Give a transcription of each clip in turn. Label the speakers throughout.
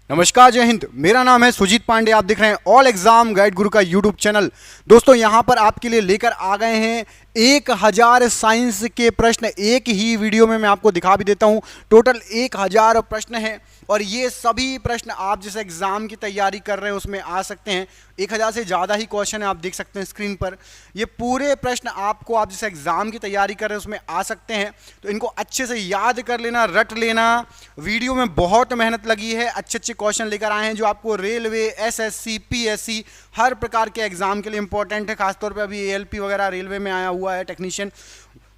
Speaker 1: नमस्कार, जय हिंद। मेरा नाम है सुजीत पांडे। आप देख रहे हैं ऑल एग्जाम गाइड गुरु का यूट्यूब चैनल। दोस्तों, यहां पर आपके लिए लेकर आ गए हैं 1000 साइंस के प्रश्न। एक ही वीडियो में मैं आपको दिखा भी देता हूं। टोटल 1000 प्रश्न हैं और ये सभी प्रश्न आप जैसे एग्जाम की तैयारी कर रहे हैं उसमें आ सकते हैं। 1000 से ज़्यादा ही क्वेश्चन है, आप देख सकते हैं स्क्रीन पर। ये पूरे प्रश्न आपको आप जैसे एग्जाम की तैयारी कर रहे हैं उसमें आ सकते हैं, तो इनको अच्छे से याद कर लेना, रट लेना। वीडियो में बहुत मेहनत लगी है, अच्छे अच्छे क्वेश्चन लेकर आए हैं जो आपको रेलवे, एसएससी, पीएससी हर प्रकार के एग्जाम के लिए इंपॉर्टेंट है। खासतौर पे अभी एएलपी वगैरह रेलवे में आया हुआ है टेक्नीशियन,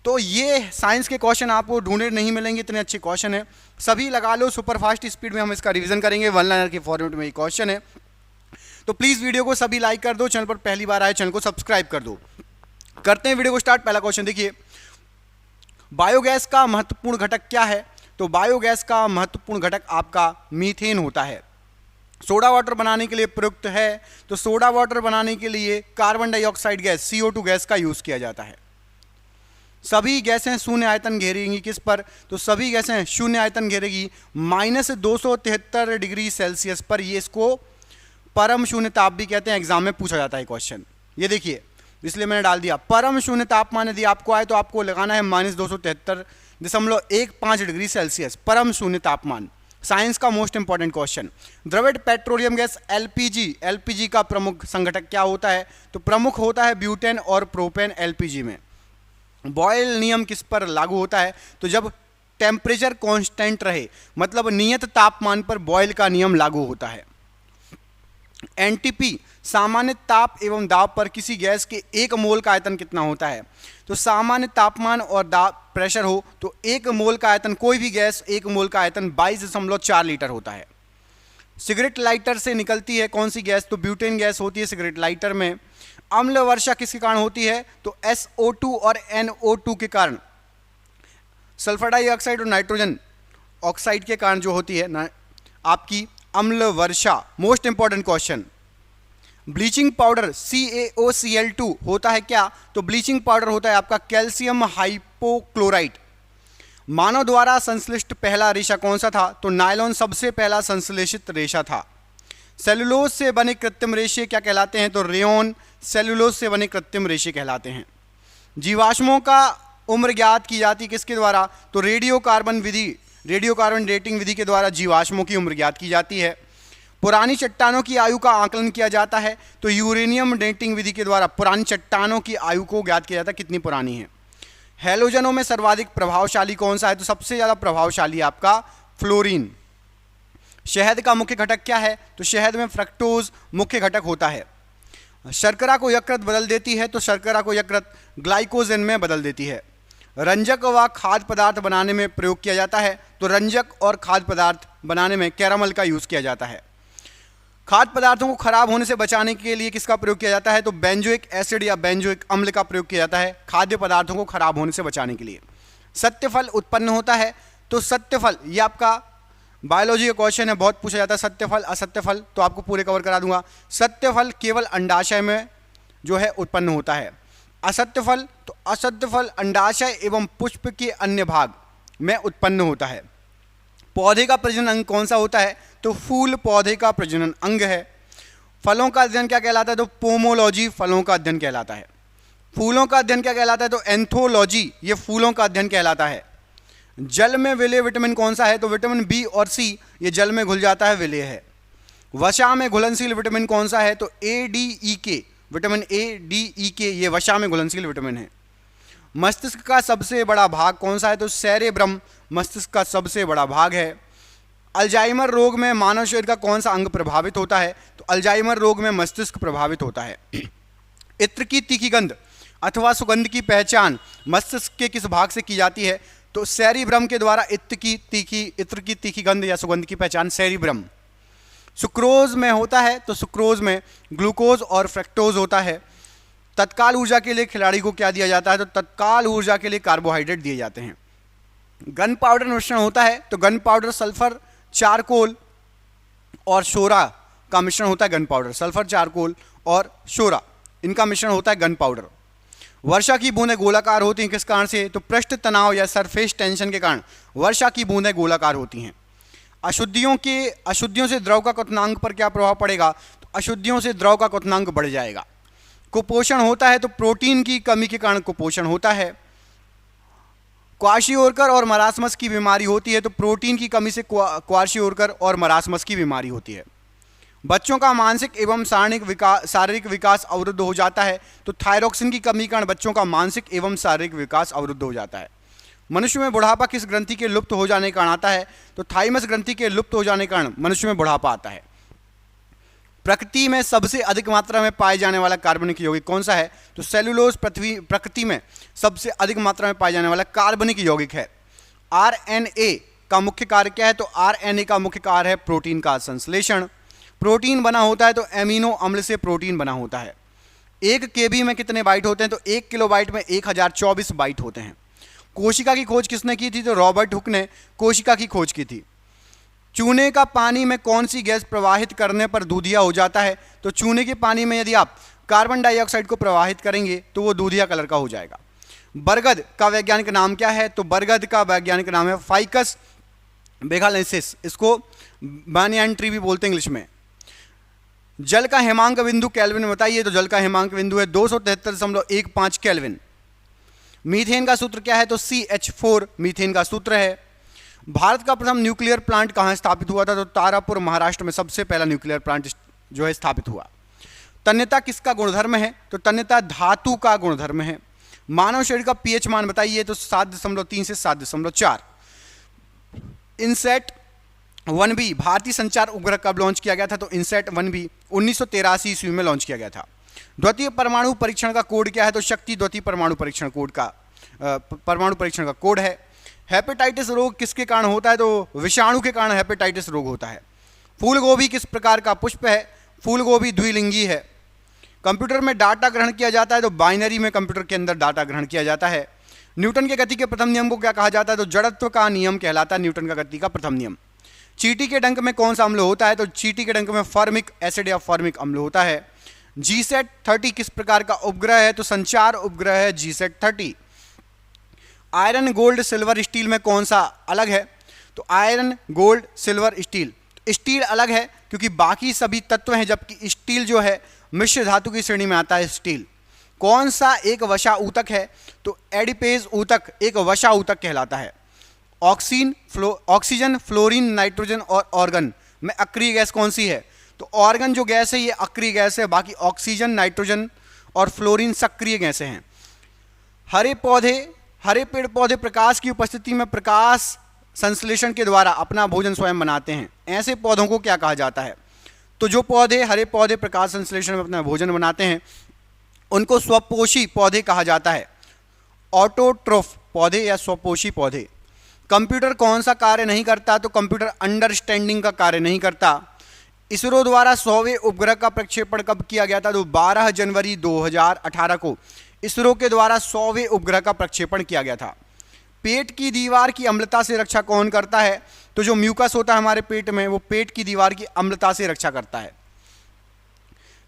Speaker 1: तो ये साइंस के क्वेश्चन आपको ढूंढे नहीं मिलेंगे, इतने अच्छे क्वेश्चन है। सभी लगा लो, सुपर फास्ट स्पीड में हम इसका रिवीजन करेंगे। वन लाइनर के फॉर्मेट में ये क्वेश्चन है, तो प्लीज़ वीडियो को सभी लाइक कर दो। चैनल पर पहली बार आए चैनल को सब्सक्राइब कर दो। करते हैं वीडियो को स्टार्ट। पहला क्वेश्चन देखिए, बायोगैस का महत्वपूर्ण घटक क्या है? तो बायोगैस का महत्वपूर्ण घटक आपका मीथेन होता है। सोडा वाटर बनाने के लिए प्रयुक्त है, तो सोडा वाटर बनाने के लिए carbon dioxide gas CO2 gas का यूज किया जाता है। सभी गैसें शून्य आयतन घेरेंगी किस पर? तो सभी गैसें शून्य आयतन घेरेगी -273 डिग्री सेल्सियस पर। ये इसको परम शून्य ताप भी कहते हैं, एग्जाम में पूछा जाता है क्वेश्चन। ये देखिए, इसलिए मैंने डाल दिया परम शून्य तापमान। यदि आपको आए तो आपको लगाना है -273.15 डिग्री सेल्सियस, परम शून्य तापमान। साइंस का मोस्ट इंपॉर्टेंट क्वेश्चन। द्रवित पेट्रोलियम गैस एलपीजी का प्रमुख संघटक क्या होता है? तो प्रमुख होता है ब्यूटेन और प्रोपेन एलपीजी में। बॉयल नियम किस पर लागू होता है? तो जब टेम्परेचर कांस्टेंट रहे, मतलब नियत तापमान पर बॉयल का नियम लागू होता है। एनटीपी सामान्य ताप एवं दाब पर किसी गैस के 1 मोल का आयतन कितना होता है? तो सामान्य तापमान और दाब प्रेशर हो तो 1 मोल का आयतन, कोई भी गैस 1 मोल का आयतन 22.4 लीटर होता है। सिगरेट लाइटर से निकलती है कौन सी गैस? तो ब्यूटेन गैस होती है सिगरेट लाइटर में। अम्ल वर्षा किसके कारण होती है? तो SO2 और NO2 के कारण। सल्फर डाइऑक्साइड और नाइट्रोजन ऑक्साइड के कारण जो होती है ना आपकी अम्ल वर्षा। Most important question. Bleaching powder CaOCl2 होता है क्या? तो ब्लीचिंग पाउडर होता है आपका कैल्शियम हाइपोक्लोराइड। मानव द्वारा संश्लिष्ट पहला रेशा कौन सा था? तो नायलॉन सबसे पहला संश्लेषित रेशा था। सेलुलोज से बने कृत्रिम रेशे क्या कहलाते हैं? तो रेयन सेलुलोज से बने कृत्रिम रेशे कहलाते हैं। जीवाश्मों का उम्र ज्ञात की जाती है किसके द्वारा? तो रेडियो कार्बन डेटिंग विधि के द्वारा जीवाश्मों की उम्र ज्ञात की जाती है। पुरानी चट्टानों की आयु का आकलन किया जाता है, तो यूरेनियम डेटिंग विधि के द्वारा पुरानी चट्टानों की आयु को ज्ञात किया जाता है कितनी पुरानी है। हैलोजनों में सर्वाधिक प्रभावशाली कौन सा है? तो सबसे ज़्यादा प्रभावशाली आपका फ्लोरीन। शहद का मुख्य घटक क्या है? तो शहद में फ्रक्टोज मुख्य घटक होता है। शर्करा को यकृत बदल देती है, तो शर्करा को यकृत ग्लाइकोजन में बदल देती है। रंजक व खाद्य पदार्थ बनाने में प्रयोग किया जाता है, तो रंजक और खाद्य पदार्थ बनाने में कैरामल का यूज़ किया जाता है। खाद्य पदार्थों को खराब होने से बचाने के लिए किसका प्रयोग किया जाता है? तो बेंजोइक एसिड या बेंजोइक अम्ल का प्रयोग किया जाता है खाद्य पदार्थों को खराब होने से बचाने के लिए। सत्यफल उत्पन्न होता है, तो सत्यफल ये आपका बायोलॉजी का क्वेश्चन है, बहुत पूछा जाता है। सत्यफल असत्यफल, तो आपको पूरे कवर करा दूंगा। सत्यफल केवल अंडाशय में जो है उत्पन्न होता है। असत्यफल, तो असत्यफल अंडाशय एवं पुष्प के अन्य भाग में उत्पन्न होता है। पौधे का प्रजनन अंग कौन सा होता है? तो फूल पौधे का प्रजनन अंग है। फलों का अध्ययन क्या कहलाता है? तो पोमोलॉजी फलों का अध्ययन कहलाता है। फूलों का अध्ययन क्या कहलाता है? तो एंथोलॉजी ये फूलों का अध्ययन कहलाता है। जल में विलेय विटामिन कौन सा है? तो विटामिन बी और सी ये जल में घुल जाता है, विलेय है। वसा में घुलनशील विटामिन कौन सा है? तो ADEK, विटामिन ADEK ये वसा में घुलनशील विटामिन है। मस्तिष्क का सबसे बड़ा भाग कौन सा है? तो सेरेब्रम मस्तिष्क का सबसे बड़ा भाग है। अल्जाइमर रोग में मानव शरीर का कौन सा अंग प्रभावित होता है? तो अल्जाइमर रोग में मस्तिष्क प्रभावित होता है। इत्र की तीखी गंध अथवा सुगंध की पहचान मस्तिष्क के किस भाग से की जाती है? तो सेरिब्रम के द्वारा इत्र की तीखी गंध या सुगंध की पहचान सेरिब्रम। सुक्रोज में होता है, तो सुक्रोज में ग्लूकोज और फ्रक्टोज होता है। तत्काल ऊर्जा के लिए खिलाड़ी को क्या दिया जाता है? तो तत्काल ऊर्जा के लिए कार्बोहाइड्रेट दिए जाते हैं। गन पाउडर मिश्रण होता है, तो गन पाउडर सल्फर, चारकोल और शोरा का मिश्रण होता है। गन पाउडर सल्फर, चारकोल और शोरा इनका मिश्रण होता है गन पाउडर। वर्षा की बूंदें गोलाकार होती हैं किस कारण से? तो पृष्ठ तनाव या सरफेस टेंशन के कारण वर्षा की बूंदें गोलाकार होती हैं। अशुद्धियों से द्रव का क्वथनांक पर क्या प्रभाव पड़ेगा? तो अशुद्धियों से द्रव का क्वथनांक बढ़ जाएगा। कुपोषण होता है तो प्रोटीन की कमी के कारण कुपोषण होता है। क्वार्शियोरकर और मरासमस की बीमारी होती है तो प्रोटीन की कमी से क्वार्शियोरकर और मरासमस की बीमारी होती है। बच्चों का मानसिक एवं शारीरिक विकास अवरुद्ध हो जाता है तो थायरॉक्सिन की कमी के कारण बच्चों का मानसिक एवं शारीरिक विकास अवरुद्ध हो जाता है। मनुष्य में बुढ़ापा किस ग्रंथि के लुप्त हो जाने के कारण आता है? तो थाइमस ग्रंथि के लुप्त हो जाने के कारण मनुष्य में बुढ़ापा आता है। प्रकृति में सबसे अधिक मात्रा में पाए जाने वाला कार्बनिक यौगिक कौन सा है? तो सेलुलोज प्रकृति में सबसे अधिक मात्रा में पाए जाने वाला कार्बनिक यौगिक है। आरएनए का मुख्य कार्य क्या है? तो आरएनए का मुख्य कार्य है प्रोटीन का संश्लेषण। प्रोटीन बना होता है तो एमिनो अम्ल से प्रोटीन बना होता है। 1 केबी में कितने बाइट होते हैं? तो 1 किलोबाइट में 1024 बाइट होते हैं। कोशिका की खोज किसने की थी? तो रॉबर्ट हुक ने कोशिका की खोज की थी। चूने का पानी में कौन सी गैस प्रवाहित करने पर दूधिया हो जाता है? तो चूने के पानी में यदि आप कार्बन डाइऑक्साइड को प्रवाहित करेंगे तो वो दूधिया कलर का हो जाएगा। बरगद का वैज्ञानिक नाम क्या है? तो बरगद का वैज्ञानिक नाम है फाइकस बेगालेंसिस। इसको बानियान ट्री भी बोलते हैं इंग्लिश में। जल का हिमांक बिंदु केल्विन में बताइए। तो जल का हिमांक बिंदु है 273.15 केल्विन। मीथेन का सूत्र क्या है? तो CH4 मीथेन का सूत्र है। भारत का प्रथम न्यूक्लियर प्लांट कहाँ स्थापित हुआ था? तो तारापुर महाराष्ट्र में सबसे पहला न्यूक्लियर प्लांट जो है स्थापित हुआ। तन्यता किसका गुणधर्म है? तो तन्यता धातु का गुणधर्म है। मानव शरीर का पीएच मान बताइए। तो 7.3 से 7.4। इनसेट 1B भारतीय संचार उपग्रह कब लॉन्च किया गया था? तो इनसेट 1B 1983 ईस्वी में लॉन्च किया गया था। द्वितीय परमाणु परीक्षण का कोड क्या है? तो शक्ति द्वितीय परमाणु परीक्षण का कोड है। हेपेटाइटिस रोग किसके कारण होता है? तो विषाणु के कारण हेपेटाइटिस रोग होता है। फूल गोभी किस प्रकार का पुष्प है? फूल गोभी द्विलिंगी है। कंप्यूटर में डाटा ग्रहण किया जाता है तो बाइनरी में कंप्यूटर के अंदर डाटा ग्रहण किया जाता है। न्यूटन के गति के प्रथम नियम को क्या कहा जाता है? तो जड़त्व का नियम कहलाता है न्यूटन का गति का प्रथम नियम। चींटी के डंक में कौन सा अम्ल होता है? तो चींटी के डंक में फॉर्मिक एसिड या फॉर्मिक अम्ल होता है। जीसैट 30 किस प्रकार का उपग्रह है? तो संचार उपग्रह है GSAT 30। Iron gold silver steel में कौन सा अलग है? तो iron gold silver steel, steel अलग है क्योंकि बाकी सभी तत्व हैं, जबकि स्टील जो है मिश्र धातु की श्रेणी में आता है स्टील। कौन सा एक वसा ऊतक है? तो एडिपेज ऊतक एक वसा ऊतक कहलाता है। ऑक्सीजन, फ्लोरीन, नाइट्रोजन और ऑर्गन में अक्रिय गैस कौन सी है? तो ऑर्गन जो गैस है ये अक्रिय गैस है, बाकी ऑक्सीजन, नाइट्रोजन और फ्लोरीन सक्रिय गैसें हैं। हरे पेड़ पौधे प्रकाश की उपस्थिति में प्रकाश संश्लेषण के द्वारा अपना भोजन स्वयं बनाते हैं। ऐसे पौधों को क्या कहा जाता है? तो जो हरे पौधे प्रकाश संश्लेषण में अपना भोजन बनाते हैं उनको स्वपोषी पौधे कहा जाता है। ऑटोट्रोफ पौधे या स्वपोषी पौधे। कंप्यूटर कौन सा कार्य नहीं करता? तो कंप्यूटर अंडरस्टैंडिंग का कार्य नहीं करता। इसरो द्वारा 100वें उपग्रह का प्रक्षेपण कब किया गया था? तो 12 जनवरी 2018 को इसरो के द्वारा 100वें उपग्रह का प्रक्षेपण किया गया था। पेट की दीवार की अम्लता से रक्षा कौन करता है? तो जो म्यूकस होता है हमारे पेट में वो पेट की दीवार की अम्लता से रक्षा करता है।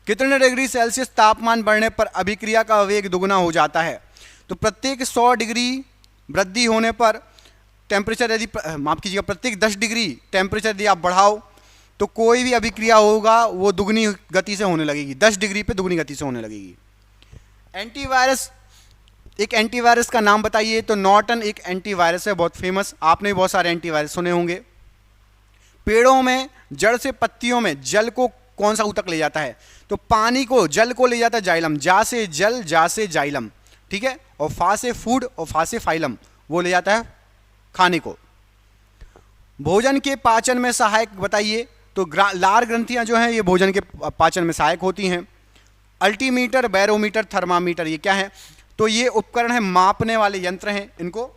Speaker 1: कितने डिग्री सेल्सियस तापमान बढ़ने पर अभिक्रिया का वेग दुगुना हो जाता है? तो प्रत्येक 100 डिग्री वृद्धि होने पर टेम्परेचर यदि प्रत्येक 10 डिग्री टेम्परेचर यदि आप बढ़ाओ तो कोई भी अभिक्रिया होगा वो दुगनी गति से होने लगेगी, 10 डिग्री पे दुगनी गति से होने लगेगी। एक एंटीवायरस का नाम बताइए। तो नॉर्टन एक एंटीवायरस है, बहुत फेमस, आपने भी बहुत सारे एंटीवायरस सुने होंगे। पेड़ों में जड़ से पत्तियों में जल को कौन सा ऊतक ले जाता है? तो पानी को, जल को ले जाता है जाइलम। जा से जल, जा से जाइलम, ठीक है। और फा से फूड और फा से फाइलम, वो ले जाता है खाने को। भोजन के पाचन में सहायक बताइए। तो लार ग्रंथियां जो हैं ये भोजन के पाचन में सहायक होती हैं। अल्टीमीटर, बैरोमीटर, थर्मामीटर ये क्या है? तो ये उपकरण है, मापने वाले यंत्र हैं, इनको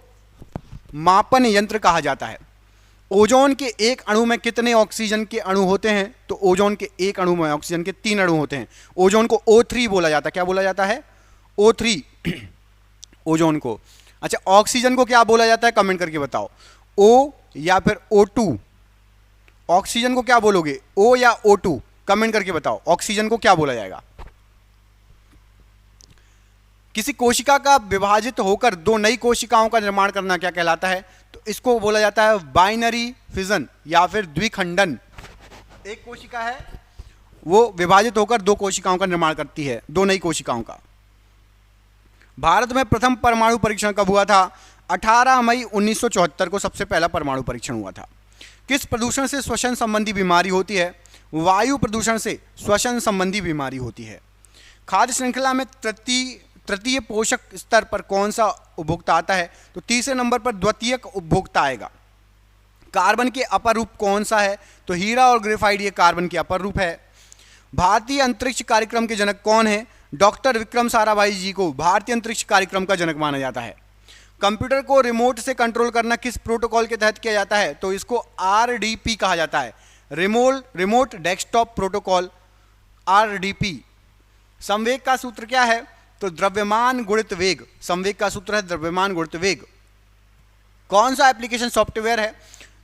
Speaker 1: मापन यंत्र कहा जाता है। ओजोन के एक अणु में कितने ऑक्सीजन के अणु होते हैं? तो ओजोन के एक अणु में ऑक्सीजन के 3 अणु होते हैं। ओजोन को O3 बोला जाता है। क्या बोला जाता है? O3 ओजोन को। अच्छा, ऑक्सीजन को क्या बोला जाता है? कमेंट करके बताओ, O या फिर O2। ऑक्सीजन को क्या बोलोगे, O या O2? कमेंट करके बताओ, ऑक्सीजन को क्या बोला जाएगा? किसी कोशिका का विभाजित होकर 2 नई कोशिकाओं का निर्माण करना क्या कहलाता है? तो इसको बोला जाता है बाइनरी फिजन या फिर द्विखंडन। एक कोशिका है वो विभाजित होकर दो कोशिकाओं का निर्माण करती है, दो नई कोशिकाओं का। भारत में प्रथम परमाणु परीक्षण कब हुआ था? 18 मई 1974 को सबसे पहला परमाणु परीक्षण हुआ था। किस प्रदूषण से श्वसन संबंधी बीमारी होती है? वायु प्रदूषण से श्वसन संबंधी बीमारी होती है। खाद्य श्रृंखला में तृतीय पोषक स्तर पर कौन सा उपभोक्ता आता है? तो तीसरे नंबर पर द्वितीयक उपभोक्ता आएगा। कार्बन के अपर रूप कौन सा है? तो हीरा और ग्रेफाइट ये कार्बन के अपर रूप है। भारतीय अंतरिक्ष कार्यक्रम के जनक कौन है? डॉक्टर विक्रम साराभाई जी को भारतीय अंतरिक्ष कार्यक्रम का जनक माना जाता है। कंप्यूटर को रिमोट से कंट्रोल करना किस प्रोटोकॉल के तहत किया जाता है? तो इसको RDP कहा जाता है, रिमोट डेस्कटॉप प्रोटोकॉल, RDP। संवेग का सूत्र क्या है? तो द्रव्यमान गुणित वेग। संवेग का सूत्र है द्रव्यमान गुणित वेग। कौन सा एप्लीकेशन सॉफ्टवेयर है?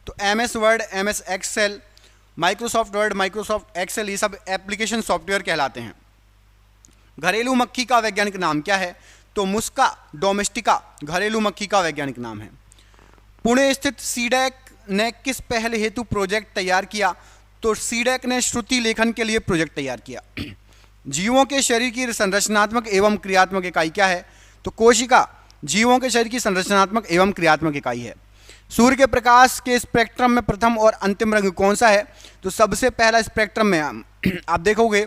Speaker 1: तो MS Word, MS Excel, Microsoft Word, Microsoft Excel, ये सब एप्लीकेशन सॉफ्टवेयर कहलाते हैं। घरेलू मक्खी का वैज्ञानिक नाम क्या है? तो मुस्का डोमेस्टिका घरेलू मक्खी का वैज्ञानिक नाम है। पुणे स्थित सीडैक ने किस पहल हेतु प्रोजेक्ट तैयार किया? तो सीडैक ने श्रुति लेखन के लिए प्रोजेक्ट तैयार किया। जीवों के शरीर की संरचनात्मक एवं क्रियात्मक इकाई क्या है? तो कोशिका जीवों के शरीर की संरचनात्मक एवं क्रियात्मक इकाई है। सूर्य के प्रकाश के स्पेक्ट्रम में प्रथम और अंतिम रंग कौन सा है? तो सबसे पहला स्पेक्ट्रम में आप देखोगे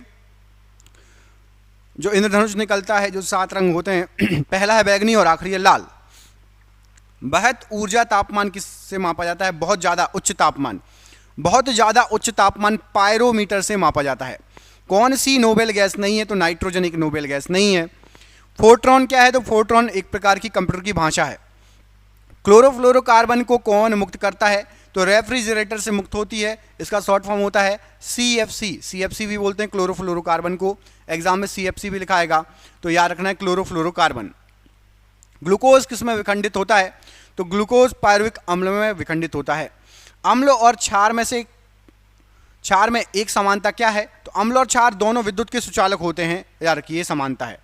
Speaker 1: जो इंद्रधनुष निकलता है, जो 7 रंग होते हैं, पहला है बैगनी और आखिरी है लाल। बहुत ऊर्जा तापमान किससे मापा जाता है? बहुत ज़्यादा उच्च तापमान। बहुत ज़्यादा उच्च तापमान पायरोमीटर से मापा जाता है। कौन सी नोबेल गैस नहीं है? तो नाइट्रोजन एक नोबेल गैस नहीं है। फोर्ट्रॉन क्या है? तो फोर्ट्रॉन एक प्रकार की कंप्यूटर की भाषा है। क्लोरोफ्लोरोकार्बन को कौन मुक्त करता है? तो रेफ्रिजरेटर से मुक्त होती है। इसका शॉर्ट फॉर्म होता है CFC भी बोलते हैं क्लोरोफ्लोरोकार्बन को। एग्जाम में CFC भी लिखा आएगा, तो याद रखना है क्लोरोफ्लोरोकार्बन। ग्लूकोज किस में विखंडित होता है? तो ग्लूकोज पायरुविक अम्ल में विखंडित होता है। अम्ल और क्षार में एक समानता क्या है? तो अम्ल और क्षार दोनों विद्युत के सुचालक होते हैं, याद रखिए ये समानता है।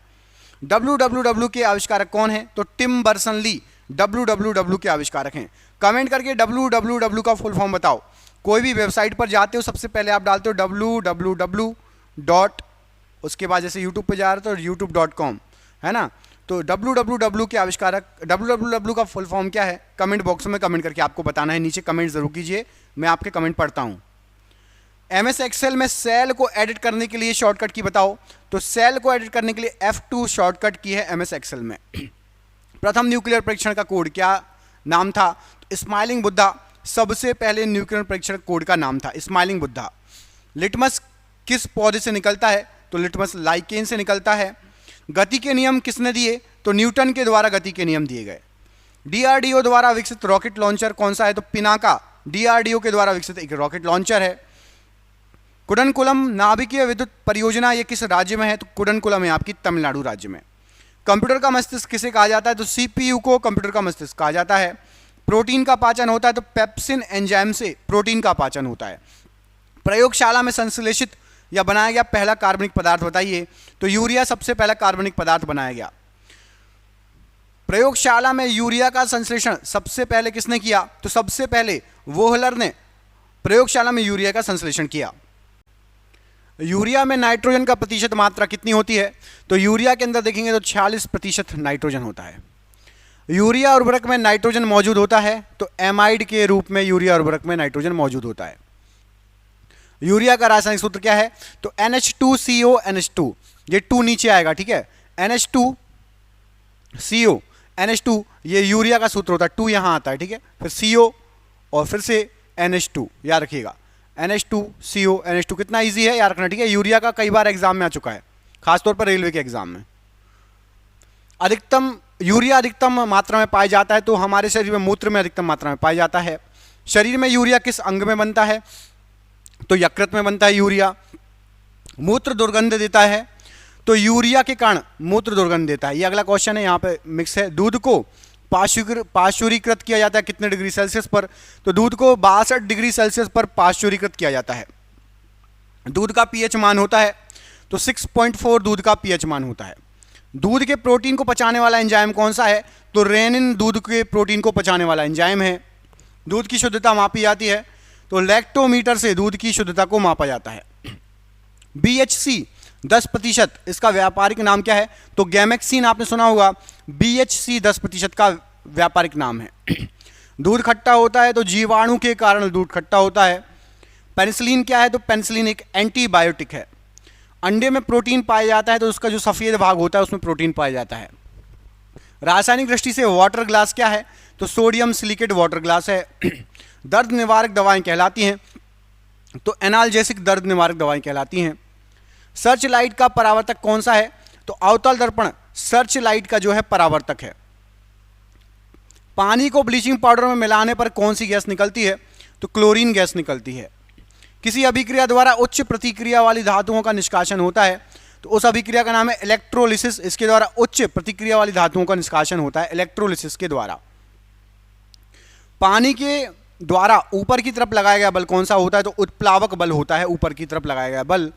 Speaker 1: WWW के आविष्कारक कौन है? तो टिम बर्सन ली WWW के आविष्कारक हैं। कमेंट करके WWW का फुल फॉर्म बताओ। कोई भी वेबसाइट पर जाते हो सबसे पहले आप डालते हो www. उसके बाद जैसे यूट्यूब पे जा रहे हो तो youtube.com, है ना। तो WWW के आविष्कारक, WWW का फुल फॉर्म क्या है? कमेंट बॉक्स में कमेंट करके आपको बताना है। नीचे कमेंट जरूर कीजिए, मैं आपके कमेंट पढ़ता हूँ। MS एक्सेल में सेल को एडिट करने के लिए शॉर्टकट की बताओ। तो सेल को एडिट करने के लिए F2 शॉर्टकट की है MS एक्सेल में। प्रथम न्यूक्लियर परीक्षण का कोड क्या नाम था? तो स्माइलिंग बुद्धा सबसे पहले न्यूक्लियर परीक्षण कोड का नाम था, स्माइलिंग बुद्धा। लिटमस किस पौधे से निकलता है? तो लिटमस लाइकेन से निकलता है। गति के नियम किसने दिए? तो न्यूटन के द्वारा गति के नियम दिए गए। DRDO द्वारा विकसित रॉकेट लॉन्चर कौन सा है? तो पिनाका DRDO के द्वारा विकसित एक रॉकेट लॉन्चर है। कुडनकुलम नाभिकीय विद्युत परियोजना ये किस राज्य में है? तो कुडनकुलम है आपकी तमिलनाडु राज्य में। कंप्यूटर का मस्तिष्क किसे कहा जाता है? तो CPU को कंप्यूटर का मस्तिष्क कहा जाता है। प्रोटीन का पाचन होता है तो पेप्सिन एंजाइम से प्रोटीन का पाचन होता है। प्रयोगशाला में संश्लेषित या बनाया गया पहला कार्बनिक पदार्थ बताइए। तो यूरिया सबसे पहला कार्बनिक पदार्थ बनाया गया। प्रयोगशाला में यूरिया का संश्लेषण सबसे पहले किसने किया? तो सबसे पहले वोहलर ने प्रयोगशाला में यूरिया का संश्लेषण किया। यूरिया में नाइट्रोजन का प्रतिशत मात्रा कितनी होती है? तो यूरिया के अंदर देखेंगे तो 46% नाइट्रोजन होता है। यूरिया उर्वरक में नाइट्रोजन मौजूद होता है तो एमाइड के रूप में यूरिया उर्वरक में नाइट्रोजन मौजूद होता है। यूरिया का रासायनिक सूत्र क्या है? तो NH2CONH2, ये 2 नीचे आएगा, ठीक है। NH2CO NH2 ये यूरिया का सूत्र होता है, 2 यहाँ आता है, ठीक है। फिर CO और फिर से NH2, याद रखिएगा। NH2CO NH2 कितना इजी है याद रखना, ठीक है। यूरिया का कई बार एग्जाम में आ चुका है, खासतौर पर रेलवे के एग्जाम में। यूरिया अधिकतम मात्रा में पाया जाता है तो हमारे शरीर में मूत्र में अधिकतम मात्रा में पाया जाता है। शरीर में यूरिया किस अंग में बनता है? तो यकृत में बनता है यूरिया। मूत्र दुर्गंध देता है तो यूरिया के कारण मूत्र दुर्गंध देता है। ये अगला क्वेश्चन है, यहाँ पे मिक्स है। दूध को पाश्चुरीकृत किया जाता है कितने डिग्री सेल्सियस पर? तो दूध को 62 डिग्री सेल्सियस पर पाश्चुरीकृत किया जाता है। दूध का पीएच मान होता है तो 6.4 दूध का पीएच मान होता है। दूध के प्रोटीन को पचाने वाला एंजाइम कौन सा है? तो रेनिन दूध के प्रोटीन को पचाने वाला एंजाइम है। दूध की शुद्धता मापी जाती है? तो लैक्टोमीटर से दूध की शुद्धता को मापा जाता है। BHC 10%, इसका व्यापारिक नाम क्या है? तो गैमेक्सिन आपने सुना होगा, BHC 10% का व्यापारिक नाम है। दूध खट्टा होता है तो जीवाणु के कारण दूध खट्टा होता है। पेनिसिलिन क्या है? तो पेनिसिलिन एक एंटीबायोटिक है। अंडे में प्रोटीन पाया जाता है तो उसका जो सफ़ेद भाग होता है उसमें प्रोटीन पाया जाता है। रासायनिक दृष्टि से वाटर ग्लास क्या है? तो सोडियम सिलिकेट वाटर ग्लास है। दर्द निवारक दवाएं कहलाती हैं? तो एनाल्जेसिक दर्द निवारक दवाएं कहलाती हैं। सर्च लाइट का परावर्तक कौन सा है? तो अवतल दर्पण सर्च लाइट का जो है परावर्तक है। पानी को ब्लीचिंग पाउडर में मिलाने पर कौन सी गैस निकलती है? तो क्लोरीन गैस निकलती है। किसी अभिक्रिया द्वारा उच्च प्रतिक्रिया वाली धातुओं का निष्कासन होता है तो उस अभिक्रिया का नाम है इलेक्ट्रोलिसिस। इसके द्वारा उच्च प्रतिक्रिया वाली धातुओं का निष्कासन होता है इलेक्ट्रोलिसिस के द्वारा। पानी के द्वारा ऊपर की तरफ लगाया गया बल कौन सा होता है? तो उत्प्लावक बल होता है, ऊपर की तरफ लगाया गया बल।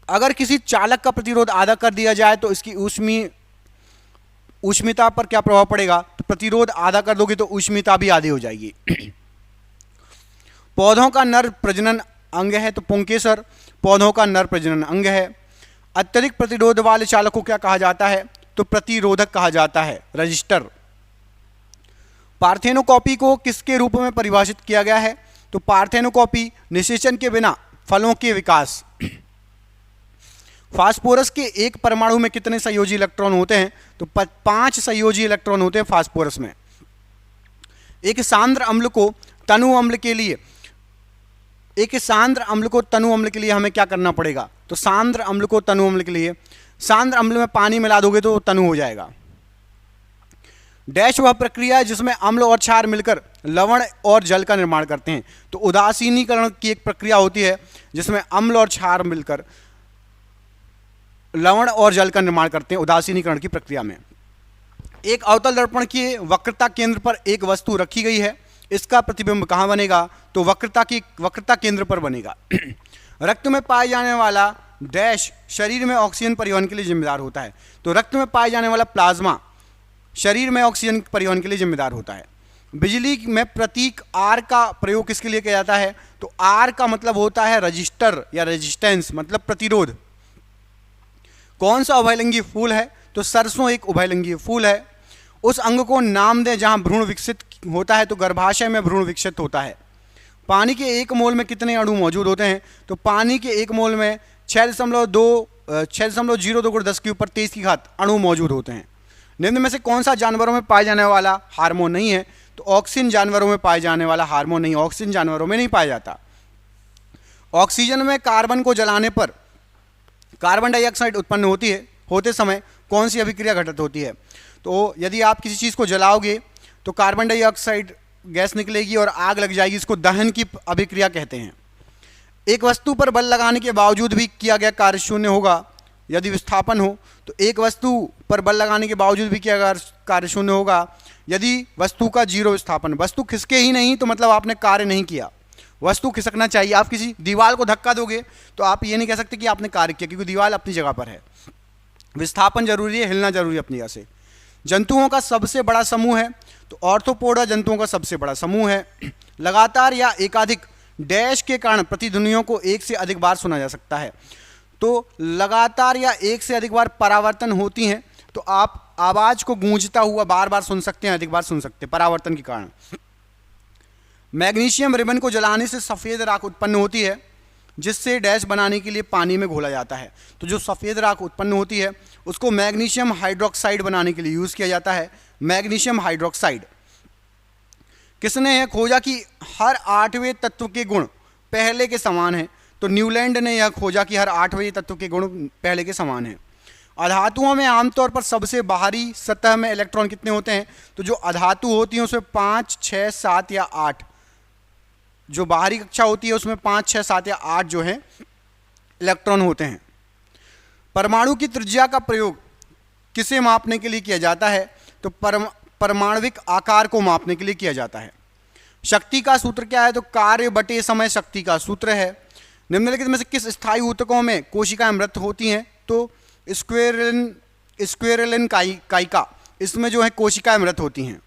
Speaker 1: अगर किसी चालक का प्रतिरोध आधा कर दिया जाए तो इसकी ऊष्मिता पर क्या प्रभाव पड़ेगा? तो प्रतिरोध आधा कर दोगे तो ऊष्मिता भी आधी हो जाएगी। पौधों का नर प्रजनन अंग है? तो पुंकेसर पौधों का नर प्रजनन अंग है। अत्यधिक प्रतिरोध वाले चालक को क्या कहा जाता है? तो प्रतिरोधक कहा जाता है, रजिस्टर। पार्थेनोकॉपी को किसके रूप में परिभाषित किया गया है? तो पार्थेनोकॉपी निषेचन के बिना फलों के विकास। फास्फोरस के एक परमाणु में कितने संयोजी इलेक्ट्रॉन होते हैं? तो 5 संयोजी इलेक्ट्रॉन होते हैं फास्फोरस में। एक सांद्र अम्ल को तनु अम्ल के लिए हमें क्या करना पड़ेगा? तो सांद्र अम्ल को तनु अम्ल के लिए सांद्र अम्ल में पानी मिला दोगे तो तनु हो जाएगा। डैश वह प्रक्रिया है जिसमें अम्ल और क्षार मिलकर लवण और जल का निर्माण करते हैं। तो उदासीनीकरण की एक प्रक्रिया होती है जिसमें अम्ल और क्षार मिलकर लवण और जल का निर्माण करते हैं, उदासीनीकरण की प्रक्रिया में। एक अवतल दर्पण की वक्रता केंद्र पर एक वस्तु रखी गई है, इसका प्रतिबिंब कहाँ बनेगा? तो वक्रता केंद्र पर बनेगा। रक्त में पाए जाने वाला डैश शरीर में ऑक्सीजन परिवहन के लिए जिम्मेदार होता है। तो रक्त में पाए जाने वाला प्लाज्मा शरीर में ऑक्सीजन परिवहन के लिए जिम्मेदार होता है। बिजली में प्रतीक आर का प्रयोग किसके लिए किया जाता है? तो आर का मतलब होता है रजिस्टर या रेजिस्टेंस, मतलब प्रतिरोध। कौन सा उभयलिंगी फूल है? तो सरसों एक उभयलिंगी फूल है। उस अंग को नाम दें जहां भ्रूण विकसित होता है? तो गर्भाशय में भ्रूण विकसित होता है। पानी के 1 मोल में कितने अणु मौजूद होते हैं? तो पानी के 1 मोल में 6.02 × 10⁻³ अणु मौजूद होते हैं। निम्न में से कौन सा जानवरों में पाए जाने वाला हार्मोन नहीं है? तो ऑक्सिन जानवरों में पाए जाने वाला हार्मोन नहीं, ऑक्सिन जानवरों में नहीं पाया जाता। ऑक्सीजन में कार्बन को जलाने पर कार्बन डाइऑक्साइड उत्पन्न होती है, होते समय कौन सी अभिक्रिया घटित होती है? तो यदि आप किसी चीज़ को जलाओगे तो कार्बन डाइऑक्साइड गैस निकलेगी और आग लग जाएगी, इसको दहन की अभिक्रिया कहते हैं। एक वस्तु पर बल लगाने के बावजूद भी किया गया कार्य शून्य होगा यदि विस्थापन हो। तो एक वस्तु पर बल लगाने के बावजूद भी किया गया कार्य शून्य होगा यदि वस्तु का 0 विस्थापन। वस्तु खिसके ही नहीं तो मतलब आपने कार्य नहीं किया। वस्तु खिसकना चाहिए। आप किसी दीवार को धक्का दोगे तो आप ये नहीं कह सकते कि आपने कार्य किया, क्योंकि दीवार अपनी जगह पर है। विस्थापन जरूरी है, हिलना जरूरी है अपनी जगह से। जंतुओं का सबसे बड़ा समूह है? तो ऑर्थोपोडा जंतुओं का सबसे बड़ा समूह है। लगातार या एकाधिक डैश के कारण प्रतिध्वनियों को एक से अधिक बार सुना जा सकता है। तो लगातार या एक से अधिक बार परावर्तन होती हैं तो आप आवाज को गूंजता हुआ बार बार सुन सकते हैं, अधिक बार सुन सकते हैं परावर्तन के कारण। मैग्नीशियम रिबन को जलाने से सफ़ेद राख उत्पन्न होती है जिससे डैश बनाने के लिए पानी में घोला जाता है। तो जो सफ़ेद राख उत्पन्न होती है उसको मैग्नीशियम हाइड्रोक्साइड बनाने के लिए यूज़ किया जाता है, मैग्नीशियम हाइड्रोक्साइड। किसने यह खोजा कि हर 8वें तत्व के गुण पहले के समान हैं? तो न्यूलैंड ने यह खोजा कि हर 8वें तत्व के गुण पहले के समान हैं। अधातुओं में आमतौर पर सबसे बाहरी सतह में इलेक्ट्रॉन कितने होते हैं? तो जो अधातु होती हैं उसमें 5, 6, 7 या 8, जो बाहरी कक्षा होती है उसमें 5, 6, 7 या 8 जो है इलेक्ट्रॉन होते हैं। परमाणु की त्रिज्या का प्रयोग किसे मापने के लिए किया जाता है? तो परमाणविक आकार को मापने के लिए किया जाता है। शक्ति का सूत्र क्या है? तो कार्य बटे समय शक्ति का सूत्र है। निम्नलिखित में से किस स्थायी ऊतकों में कोशिकाएं मृत होती हैं? तो स्क्वेरेलिन काइका, इसमें जो है कोशिकाएं मृत होती हैं।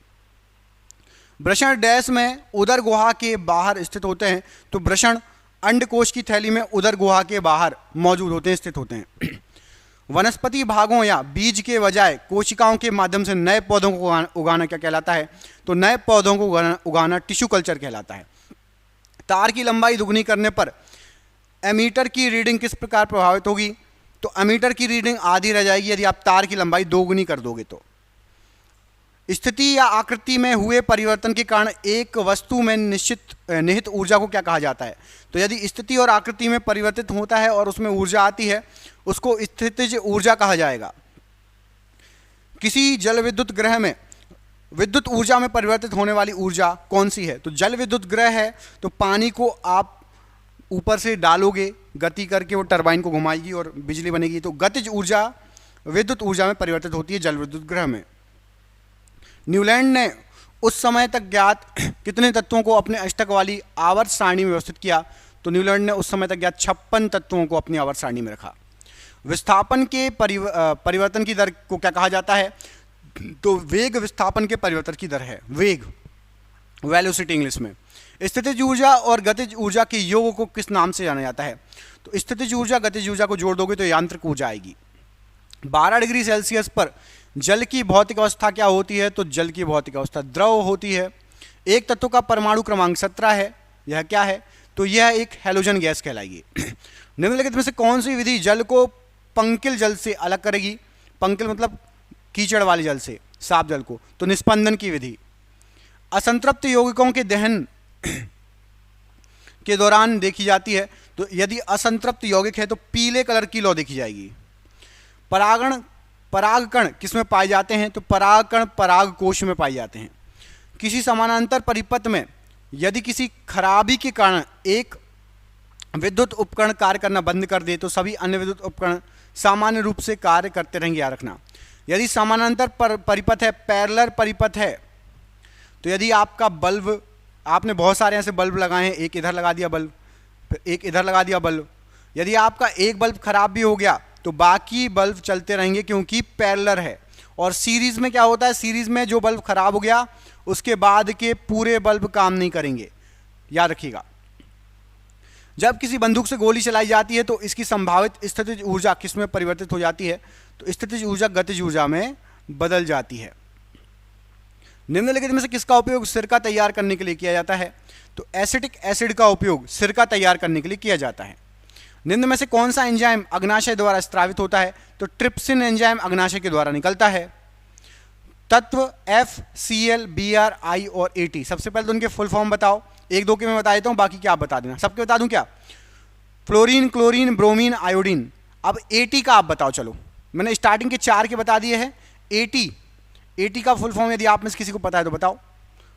Speaker 1: वृषण डैश में उदर गुहा के बाहर स्थित होते हैं। तो वृषण अंडकोश की थैली में उदर गुहा के बाहर मौजूद होते हैं, स्थित होते हैं। वनस्पति भागों या बीज के बजाय कोशिकाओं के माध्यम से नए पौधों को उगाना क्या कहलाता है? तो नए पौधों को उगाना टिश्यू कल्चर कहलाता है। तार की लंबाई दुगनी करने पर एमीटर की रीडिंग किस प्रकार प्रभावित होगी? तो एमीटर की रीडिंग आधी रह जाएगी यदि आप तार की लंबाई दोगुनी कर दोगे तो। स्थिति या आकृति में हुए परिवर्तन के कारण एक वस्तु में निहित ऊर्जा को क्या कहा जाता है? तो यदि स्थिति और आकृति में परिवर्तित होता है और उसमें ऊर्जा आती है, उसको स्थितिज ऊर्जा कहा जाएगा। किसी जल विद्युत ग्रह में विद्युत ऊर्जा में परिवर्तित होने वाली ऊर्जा कौन सी है? तो जल विद्युत ग्रह है तो पानी को आप ऊपर से डालोगे, गति करके वो टरबाइन को घुमाएगी और बिजली बनेगी। तो गतिज ऊर्जा विद्युत ऊर्जा में परिवर्तित होती है जल विद्युत ग्रह में। न्यूलैंड ने उस समय तक ज्ञात कितने तत्वों को अपने अष्टक वाली आवर्त सारणी में व्यवस्थित किया? तो न्यूलैंड ने उस समय तक ज्ञात 56 तत्वों को अपनी आवर्त सारणी में रखा। विस्थापन के परिवर्तन की दर को क्या कहा जाता है? तो वेग विस्थापन के परिवर्तन की दर है, वेग, वेलोसिटी इंग्लिश में। स्थितिज ऊर्जा और गतिज ऊर्जा के योग को किस नाम से जाना जाता है? तो स्थितिज ऊर्जा गतिज ऊर्जा को जोड़ दोगे तो यांत्रिक ऊर्जा आएगी। 12 डिग्री सेल्सियस पर जल की भौतिक अवस्था क्या होती है? तो जल की भौतिक अवस्था द्रव होती है। एक तत्व का परमाणु क्रमांक 17 है, यह क्या है? तो यह एक हैलोजन गैस कहलाएगी। निम्नलिखित में से कौन सी विधि जल को पंकिल जल से अलग करेगी? पंकिल मतलब कीचड़ वाले जल से, साफ जल को। तो निस्पंदन की विधि। असंतृप्त यौगिकों के दहन के दौरान देखी जाती है। तो यदि असंतृप्त यौगिक है तो पीले कलर की लौ देखी जाएगी। परागकण किस में पाए जाते हैं? तो परागकण पराग कोश में पाए जाते हैं। किसी समानांतर परिपथ में यदि किसी खराबी के कारण एक विद्युत उपकरण कार्य करना बंद कर दे तो सभी अन्य विद्युत उपकरण सामान्य रूप से कार्य करते रहेंगे, याद रखना। यदि समानांतर परिपथ है, पैरेलल परिपथ है, तो यदि आपका बल्ब, आपने बहुत सारे ऐसे बल्ब लगाए हैं, एक इधर लगा दिया बल्ब, फिर एक इधर लगा दिया बल्ब, यदि आपका एक बल्ब खराब भी हो गया तो बाकी बल्ब चलते रहेंगे क्योंकि पैरेलल है। और सीरीज में क्या होता है? सीरीज में जो बल्ब खराब हो गया उसके बाद के पूरे बल्ब काम नहीं करेंगे, याद रखिएगा। जब किसी बंदूक से गोली चलाई जाती है तो इसकी संभावित स्थितिज ऊर्जा किस में परिवर्तित हो जाती है? तो स्थितिज ऊर्जा गतिज ऊर्जा में बदल जाती है। निम्नलिखित में से किसका उपयोग सिरका तैयार करने के लिए किया जाता है? तो एसिटिक एसिड का उपयोग सिरका तैयार करने के लिए किया जाता है। निम्न में से कौन सा एंजाइम अग्नाशय द्वारा स्रावित होता है? तो ट्रिप्सिन एंजाइम अग्नाशय के द्वारा निकलता है। तत्व F, Cl, Br, I और At, सबसे पहले तो उनके फुल फॉर्म बताओ। एक दो के मैं बता देता हूँ, बाकी क्या आप बता देना। सबके बता दूं क्या? Fluorine, chlorine, bromine, iodine. अब At का आप बताओ। चलो, मैंने स्टार्टिंग के 4 के बता दिए हैं। At का फुल फॉर्म यदि आप में से किसी को पता है तो बताओ।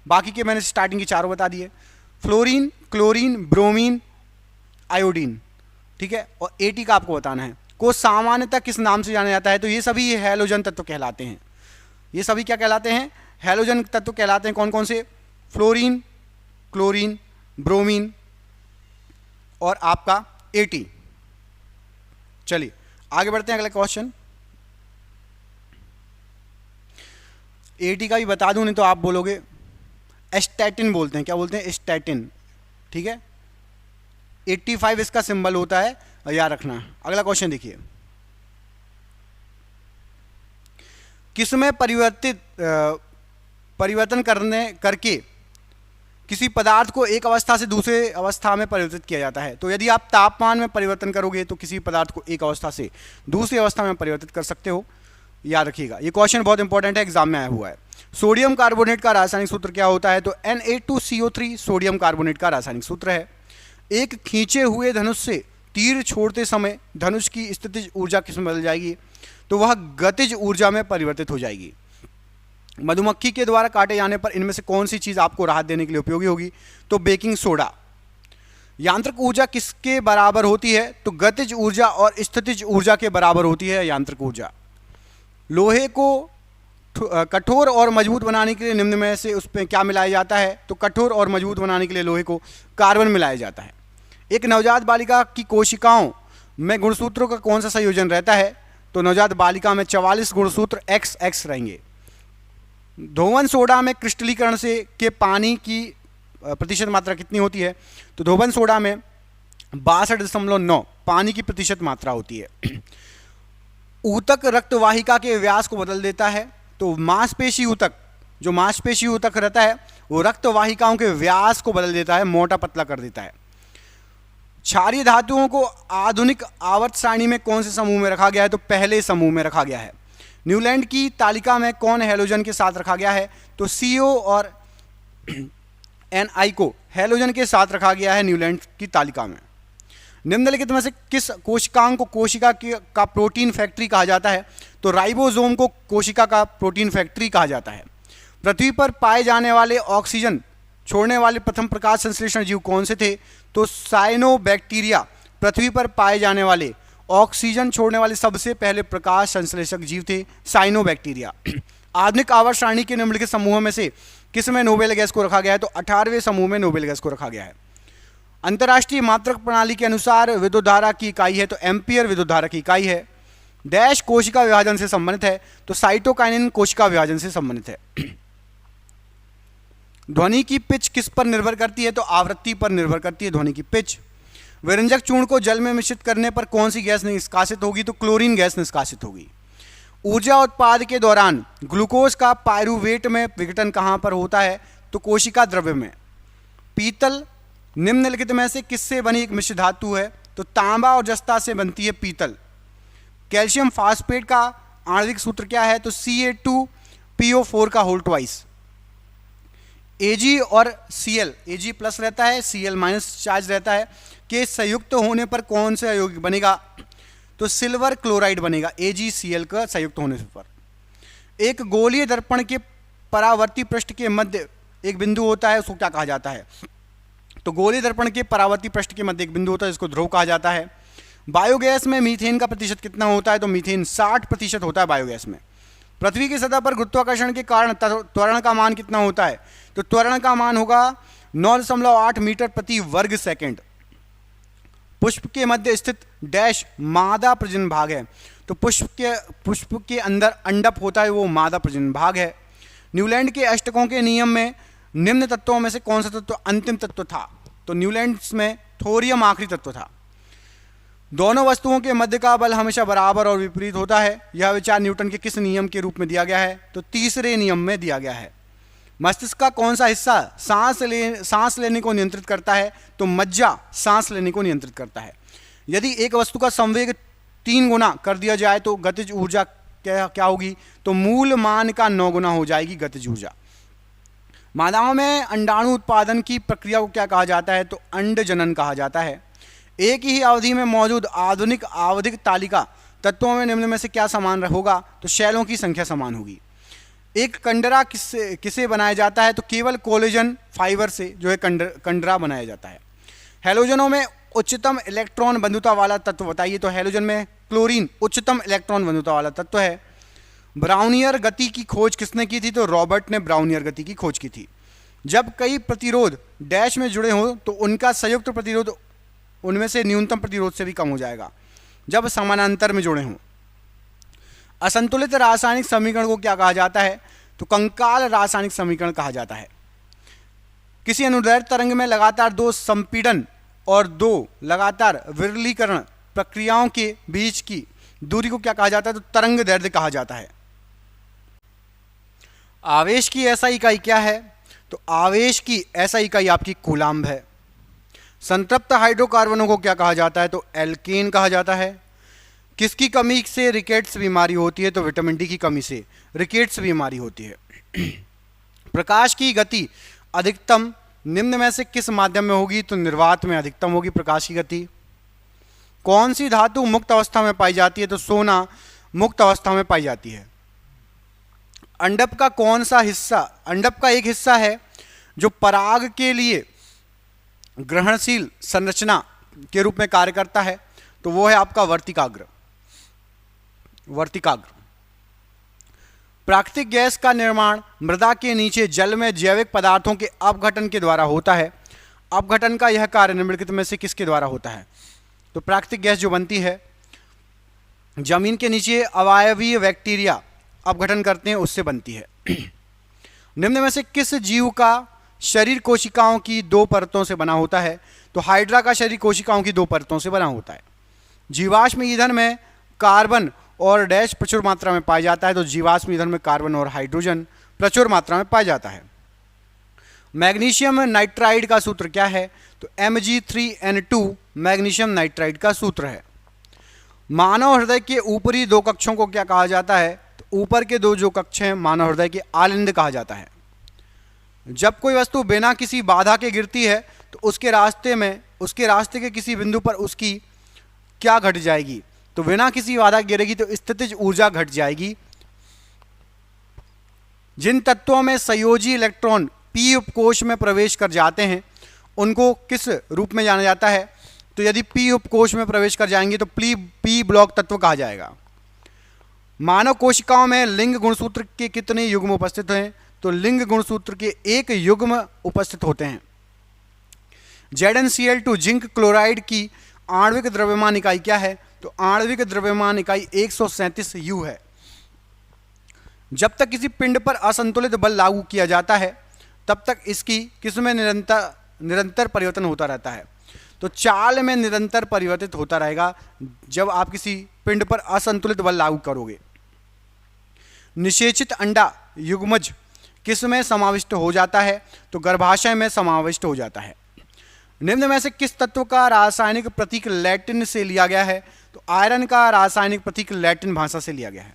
Speaker 1: बाकी के मैंने स्टार्टिंग के 4 बता दिए, फ्लोरीन, क्लोरीन, ब्रोमीन, आयोडीन, ठीक है। और At का आपको बताना है। को सामान्यतः किस नाम से जाना जाता है? तो ये सभी हैलोजन तत्व कहलाते हैं। ये सभी क्या कहलाते हैं? हैलोजन तत्व कहलाते हैं। कौन कौन से? फ्लोरीन, क्लोरीन, ब्रोमीन और आपका At। चलिए आगे बढ़ते हैं, अगला क्वेश्चन। At का भी बता दूं, नहीं तो आप बोलोगे एस्टैटिन बोलते हैं। क्या बोलते हैं? एस्टैटिन, ठीक है। 85 इसका सिंबल होता है, याद रखना। अगला क्वेश्चन देखिए। किसमें परिवर्तन करके किसी पदार्थ को एक अवस्था से दूसरे अवस्था में परिवर्तित किया जाता है? तो यदि आप तापमान में परिवर्तन करोगे तो किसी पदार्थ को एक अवस्था से दूसरी अवस्था में परिवर्तित कर सकते हो, याद रखिएगा। ये क्वेश्चन बहुत इंपॉर्टेंट है, एग्जाम में आया हुआ है। सोडियम कार्बोनेट का रासायनिक सूत्र क्या होता है? तो Na2CO3 सोडियम कार्बोनेट का रासायनिक सूत्र है। एक खींचे हुए धनुष से तीर छोड़ते समय धनुष की स्थितिज ऊर्जा किसमें बदल जाएगी? तो वह गतिज ऊर्जा में परिवर्तित हो जाएगी। मधुमक्खी के द्वारा काटे जाने पर इनमें से कौन सी चीज आपको राहत देने के लिए उपयोगी होगी? तो बेकिंग सोडा। यांत्रिक ऊर्जा किसके बराबर होती है? तो गतिज ऊर्जा और स्थितिज ऊर्जा के बराबर होती है यांत्रिक ऊर्जा। लोहे को कठोर और मजबूत बनाने के लिए निम्न में से उस पर क्या मिलाया जाता है? तो कठोर और मजबूत बनाने के लिए लोहे को कार्बन मिलाया जाता है। एक नवजात बालिका की कोशिकाओं में गुणसूत्रों का कौन सा संयोजन रहता है? तो नवजात बालिका में 44 गुणसूत्र XX रहेंगे। धोवन सोडा में क्रिस्टलीकरण से के पानी की प्रतिशत मात्रा कितनी होती है? तो धोवन सोडा में 62.9 पानी की प्रतिशत मात्रा होती है। ऊतक रक्त वाहिका के व्यास को बदल देता है। तो मांसपेशी ऊतक, जो मांसपेशी ऊतक रहता है वो रक्त वाहिकाओं के व्यास को बदल देता है, मोटा पतला कर देता है। क्षारीय धातुओं को आधुनिक आवर्त सारणी में कौन से समूह में रखा गया है? तो पहले समूह में रखा गया है। न्यूलैंड की तालिका में कौन हैलोजन के साथ रखा गया है? तो CO और Ni को हैलोजन के साथ रखा गया है न्यूलैंड की तालिका में। निम्नलिखित में से किस कोशिकांग को कोशिका का प्रोटीन फैक्ट्री कहा जाता है? तो राइबोसोम को कोशिका का प्रोटीन फैक्ट्री कहा जाता है। पृथ्वी पर पाए जाने वाले ऑक्सीजन छोड़ने वाले प्रथम प्रकाश संश्लेषण जीव कौन से थे? तो साइनोबैक्टीरिया पृथ्वी पर पाए जाने वाले ऑक्सीजन छोड़ने वाले सबसे पहले प्रकाश संश्लेषक जीव थे, साइनोबैक्टीरिया। आधुनिक आवर्त सारणी के निम्नलिखित समूहों में से किस में नोबेल गैस को रखा गया है? तो 18वें समूह में नोबेल गैस को रखा गया है। अंतर्राष्ट्रीय मात्रक प्रणाली के अनुसार विद्युत धारा की इकाई है, तो एम्पियर विद्युत धारा की इकाई है। डैश कोशिका विभाजन से संबंधित है, तो साइटोकाइनिन कोशिका विभाजन से संबंधित है। ध्वनि की पिच किस पर निर्भर करती है? तो आवृत्ति पर निर्भर करती है ध्वनि की पिच। विरंजक चूर्ण को जल में मिश्रित करने पर कौन सी गैस निष्कासित होगी? तो क्लोरीन गैस निष्कासित होगी। ऊर्जा उत्पाद के दौरान ग्लूकोज का पायरुवेट में विघटन कहाँ पर होता है? तो कोशिका द्रव्य में। पीतल निम्नलिखित में से किससे बनी एक मिश्र धातु है? तो तांबा और जस्ता से बनती है पीतल। कैल्शियम फास्फेट का आणविक सूत्र क्या है? तो Ca2PO4 का होल ट्वाइस। Ag और Cl, Ag प्लस रहता है, Cl माइनस चार्ज रहता है, के संयुक्त होने पर कौन सा यौगिक बनेगा? तो सिल्वर क्लोराइड बनेगा AgCl का संयुक्त होने पर। एक गोलीय दर्पण के परावर्ती पृष्ठ के मध्य एक बिंदु होता है, उसको क्या कहा जाता है? तो गोलीय दर्पण के परावर्ती पृष्ठ के मध्य एक बिंदु होता है, जिसको ध्रुव कहा जाता है। बायोगैस में मीथेन का प्रतिशत कितना होता है? तो मीथेन 60% होता है बायोगैस में। पृथ्वी की सतह पर गुरुत्वाकर्षण के कारण त्वरण का मान कितना होता है? तो त्वरण का मान होगा 9.8 मीटर प्रति वर्ग सेकंड। पुष्प के मध्य स्थित डैश मादा प्रजनन भाग है, तो पुष्प के अंदर अंडप होता है, वो मादा प्रजनन भाग है। न्यूलैंड के अष्टकों के नियम में निम्न तत्वों में से कौन सा तत्व अंतिम तत्व था? तो न्यूलैंड में थोरियम आखिरी तत्व था। दोनों वस्तुओं के मध्य का बल हमेशा बराबर और विपरीत होता है। यह विचार न्यूटन के किस नियम के रूप में दिया गया है? तो तीसरे नियम में दिया गया है। मस्तिष्क का कौन सा हिस्सा सांस लेने को नियंत्रित करता है? तो मज्जा सांस लेने को नियंत्रित करता है। यदि एक वस्तु का संवेग 3 गुना कर दिया जाए तो गतिज ऊर्जा क्या होगी? तो मूल मान का 9 गुना हो जाएगी गतिज ऊर्जा। मादाओं में अंडाणु उत्पादन की प्रक्रिया को क्या कहा जाता है? तो अंड जनन कहा जाता है। एक ही अवधि में मौजूद आधुनिक आवधिक तालिका तत्वों में निम्न में से क्या समान होगा? तो शैलों की संख्या समान होगी। एक कंडरा किसे बनाया जाता है? तो केवल कोलेजन फाइबर से जो है कंडरा बनाया जाता है। हैलोजनों में उच्चतम इलेक्ट्रॉन बंधुता वाला तत्व बताइए? तो हैलोजन में क्लोरीन उच्चतम इलेक्ट्रॉन बंधुता वाला तत्व है। ब्राउनियर गति की खोज किसने की थी? तो रॉबर्ट ने ब्राउनियर गति की खोज की थी। जब कई प्रतिरोध डैश में जुड़े हों तो उनका संयुक्त प्रतिरोध उनमें से न्यूनतम प्रतिरोध से भी कम हो जाएगा जब समानांतर में जुड़े हों। असंतुलित रासायनिक समीकरण को क्या कहा जाता है? तो कंकाल रासायनिक समीकरण कहा जाता है। किसी अनुदैर्ध्य तरंग में लगातार 2 संपीड़न और 2 लगातार विरलीकरण प्रक्रियाओं के बीच की दूरी को क्या कहा जाता है? तो तरंग दैर्ध्य कहा जाता है। आवेश की SI इकाई क्या है? तो आवेश की SI इकाई आपकी कूलाम्ब है। संतृप्त हाइड्रोकार्बनों को क्या कहा जाता है? तो एल्केन कहा जाता है। किसकी कमी से रिकेट्स बीमारी होती है? तो विटामिन डी की कमी से रिकेट्स बीमारी होती है। प्रकाश की गति अधिकतम निम्न में से किस माध्यम में होगी? तो निर्वात में अधिकतम होगी प्रकाश की गति। कौन सी धातु मुक्त अवस्था में पाई जाती है? तो सोना मुक्त अवस्था में पाई जाती है। अंडप का कौन सा हिस्सा, अंडप का एक हिस्सा है जो पराग के लिए ग्रहणशील संरचना के रूप में कार्य करता है, तो वो है आपका वर्तिकाग्र। प्राकृतिक गैस का निर्माण मृदा के नीचे जल में जैविक पदार्थों के अपघटन के द्वारा होता है। अपघटन का यह कार्य निम्नलिखित में से किसके द्वारा होता है? तो प्राकृतिक गैस जो बनती है जमीन के नीचे अवायवीय बैक्टीरिया अपघटन करते हैं, उससे बनती है। निम्न में से किस जीव का शरीर कोशिकाओं की दो परतों से बना होता है? तो हाइड्रा का शरीर कोशिकाओं की दो परतों से बना होता है। जीवाश्म ईंधन में कार्बन और डैश प्रचुर मात्रा में पाया जाता है। तो जीवाश्म ईंधन में कार्बन और हाइड्रोजन प्रचुर मात्रा में पाया जाता है। मैग्नीशियम नाइट्राइड का सूत्र क्या है? तो Mg3N2 मैग्नीशियम नाइट्राइड का सूत्र है। मानव हृदय के ऊपरी दो कक्षों को क्या कहा जाता है? तो ऊपर के दो जो कक्ष हैं मानव हृदय के आलिंद कहा जाता है। जब कोई वस्तु बिना किसी बाधा के गिरती है तो उसके रास्ते के किसी बिंदु पर उसकी क्या घट जाएगी? तो बिना किसी बाधा गिरेगी तो स्थितिज ऊर्जा घट जाएगी। जिन तत्वों में संयोजी इलेक्ट्रॉन पी उपकोष में प्रवेश कर जाते हैं उनको किस रूप में जाना जाता है? तो यदि पी उपकोष में प्रवेश कर जाएंगे तो पी ब्लॉक तत्व कहा जाएगा। मानव कोशिकाओं में लिंग गुणसूत्र के कितने युग्म उपस्थित हैं? तो लिंग गुणसूत्र के एक युग्म उपस्थित होते हैं। ZnCl2 जिंक क्लोराइड की आणविक द्रव्यमान इकाई क्या है? तो आणविक द्रव्यमान इकाई 137 U है। जब तक किसी पिंड पर असंतुलित बल लागू किया जाता है तब तक इसकी किसमें निरंतर परिवर्तन होता रहता है? तो चाल में निरंतर परिवर्तित होता रहेगा जब आप किसी पिंड पर असंतुलित बल लागू करोगे। निषेचित अंडा युग्मज किस में समाविष्ट हो जाता है? तो गर्भाशय में समाविष्ट हो जाता है। निम्न में से किस तत्व का रासायनिक प्रतीक लैटिन से लिया गया है? तो आयरन का रासायनिक प्रतीक लैटिन भाषा से लिया गया है।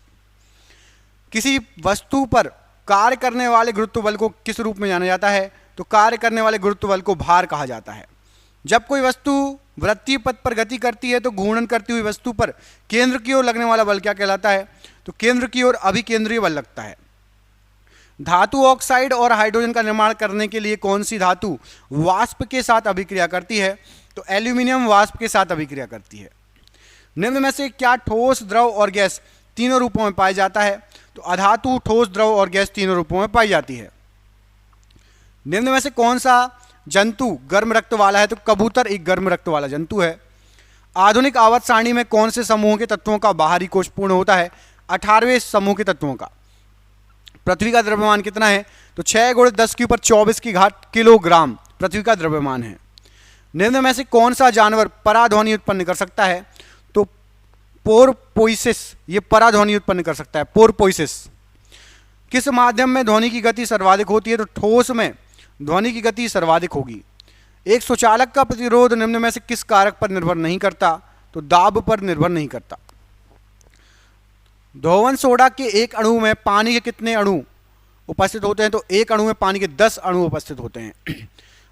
Speaker 1: किसी वस्तु पर कार्य करने वाले गुरुत्व बल को किस रूप में जाना जाता है? तो कार्य करने वाले गुरुत्व बल को भार कहा जाता है। जब कोई वस्तु वृत्तीय पथ पर गति करती है तो घूर्णन करती हुई वस्तु पर केंद्र की ओर लगने वाला बल क्या कहलाता है? तो केंद्र की ओर अभिकेंद्रीय बल लगता है। धातु ऑक्साइड और हाइड्रोजन का निर्माण करने के लिए कौन सी धातु वाष्प के साथ अभिक्रिया करती है? तो एल्यूमिनियम वाष्प के साथ अभिक्रिया करती है। निम्न में से क्या ठोस, द्रव और गैस तीनों रूपों में पाया जाता है? तो अधातु, ठोस, द्रव और गैस तीनों रूपों में पाई जाती है। निम्न में से कौन सा जंतु गर्म रक्त वाला है? तो कबूतर एक गर्म रक्त वाला जंतु है। आधुनिक आवर्त सारणी में कौन से समूह के तत्वों का बाहरी कोश पूर्ण होता है? 18वें समूह के तत्वों का। पृथ्वी का द्रव्यमान कितना है? तो 6 × 10⁻24 की घात किलोग्राम पृथ्वी का द्रव्यमान है। निम्न में से कौन सा जानवर पराध्वनि उत्पन्न कर सकता है? तो पोरपोइसिस ये पराध्वनि उत्पन्न कर सकता है। पोरपोइसिस। किस माध्यम में ध्वनि की गति सर्वाधिक होती है? तो ठोस में ध्वनि की गति सर्वाधिक होगी। एक सुचालक का प्रतिरोध निम्न में से किस कारक पर निर्भर नहीं करता? तो दाब पर निर्भर नहीं करता। धोवन सोडा के एक अणु में पानी के कितने अणु उपस्थित होते हैं? तो एक अणु में पानी के 10 अणु उपस्थित होते हैं।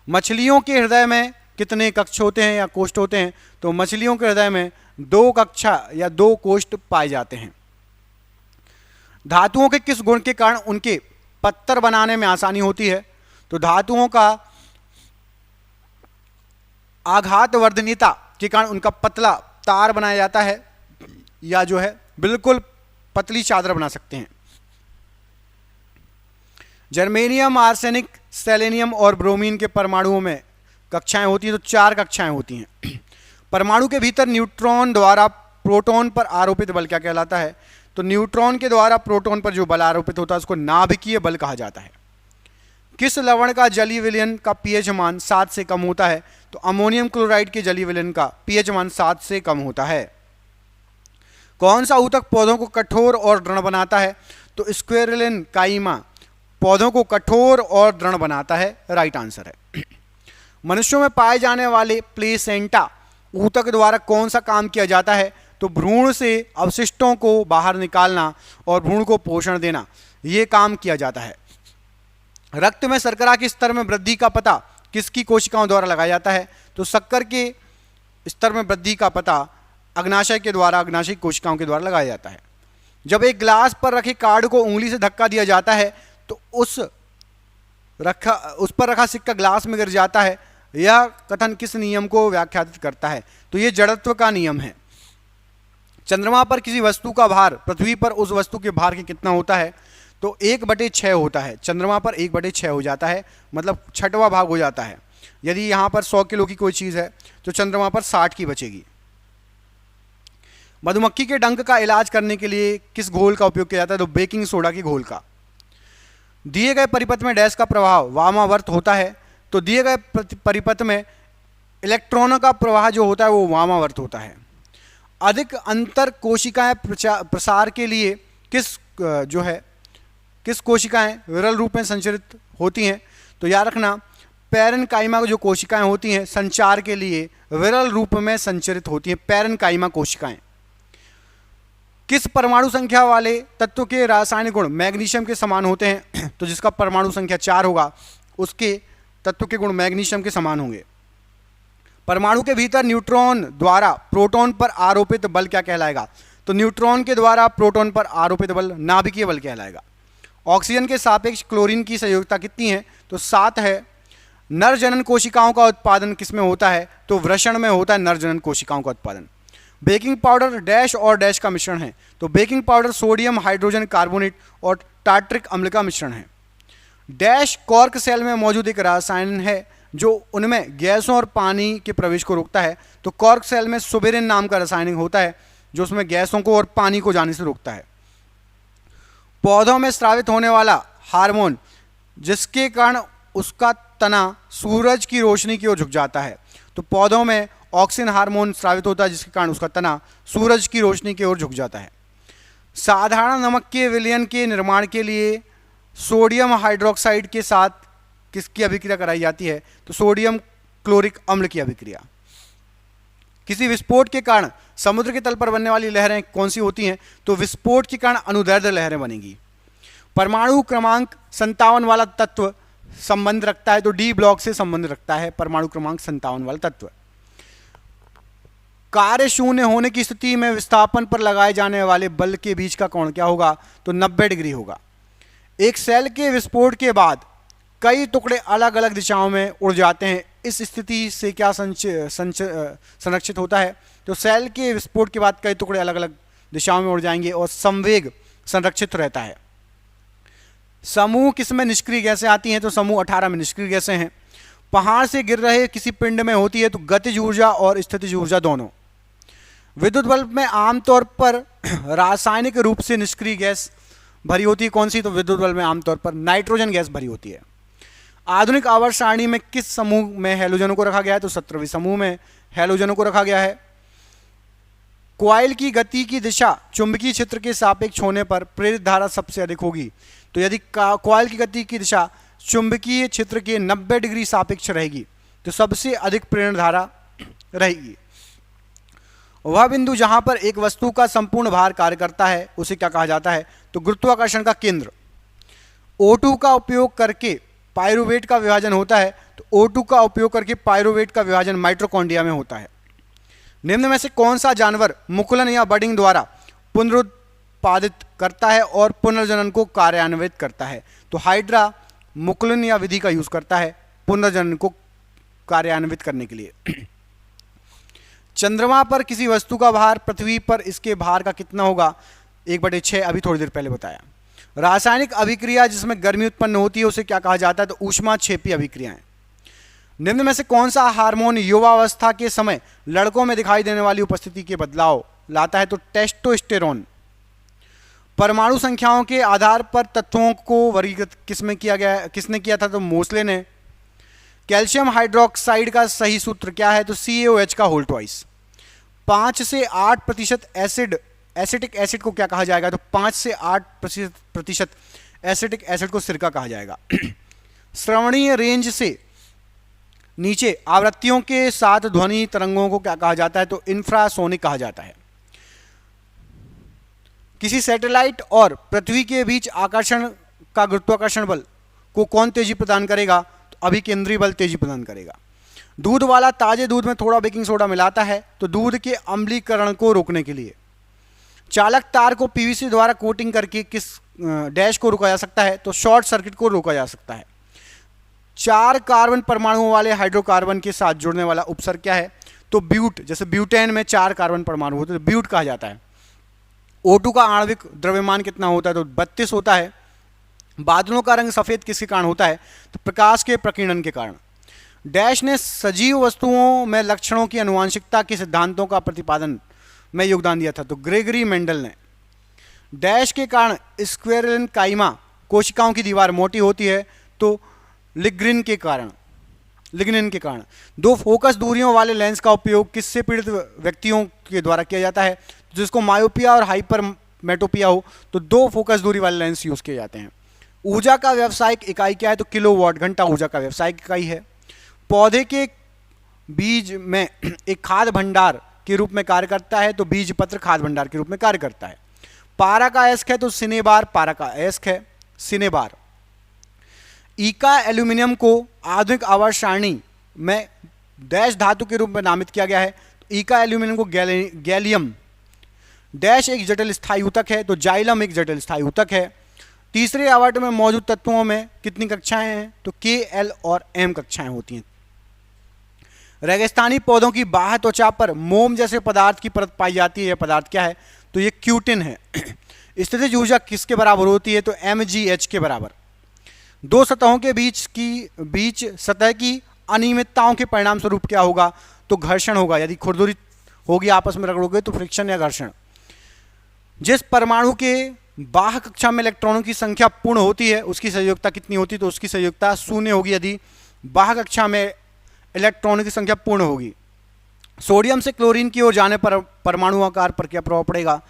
Speaker 1: मछलियों के हृदय में कितने कक्ष होते हैं या कोष्ठ होते हैं? तो मछलियों के हृदय में 2 कक्षा या 2 कोष्ठ पाए जाते हैं। धातुओं के किस गुण के कारण उनके पत्थर बनाने में आसानी होती है? तो धातुओं का आघात वर्धनीयता के कारण उनका पतला तार बनाया जाता है या जो है बिल्कुल पतली चादर बना सकते हैं। जर्मेनियम, आर्सेनिक, सेलेनियम और ब्रोमीन के परमाणुओं में कक्षाएं होती हैं। तो 4 कक्षाएं होती हैं। परमाणु के भीतर न्यूट्रॉन द्वारा प्रोटॉन पर आरोपित बल क्या कहलाता है? तो न्यूट्रॉन के द्वारा प्रोटॉन पर जो बल आरोपित होता है उसको नाभिकीय बल कहा जाता है। किस लवण का जलीय विलयन का पीएच मान 7 से कम होता है? तो अमोनियम क्लोराइड के जलीय विलयन का पीएच मान 7 से कम होता है। कौन सा ऊतक पौधों को कठोर और दृढ़ बनाता है? तो स्क्वेरुलिन काइमा पौधों को कठोर और दृढ़ बनाता है। राइट आंसर है। मनुष्यों में पाए जाने वाले प्लेसेंटा ऊतक द्वारा कौन सा काम किया जाता है? तो भ्रूण से अवशिष्टों को बाहर निकालना और भ्रूण को पोषण देना, ये काम किया जाता है। रक्त में शर्करा के स्तर में वृद्धि का पता किसकी कोशिकाओं द्वारा लगाया जाता है? तो शक्कर के स्तर में वृद्धि का पता अग्नाशय के द्वारा, अग्नाशय कोशिकाओं के द्वारा लगाया जाता है। जब एक ग्लास पर रखे कार्ड को उंगली से धक्का दिया जाता है तो उस पर रखा सिक्का ग्लास में गिर जाता है। यह कथन किस नियम को व्याख्यात करता है? तो यह जड़त्व का नियम है। चंद्रमा पर किसी वस्तु का भार पृथ्वी पर उस वस्तु के भार के कितना होता है? तो 1/6 होता है। चंद्रमा पर 1/6 हो जाता है, मतलब 6वां भाग हो जाता है। यदि यहाँ पर 100 किलो की कोई चीज़ है तो चंद्रमा पर 60 की बचेगी। मधुमक्खी के डंक का इलाज करने के लिए किस घोल का उपयोग किया जाता है? तो बेकिंग सोडा के घोल का। दिए गए परिपथ में डैश का प्रभाव वामावर्त होता है, तो दिए गए परिपथ में इलेक्ट्रॉनों का प्रवाह जो होता है वो वामावर्त होता है। अधिक अंतर कोशिकाएं प्रसार के लिए किस कोशिकाएं विरल रूप में संचरित होती हैं? तो याद रखना, पैरेन्काइमा जो कोशिकाएं होती हैं संचार के लिए विरल रूप में संचरित होती हैं, पैरेन्काइमा कोशिकाएं। किस परमाणु संख्या वाले तत्व के रासायनिक गुण मैग्नीशियम के समान होते हैं? तो जिसका परमाणु संख्या 4 होगा उसके तत्व के गुण मैग्नीशियम के समान होंगे। परमाणु के भीतर न्यूट्रॉन द्वारा प्रोटॉन पर आरोपित बल क्या कहलाएगा? तो न्यूट्रॉन के द्वारा प्रोटॉन पर आरोपित बल नाभिकीय बल कहलाएगा। ऑक्सीजन के सापेक्ष क्लोरीन की संयोजकता कितनी है? तो 7 है। नर जनन कोशिकाओं का उत्पादन किसमें होता है? तो वृषण में होता है नर जनन कोशिकाओं का उत्पादन। बेकिंग पाउडर डैश और डैश का मिश्रण है? तो baking powder sodium hydrogen carbonate और टार्ट्रिक अम्ल का मिश्रण है। डैश कॉर्क सेल में मौजूद एक रसायन है जो उनमें गैसों और पानी के प्रवेश को रोकता है। तो कॉर्क सेल में सुबेरिन नाम का रासायनिक होता है जो उसमें गैसों को और पानी को जाने से रोकता है। पौधों में स्रावित होने वाला हार्मोन जिसके कारण उसका तना सूरज की रोशनी की ओर झुक जाता है। तो पौधों में ऑक्सिन हार्मोन स्रावित होता है जिसके कारण उसका तना सूरज की रोशनी की ओर झुक जाता है। साधारण नमक के विलयन के निर्माण के लिए सोडियम हाइड्रोक्साइड के साथ किसकी अभिक्रिया कराई जाती है? तो सोडियम क्लोरिक अम्ल की अभिक्रिया। किसी विस्फोट के कारण समुद्र के तल पर बनने वाली लहरें कौन सी होती हैं? तो विस्फोट के कारण अनुदैर्ध्य लहरें बनेंगी। परमाणु क्रमांक 57 वाला तत्व संबंध रखता है, तो डी ब्लॉक से संबंध रखता है परमाणु क्रमांक 57 वाला तत्व। कार्य शून्य होने की स्थिति में विस्थापन पर लगाए जाने वाले बल के बीच का कोण क्या होगा? तो 90 डिग्री होगा। एक सेल के विस्फोट के बाद कई टुकड़े अलग अलग दिशाओं में उड़ जाते हैं, इस स्थिति से क्या संरक्षित होता है? तो सेल के विस्फोट के बाद कई टुकड़े अलग अलग दिशाओं में उड़ जाएंगे और संवेग संरक्षित रहता है। समूह किसमें निष्क्रिय गैसें आती हैं? तो समूह 18 में निष्क्रिय गैसें हैं। पहाड़ से गिर रहे किसी पिंड में होती है? तो गतिज ऊर्जा और स्थितिज ऊर्जा दोनों। विद्युत बल्ब में आमतौर पर रासायनिक रूप से निष्क्रिय गैस भरी होती है कौन सी? तो विद्युत बल्ब में आमतौर पर नाइट्रोजन गैस भरी होती है। आधुनिक आवर्त सारणी में किस समूह में हैलोजनों को रखा गया है? तो 17वें समूह में हैलोजनों को रखा गया है। कॉइल की गति की दिशा चुंबकीय क्षेत्र के सापेक्ष होने पर प्रेरित धारा सबसे अधिक होगी। तो यदि कॉइल की गति की दिशा चुंबकीय क्षेत्र के 90 डिग्री सापेक्ष रहेगी तो सबसे अधिक प्रेरण धारा रहेगी। वह बिंदु जहां पर एक वस्तु का संपूर्ण भार कार्य करता है उसे क्या कहा जाता है? तो गुरुत्वाकर्षण का केंद्र। O2 का उपयोग करके पायरुवेट का विभाजन होता है, तो O2 का उपयोग करके पायरुवेट का विभाजन माइटोकॉन्ड्रिया में होता है। निम्न में से कौन सा जानवर मुकुलन या बडिंग द्वारा पुनरुत्पादित करता है और पुनर्जनन को कार्यान्वित करता है? तो हाइड्रा मुकुलन या विधि का यूज करता है पुनर्जनन को कार्यान्वित करने के लिए। चंद्रमा पर किसी वस्तु का भार पृथ्वी पर इसके भार का कितना होगा? 1/6। अभी थोड़ी देर पहले बताया। रासायनिक अभिक्रिया जिसमें गर्मी उत्पन्न होती है उसे क्या कहा जाता है? तो ऊष्माक्षेपी अभिक्रियाएं। निम्न में से कौन सा हार्मोन युवावस्था के समय लड़कों में दिखाई देने वाली उपस्थिति के बदलाव लाता है? तो टेस्टोस्टेरोन। परमाणु संख्याओं के आधार पर तत्वों को वर्गीकृत किसने किया था? तो मोसले ने। कैल्शियम हाइड्रोक्साइड का सही सूत्र क्या है? तो CaOH का होल ट्वाइस। 5 से 8% एसिटिक एसिड को क्या कहा जाएगा? तो 5 से 8% एसिटिक एसिड को सिरका कहा जाएगा। श्रवणीय रेंज से नीचे आवृत्तियों के साथ ध्वनि तरंगों को क्या कहा जाता है? तो इंफ्रासोनिक कहा जाता है। किसी सैटेलाइट और पृथ्वी के बीच आकर्षण का गुरुत्वाकर्षण बल को कौन तेजी प्रदान करेगा? तो अभिकेंद्री बल तेजी प्रदान करेगा। दूध वाला ताजे दूध में थोड़ा बेकिंग सोडा मिलाता है तो दूध के अम्लीकरण को रोकने के लिए। चालक तार को PVC द्वारा कोटिंग करके किस डैश को रोका जा सकता है? तो शॉर्ट सर्किट को रोका जा सकता है। 4 कार्बन परमाणुओं वाले हाइड्रोकार्बन के साथ जुड़ने वाला उपसर्ग क्या है? तो ब्यूट। जैसे ब्यूटेन में 4 कार्बन परमाणु होते हैं तो ब्यूट कहा जाता है। O2 का आणविक द्रव्यमान कितना होता है? तो 32 होता है। बादलों का रंग सफेद किसके कारण होता है? तो प्रकाश के प्रकीर्णन के कारण। डैश ने सजीव वस्तुओं में लक्षणों की आनुवांशिकता के सिद्धांतों का प्रतिपादन में योगदान दिया था? तो ग्रेगरी मेंडल ने। डैश के कारण स्क्वेरेन काइमा कोशिकाओं की दीवार मोटी होती है? तो लिग्निन के कारण। दो फोकस दूरियों वाले लेंस का उपयोग किससे पीड़ित व्यक्तियों के द्वारा किया जाता है? जिसको मायोपिया और हाइपरमेट्रोपिया हो तो दो फोकस दूरी वाले लेंस यूज किए जाते हैं। ऊर्जा का व्यावसायिक इकाई क्या है? तो किलोवाट घंटा ऊर्जा का व्यावसायिक इकाई है। पौधे के बीज में एक खाद्य भंडार के रूप में कार्य करता है, तो बीज पत्र खाद्य भंडार के रूप में कार्य करता है। पारा का अयस्क है तो सिनेबार पारा का अयस्क है, सिनेबार। ईका एल्यूमिनियम को आधुनिक आवर्त सारणी में डैश धातु के रूप में नामित किया गया है, तो ईका एल्यूमिनियम को गैलियम डैश एक जटिल स्थायी ऊतक है, तो जाइलम एक जटिल स्थायी ऊतक है। तीसरे आवर्त में मौजूद तत्वों में कितनी कक्षाएं हैं? तो के, एल और एम कक्षाएं होती हैं। रेगिस्तानी पौधों की बाह्य त्वचा पर मोम जैसे पदार्थ की परत पाई जाती है, यह पदार्थ क्या है? तो ये क्यूटिन है। स्थितिज ऊर्जा किसके बराबर होती है? तो mgh के बराबर। दो सतहों के बीच सतह की अनियमितताओं के परिणाम स्वरूप क्या होगा? तो घर्षण होगा। यदि खुरदुरी होगी, आपस में रगड़ोगे तो फ्रिक्शन या घर्षण। जिस परमाणु के बाह्य कक्षा में इलेक्ट्रॉनों की संख्या पूर्ण होती है उसकी संयोजकता कितनी होती है? तो उसकी संयोजकता 0 होगी यदि बाह्य कक्षा में इलेक्ट्रॉनों की संख्या पूर्ण होगी। सोडियम से क्लोरीन की ओर जाने पर परमाणु आकार पर क्या प्रभाव पड़ेगा?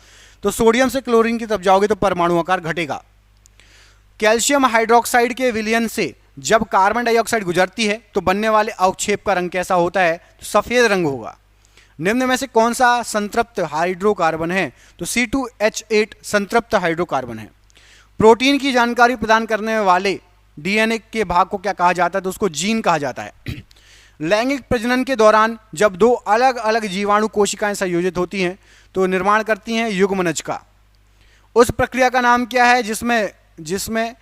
Speaker 1: तो सोडियम से क्लोरीन की तरफ जाओगे तो परमाणु आकार घटेगा। कैल्शियम हाइड्रोक्साइड के विलयन से जब कार्बन डाइऑक्साइड गुजरती है तो बनने वाले अवक्षेप का रंग कैसा होता है? तो सफेद रंग होगा। निम्न में से कौन सा संतृप्त हाइड्रोकार्बन है? तो C2H8 संतृप्त हाइड्रोकार्बन है। प्रोटीन की जानकारी प्रदान करने वाले डीएनए के भाग को क्या कहा जाता है? तो उसको जीन कहा जाता है। लैंगिक प्रजनन के दौरान जब दो अलग अलग जीवाणु कोशिकाएं संयोजित होती हैं तो निर्माण करती हैं युग्मनज का। उस प्रक्रिया का नाम क्या है जिसमें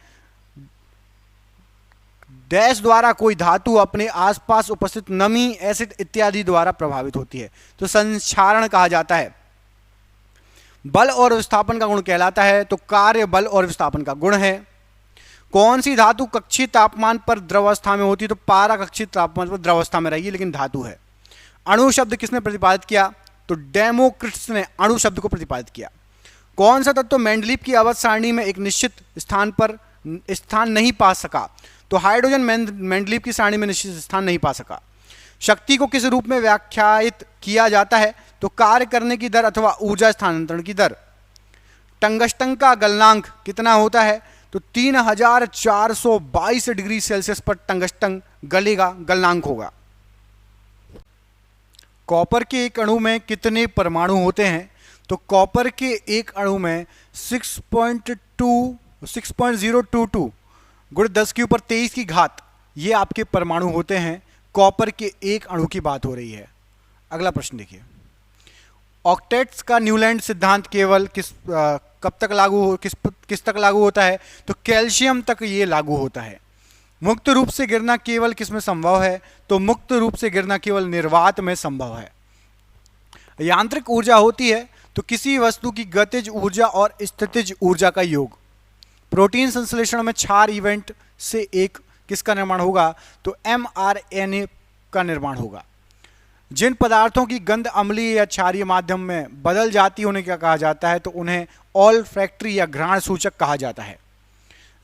Speaker 1: डैश द्वारा कोई धातु अपने आसपास उपस्थित नमी, एसिड इत्यादि द्वारा प्रभावित होती है? तो संक्षारण कहा जाता है। बल और विस्थापन का गुण कहलाता है, तो कार्य बल और विस्थापन का गुण है। कौन सी धातु कक्षीय तापमान पर द्रवावस्था में होती है? तो पारा कक्षीय तापमान पर द्रवावस्था में रहेगी लेकिन धातु है। अणु शब्द किसने प्रतिपादित किया? तो डेमोक्रिटस ने अणु शब्द को प्रतिपादित किया। कौन सा तत्व मेंडलीव की आवर्त सारणी में एक निश्चित स्थान नहीं पा सका? तो हाइड्रोजन मेंडलीव की सारणी में निश्चित स्थान नहीं पा सका। शक्ति को किस रूप में व्याख्यायित किया जाता है? तो कार्य करने की दर अथवा ऊर्जा स्थानांतरण की दर। टंगस्टन का गलनांक कितना होता है? तो 3422 डिग्री सेल्सियस पर टंगस्टन गलेगा, गलनांक होगा। कॉपर के एक अणु में कितने परमाणु होते हैं? तो कॉपर के एक अणु में 6.022 गुण 10 के ऊपर 23 की घात ये आपके परमाणु होते हैं। कॉपर के एक अणु की बात हो रही है। अगला प्रश्न देखिए, ऑक्टेट्स का न्यूलैंड सिद्धांत केवल कब तक किस तक लागू होता है? तो कैल्शियम तक ये लागू होता है। मुक्त रूप से गिरना केवल किस में संभव है? तो मुक्त रूप से गिरना केवल निर्वात में संभव है। यांत्रिक ऊर्जा होती है तो किसी वस्तु की गतिज ऊर्जा और स्थितिज ऊर्जा का योग। प्रोटीन संश्लेषण में क्षार इवेंट से एक किसका निर्माण होगा? तो mRNA का निर्माण होगा। जिन पदार्थों की गंध अम्लीय या क्षारीय माध्यम में बदल जाती है उन्हें क्या कहा जाता है? तो उन्हें ऑल्फैक्टरी या घ्राण सूचक कहा जाता है।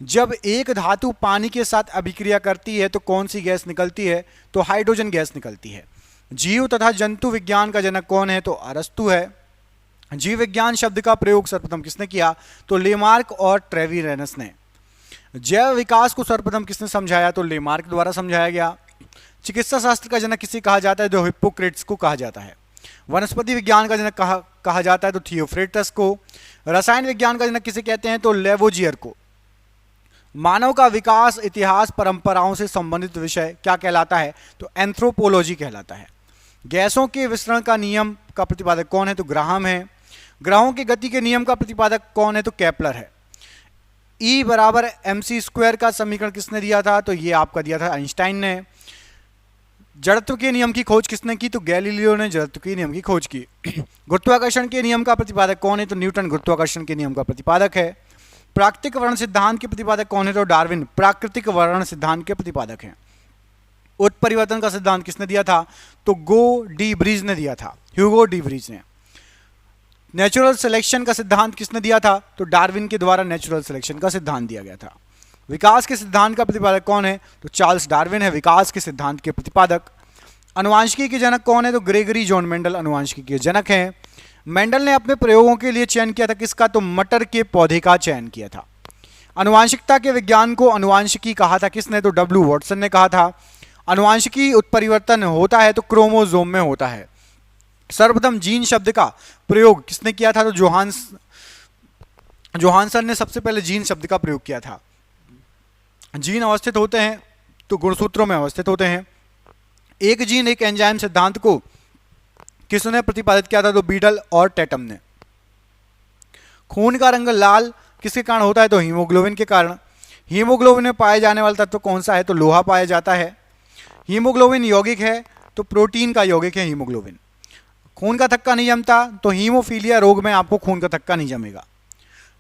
Speaker 1: जब एक धातु पानी के साथ अभिक्रिया करती है तो कौन सी गैस निकलती है? तो हाइड्रोजन गैस निकलती है। जीव तथा जंतु विज्ञान का जनक कौन है? तो अरस्तु है। जीव विज्ञान शब्द का प्रयोग सर्वप्रथम किसने किया? तो लेमार्क और ट्रेविरेनस ने। जैव विकास को सर्वप्रथम किसने समझाया? तो लेमार्क द्वारा समझाया गया। चिकित्सा शास्त्र का जनक किसे कहा जाता है? तो हिप्पोक्रेट्स को कहा जाता है। वनस्पति विज्ञान का जनक कहा जाता है तो थियोफ्रेटस को। रसायन विज्ञान का जनक किसे कहते हैं? तो लेवोजियर को। मानव का विकास इतिहास परंपराओं से संबंधित विषय क्या कहलाता है? तो एंथ्रोपोलॉजी कहलाता है। गैसों के विसरण का नियम का प्रतिपादक कौन है? तो ग्राहम है। ग्रहों की गति के नियम का प्रतिपादक कौन है? तो केपलर है। E बराबर mc² का समीकरण किसने दिया था? तो ये आपका दिया था आइंस्टाइन ने। जड़त्व के नियम की खोज किसने की? तो गैलीलियो ने जड़त्व के नियम की खोज की। गुरुत्वाकर्षण के नियम का प्रतिपादक कौन है? तो न्यूटन गुरुत्वाकर्षण के नियम का प्रतिपादक है। प्राकृतिक वर्ण सिद्धांत के प्रतिपादक कौन है? तो डार्विन प्राकृतिक वर्ण सिद्धांत के प्रतिपादक हैं। उत्परिवर्तन का सिद्धांत किसने दिया था? तो डी ब्रीज ने दिया था, ह्यूगो डी ब्रीज ने। नेचुरल सिलेक्शन का सिद्धांत किसने दिया था? तो डार्विन के द्वारा नेचुरल सिलेक्शन का सिद्धांत दिया गया था। विकास के सिद्धांत का प्रतिपादक कौन है? तो चार्ल्स डार्विन है विकास के सिद्धांत के प्रतिपादक। अनुवांशिकी के जनक कौन है? तो ग्रेगरी जॉन मेंडल अनुवांशिकी के जनक हैं। मेंडल ने अपने प्रयोगों के लिए चयन किया था किसका? तो मटर के पौधे का चयन किया था। अनुवांशिकता के विज्ञान को अनुवांशिकी कहा था किसने? तो डब्ल्यू वॉटसन ने कहा था। अनुवांशिकी उत्परिवर्तन होता है तो क्रोमोसोम में होता है। सर्वप्रथम जीन शब्द का प्रयोग किसने किया था? तो जोहानसन ने सबसे पहले जीन शब्द का प्रयोग किया था। जीन अवस्थित होते हैं तो गुणसूत्रों में अवस्थित होते हैं। एक जीन एक एंजाइम सिद्धांत को किसने प्रतिपादित किया था? तो बीडल और टेटम ने। खून का रंग लाल किसके कारण होता है? तो हीमोग्लोबिन के कारण। हीमोग्लोबिन में पाए जाने वाला तत्व कौन सा है? तो लोहा पाया जाता है। हीमोग्लोबिन यौगिक है तो प्रोटीन का यौगिक है हीमोग्लोबिन। खून का थक्का नहीं जमता तो हीमोफीलिया रोग में आपको खून का थक्का नहीं जमेगा।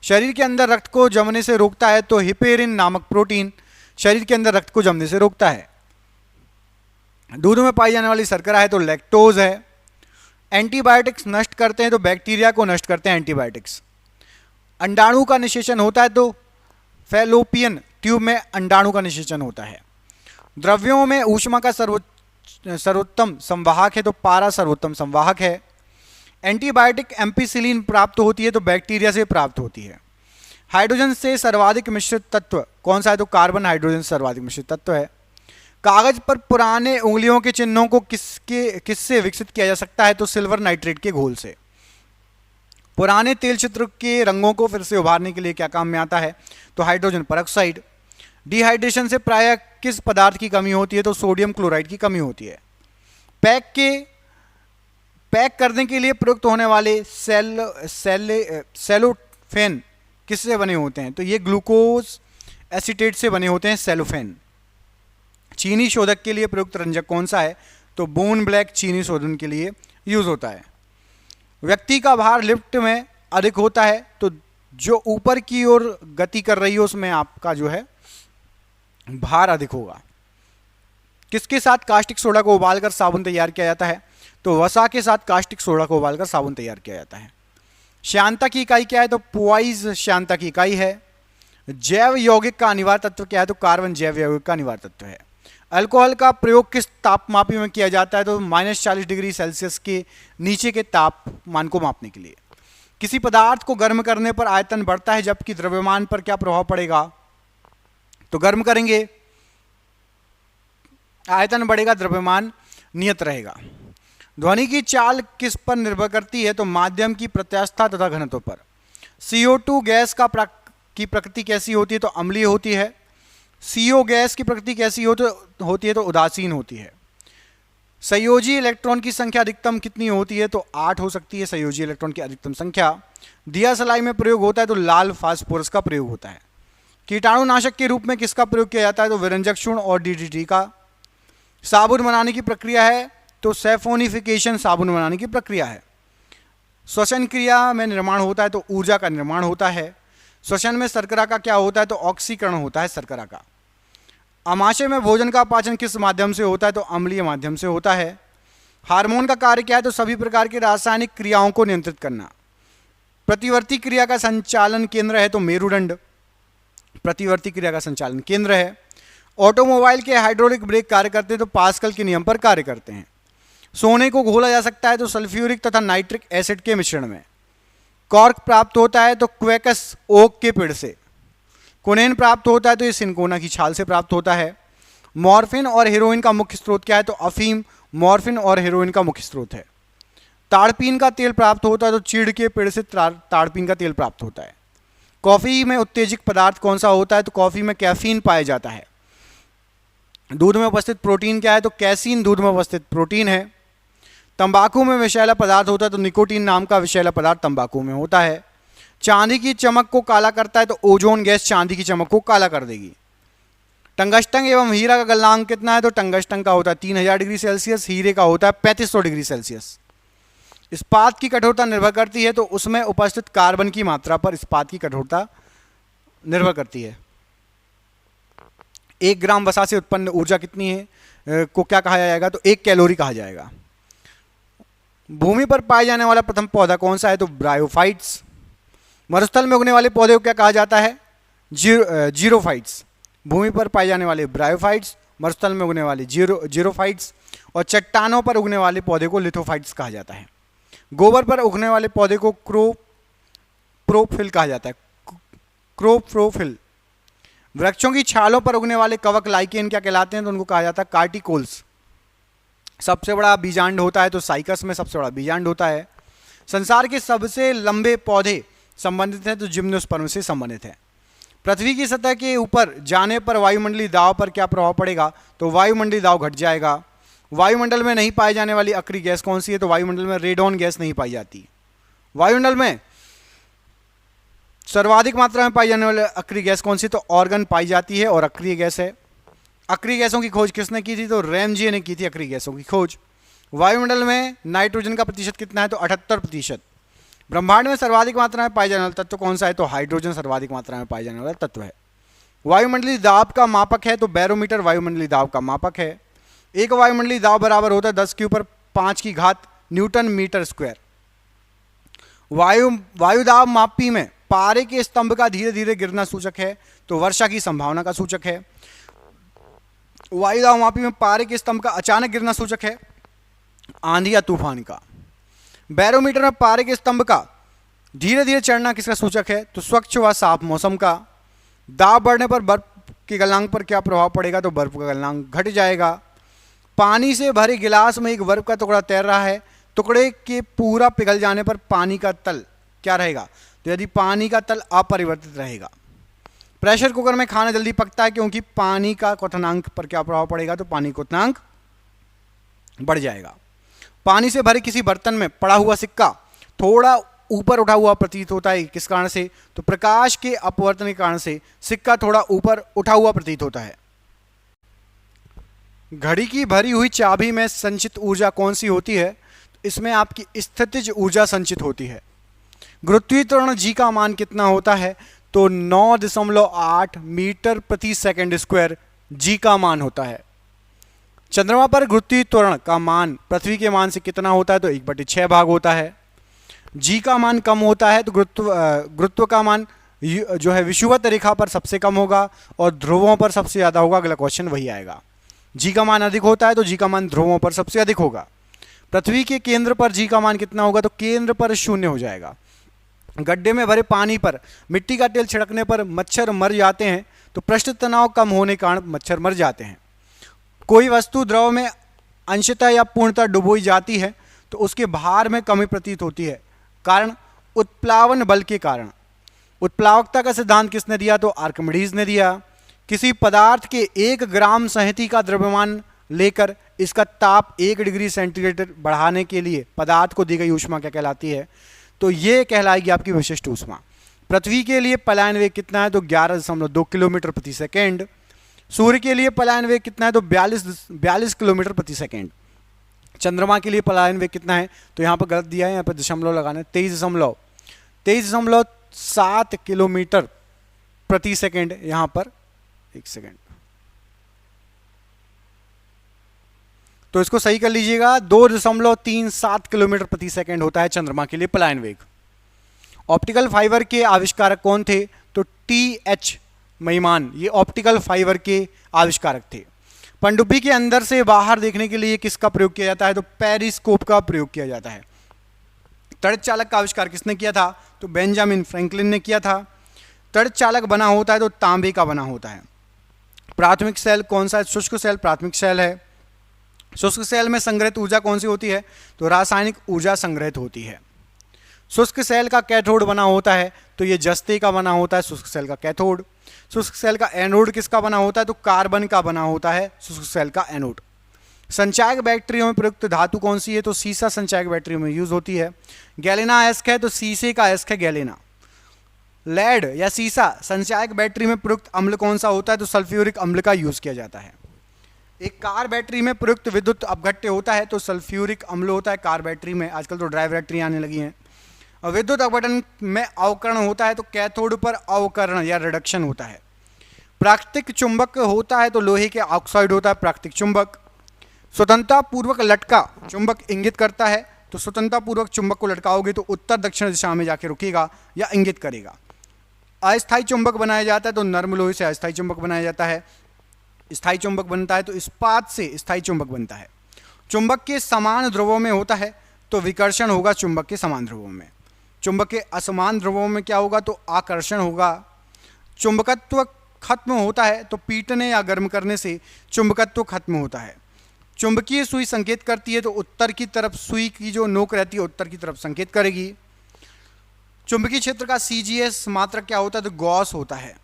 Speaker 1: शरीर के अंदर रक्त को जमने से रोकता है तो हिपेरिन नामक प्रोटीन शरीर के अंदर रक्त को जमने से रोकता है। दूध में पाई जाने वाली शर्करा है तो लैक्टोज है। एंटीबायोटिक्स नष्ट करते हैं तो बैक्टीरिया को नष्ट करते हैं एंटीबायोटिक्स। अंडाणु का निषेचन होता है तो फैलोपियन ट्यूब में अंडाणु का निषेचन होता है। द्रव्यों में ऊष्मा का सर्वोत्तम संवाहक है तो पारा सर्वोत्तम संवाहक है। एंटीबायोटिक एम्पिसिलिन प्राप्त होती है तो बैक्टीरिया से प्राप्त होती है। हाइड्रोजन से सर्वाधिक मिश्रित तत्व कौन सा है? तो कार्बन हाइड्रोजन से सर्वाधिक मिश्रित तत्व है। कागज पर पुराने उंगलियों के चिन्हों को किससे विकसित किया जा सकता है? तो सिल्वर नाइट्रेट के घोल से। पुराने तेल चित्र के रंगों को फिर से उभारने के लिए क्या काम में आता है? तो हाइड्रोजन परऑक्साइड। डिहाइड्रेशन से प्रायः किस पदार्थ की कमी होती है? तो सोडियम क्लोराइड की कमी होती है। पैक करने के लिए प्रयुक्त होने वाले सेलोफेन किससे बने होते हैं? तो ये ग्लूकोज एसीटेट से बने होते हैं सेलोफेन। चीनी शोधक के लिए प्रयुक्त रंजक कौन सा है? तो बोन ब्लैक चीनी शोधन के लिए यूज होता है। व्यक्ति का भार लिफ्ट में अधिक होता है तो जो ऊपर की ओर गति कर रही हो उसमें आपका जो है भार अधिक होगा। किसके साथ कास्टिक सोडा को उबालकर साबुन तैयार किया जाता है? तो वसा के साथ कास्टिक सोडा को उबालकर साबुन तैयार किया जाता है। श्यानता की इकाई क्या है? तो पुआइज श्यानता की इकाई है। जैव यौगिक का अनिवार्य तत्व क्या है? तो कार्बन जैव यौगिक का अनिवार्य तत्व है। अल्कोहल का प्रयोग किस तापमापी में किया जाता है? तो -40 डिग्री सेल्सियस के नीचे के तापमान को मापने के लिए। किसी पदार्थ को गर्म करने पर आयतन बढ़ता है जबकि द्रव्यमान पर क्या प्रभाव पड़ेगा? तो गर्म करेंगे आयतन बढ़ेगा, द्रव्यमान नियत रहेगा। ध्वनि की चाल किस पर निर्भर करती है? तो माध्यम की प्रत्यास्थता तथा घनत्व पर। CO2 गैस की प्रकृति कैसी होती है? तो अम्लीय होती है। CO गैस की प्रकृति कैसी होती है? तो उदासीन होती है। संयोजी इलेक्ट्रॉन की संख्या अधिकतम कितनी होती है? तो 8 हो सकती है संयोजी इलेक्ट्रॉन की अधिकतम संख्या। दिया सलाई में प्रयोग होता है तो लाल फास्फोरस का प्रयोग होता है। कीटाणुनाशक के रूप में किसका प्रयोग किया जाता है? तो विरंजक चूर्ण और DDT का। साबुन बनाने की प्रक्रिया है तो सैफोनिफिकेशन साबुन बनाने की प्रक्रिया है। श्वसन क्रिया में निर्माण होता है तो ऊर्जा का निर्माण होता है। श्वसन में शर्करा का क्या होता है? तो ऑक्सीकरण होता है शर्करा का। आमाशय में भोजन का पाचन किस माध्यम से होता है? तो अम्लीय माध्यम से होता है। हार्मोन का कार्य क्या है? तो सभी प्रकार की रासायनिक क्रियाओं को नियंत्रित करना। प्रतिवर्ती क्रिया का संचालन केंद्र है तो मेरुदंड प्रतिवर्ती क्रिया का संचालन केंद्र है। ऑटोमोबाइल के हाइड्रोलिक ब्रेक कार्य करते हैं तो पास्कल के नियम पर कार्य करते हैं। सोने को घोला जा सकता है तो सल्फ्यूरिक तथा नाइट्रिक एसिड के मिश्रण में। कॉर्क प्राप्त होता है तो क्वेकस ओक के पेड़ से। कोनेन प्राप्त होता है तो ये सिनकोना की छाल से प्राप्त होता है। मॉर्फिन और हेरोइन का मुख्य स्रोत क्या है? तो अफीम मॉर्फिन और हेरोइन का मुख्य स्रोत है। ताड़पीन का तेल प्राप्त होता है तो चीड़ के पेड़ से ताड़पीन का तेल प्राप्त होता है। कॉफ़ी में उत्तेजक पदार्थ कौन सा होता है? तो कॉफ़ी में कैफीन पाया जाता है। दूध में उपस्थित प्रोटीन क्या है? तो कैसीन दूध में उपस्थित प्रोटीन है। तंबाकू में विषैला पदार्थ होता है तो निकोटीन नाम का विषैला पदार्थ तंबाकू में होता है। चांदी की चमक को काला करता है तो ओजोन गैस चांदी की चमक को काला कर देगी। टंगस्टन एवं हीरा का गलनांक कितना है? तो टंगस्टन का होता है 3000 डिग्री सेल्सियस, हीरे का होता है 3500 डिग्री सेल्सियस। इस्पात की कठोरता निर्भर करती है तो उसमें उपस्थित कार्बन की मात्रा पर इस्पात की कठोरता निर्भर करती है। 1 ग्राम वसा से उत्पन्न ऊर्जा कितनी है को क्या कहा जाएगा? तो 1 कैलोरी कहा जाएगा। भूमि पर पाए जाने वाला प्रथम पौधा कौन सा है? तो ब्रायोफाइट्स। मरुस्थल में उगने वाले पौधे को क्या कहा जाता है? जीरोफाइट्स। भूमि पर पाए जाने वाले ब्रायोफाइट्स, मरुस्थल में उगने वाले जीरोफाइट्स और चट्टानों पर उगने वाले पौधे को लिथोफाइट्स कहा जाता है। गोबर पर उगने वाले पौधे को क्रोप्रोफिल कहा जाता है, क्रोप्रोफिल। वृक्षों की छालों पर उगने वाले कवक लाइकेन क्या कहलाते हैं, तो उनको कहा जाता है कार्टिकोल्स। सबसे बड़ा बीजांड होता है तो साइकस में सबसे बड़ा बीजांड होता है। संसार के सबसे लंबे पौधे संबंधित हैं तो जिम्नोस्पर्म से संबंधित है। पृथ्वी की सतह के ऊपर जाने पर वायुमंडलीय दाब पर क्या प्रभाव पड़ेगा, तो वायुमंडलीय दाब घट जाएगा। वायुमंडल में नहीं पाई जाने वाली अक्रिय गैस कौन सी है, तो वायुमंडल में रेडॉन गैस नहीं पाई जाती। वायुमंडल में सर्वाधिक मात्रा में पाई जाने वाली अक्रिय गैस कौन सी, तो ऑर्गन पाई जाती है और अक्रिय गैस है। अक्रिय गैसों की खोज किसने की थी, तो रैमजे ने की थी अक्रिय गैसों की खोज। वायुमंडल में नाइट्रोजन का प्रतिशत कितना है, तो 78%। ब्रह्मांड में सर्वाधिक मात्रा में पाए जाने वाला तत्व कौन सा है, तो हाइड्रोजन सर्वाधिक मात्रा में पाए जाने वाला तत्व है। वायुमंडलीय दाब का मापक है तो बैरोमीटर वायुमंडलीय दाब का मापक है। एक वायुमंडलीय दाब बराबर होता है 10 के ऊपर 5 की घात न्यूटन मीटर स्क्वायर। वायुदाब मापी में पारे के स्तंभ का धीरे धीरे गिरना सूचक है तो वर्षा की संभावना का सूचक है। वायुदाब मापी में पारे के स्तंभ का अचानक गिरना सूचक है आंधी या तूफान का। बैरोमीटर में पारे के स्तंभ का धीरे धीरे चढ़ना किसका सूचक है, तो स्वच्छ व साफ मौसम का। दाब बढ़ने पर बर्फ के गलनांक पर क्या प्रभाव पड़ेगा, तो बर्फ का गलनांक घट जाएगा। पानी से भरे गिलास में एक बर्फ का टुकड़ा तैर रहा है, टुकड़े के पूरा पिघल जाने पर पानी का तल क्या रहेगा, तो यदि पानी का तल अपरिवर्तित रहेगा। प्रेशर कुकर में खाना जल्दी पकता है क्योंकि पानी का क्वथनांक पर क्या प्रभाव पड़ेगा, तो पानी क्वथनांक बढ़ जाएगा। पानी से भरे किसी बर्तन में पड़ा हुआ सिक्का थोड़ा ऊपर उठा हुआ प्रतीत होता है, किस कारण से, तो प्रकाश के अपवर्तन के कारण से सिक्का थोड़ा ऊपर उठा हुआ प्रतीत होता है। घड़ी की भरी हुई चाबी में संचित ऊर्जा कौन सी होती है, इसमें आपकी स्थितिज ऊर्जा संचित होती है। गुरुत्वीय त्वरण जी का मान कितना होता है, तो 9.8 मीटर प्रति सेकंड स्क्वायर जी का मान होता है। चंद्रमा पर गुरुत्वीय त्वरण का मान पृथ्वी के मान से कितना होता है, तो 1/6 भाग होता है। जी का मान कम होता है तो गुरुत्व का मान जो है विषुवत रेखा पर सबसे कम होगा और ध्रुवों पर सबसे ज़्यादा होगा। अगला क्वेश्चन वही आएगा। जी का मान अधिक होता है तो जी का मान ध्रुवों पर सबसे अधिक होगा। पृथ्वी के केंद्र पर जी का मान कितना होगा, तो केंद्र पर 0 हो जाएगा। गड्ढे में भरे पानी पर मिट्टी का तेल छिड़कने पर मच्छर मर जाते हैं तो पृष्ठ तनाव कम होने के कारण मच्छर मर जाते हैं। कोई वस्तु द्रव में अंशतः या पूर्णतः डुबोई जाती है तो उसके भार में कमी प्रतीत होती है, कारण उत्प्लावन बल के कारण। उत्प्लावकता का सिद्धांत किसने दिया, तो आर्किमिडीज ने दिया। किसी पदार्थ के 1 ग्राम संहति का द्रव्यमान लेकर इसका ताप 1 डिग्री सेंटीग्रेड बढ़ाने के लिए पदार्थ को दी गई ऊष्मा क्या कहलाती है, तो ये कहलाएगी आपकी विशिष्ट ऊष्मा। पृथ्वी के लिए पलायन वेग कितना है, तो 11.2 किलोमीटर प्रति सेकेंड। सूर्य के लिए पलायन वेग कितना है, तो 42 किलोमीटर प्रति सेकेंड। चंद्रमा के लिए पलायन वेग कितना है, तो यहाँ पर गलत दिया है, यहाँ पर दशमलव लगाना है, 23.7 किलोमीटर प्रति सेकेंड। यहाँ पर 1 सेकेंड, तो इसको सही कर लीजिएगा। 2.37 किलोमीटर प्रति सेकेंड होता है चंद्रमा के लिए पलायन वेग। ऑप्टिकल फाइबर के आविष्कारक कौन थे, तो टी.एच. महिमान, ये ऑप्टिकल फाइबर के आविष्कारक थे। पनडुब्बी के अंदर से बाहर देखने के लिए किसका प्रयोग किया जाता है, तो पेरिस्कोप का प्रयोग किया जाता है। तड़ित चालक का आविष्कार किसने किया था, तो बेंजामिन फ्रैंकलिन ने किया था। तड़ित चालक बना होता है तो तांबे का बना होता है। प्राथमिक सेल कौन सा है, शुष्क सेल प्राथमिक सेल है। शुष्क सेल में संग्रहित ऊर्जा कौन सी होती है, तो रासायनिक ऊर्जा संग्रहित होती है। शुष्क सेल का कैथोड बना होता है तो ये जस्ते का बना होता है शुष्क सेल का कैथोड। शुष्क सेल का एनोड किसका बना होता है, तो कार्बन का बना होता है शुष्क सेल का एनोड। संचायक बैटरियों में प्रयुक्त धातु कौन सी है, तो सीसा संचायक बैटरियों में यूज होती है। गैलेना एस्क है तो शीशे का एस्क है गैलेना। लेड या सीसा संचायक बैटरी में प्रयुक्त अम्ल कौन सा होता है, तो सल्फ्यूरिक अम्ल का यूज किया जाता है। एक कार बैटरी में प्रयुक्त विद्युत अपघट्य होता है तो सल्फ्यूरिक अम्ल होता है कार बैटरी में। आजकल तो ड्राई बैटरी आने लगी हैं। और विद्युत अपघटन में अवकरण होता है तो कैथोड पर अवकरण या रिडक्शन होता है। प्राकृतिक चुंबक होता है तो लोहे के ऑक्साइड होता है प्राकृतिक चुंबक। स्वतंत्रता पूर्वक लटका चुंबक इंगित करता है तो स्वतंत्रता पूर्वक चुंबक को लटकाओगे तो उत्तर दक्षिण दिशा में जाके रुकेगा या इंगित करेगा। अस्थायी चुंबक बनाया जाता है तो नर्म लोहे से अस्थायी चुंबक बनाया जाता है। स्थायी चुंबक बनता है तो इस्पात से स्थायी चुंबक बनता है। चुंबक के समान ध्रुवों में होता है तो विकर्षण होगा चुंबक के समान ध्रुवों में। चुंबक के असमान ध्रुवों में क्या होगा तो आकर्षण होगा। चुंबकत्व खत्म होता है तो पीटने या गर्म करने से चुंबकत्व खत्म होता है। चुंबकीय सुई संकेत करती है तो उत्तर की तरफ सुई की जो नोक रहती है उत्तर की तरफ संकेत करेगी। चुंबकीय क्षेत्र का CGS मात्रक क्या होता है तो गॉस होता है।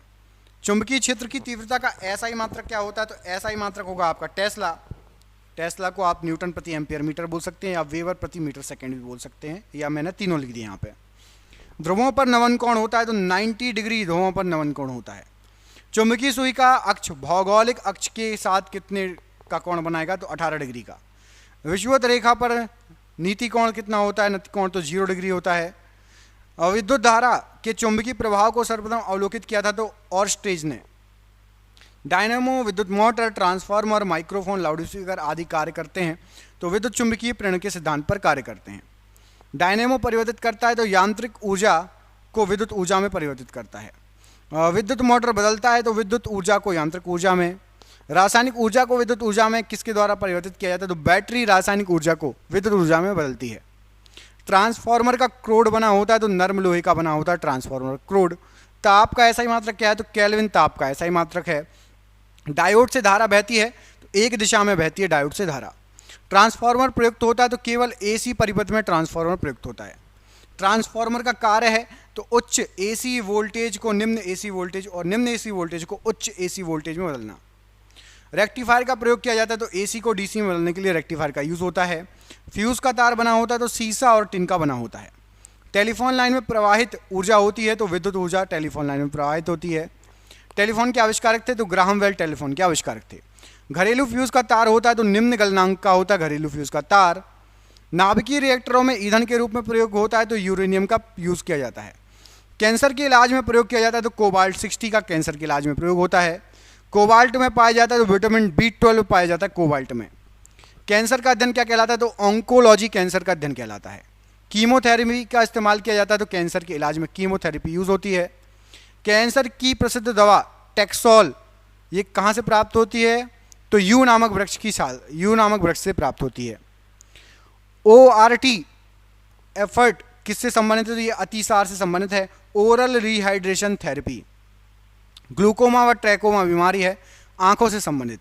Speaker 1: चुंबकीय क्षेत्र की तीव्रता का SI मात्रक क्या होता है तो SI मात्रक होगा आपका टेस्ला। टेस्ला को आप न्यूटन प्रति एम्पियर मीटर बोल सकते हैं या वेबर प्रति मीटर सेकेंड भी बोल सकते हैं, या मैंने तीनों लिख दिए यहाँ पे। ध्रुवों पर नमन कोण होता है तो 90 डिग्री ध्रुवों पर नमन कोण होता है। चुंबकीय सुई का अक्ष भौगोलिक अक्ष के साथ कितने का कोण बनाएगा तो 18 डिग्री का। विषुवत रेखा पर नीति कोण कितना होता है, नीति कोण तो 0 डिग्री होता है। विद्युत धारा के चुंबकीय प्रभाव को सर्वप्रथम अवलोकित किया था तो ऑर्स्टेज ने। डायनेमो, विद्युत मोटर, ट्रांसफार्मर, माइक्रोफोन, लाउडस्पीकर आदि कार्य करते हैं तो विद्युत चुंबकीय प्रेरण के सिद्धांत पर कार्य करते हैं। डायनेमो परिवर्तित करता है तो यांत्रिक ऊर्जा को विद्युत ऊर्जा में परिवर्तित करता है। विद्युत मोटर बदलता है तो विद्युत ऊर्जा को यांत्रिक ऊर्जा में। रासायनिक ऊर्जा को विद्युत ऊर्जा में किसके द्वारा परिवर्तित किया जाता है तो बैटरी रासायनिक ऊर्जा को विद्युत ऊर्जा में बदलती है। ट्रांसफार्मर का क्रोड बना होता है तो नर्म लोहे का बना होता है ट्रांसफार्मर क्रोड। ताप का SI मात्रक क्या है तो केल्विन ताप का SI मात्रक है। डायोड से धारा बहती है तो एक दिशा में बहती है डायोड से धारा। ट्रांसफार्मर प्रयुक्त होता है तो केवल AC परिपथ में ट्रांसफार्मर प्रयुक्त होता है। ट्रांसफार्मर का कार्य है तो उच्च AC वोल्टेज को निम्न AC वोल्टेज और निम्न AC वोल्टेज को उच्च AC वोल्टेज में बदलना। रेक्टिफायर का प्रयोग किया जाता है तो AC को DC में बदलने के लिए रेक्टिफायर का यूज़ होता है। फ्यूज़ का तार बना होता है तो सीसा और टिन का बना होता है। टेलीफोन लाइन में प्रवाहित ऊर्जा होती है तो विद्युत ऊर्जा टेलीफोन लाइन में प्रवाहित होती है। टेलीफोन के आविष्कारक थे तो ग्राहम बेल टेलीफोन के आविष्कारक थे। घरेलू फ्यूज़ का तार होता है तो निम्न गलनांक का होता है घरेलू फ्यूज़ का तार। नाभिकीय रिएक्टरों में ईंधन के रूप में प्रयोग होता है तो यूरेनियम का यूज़ किया जाता है। कैंसर के इलाज में प्रयोग किया जाता है तो कोबाल्ट 60 का कैंसर के इलाज में प्रयोग होता है। कोबाल्ट में पाया जाता है तो विटामिन B12 पाया जाता है कोबाल्ट में। कैंसर का अध्ययन क्या कहलाता है तो ऑन्कोलॉजी कैंसर का अध्ययन कहलाता है। कीमोथेरेपी का इस्तेमाल किया जाता है तो कैंसर के इलाज में कीमोथेरेपी यूज़ होती है। कैंसर की प्रसिद्ध दवा टेक्सोल ये कहाँ से प्राप्त होती है तो यू नामक वृक्ष की साल यू नामक वृक्ष से प्राप्त होती है। ORT एफर्ट किससे संबंधित है तो ये अतिसार से संबंधित है। Oral rehydration therapy. ग्लूकोमा व ट्रैकोमा बीमारी है आंखों से संबंधित।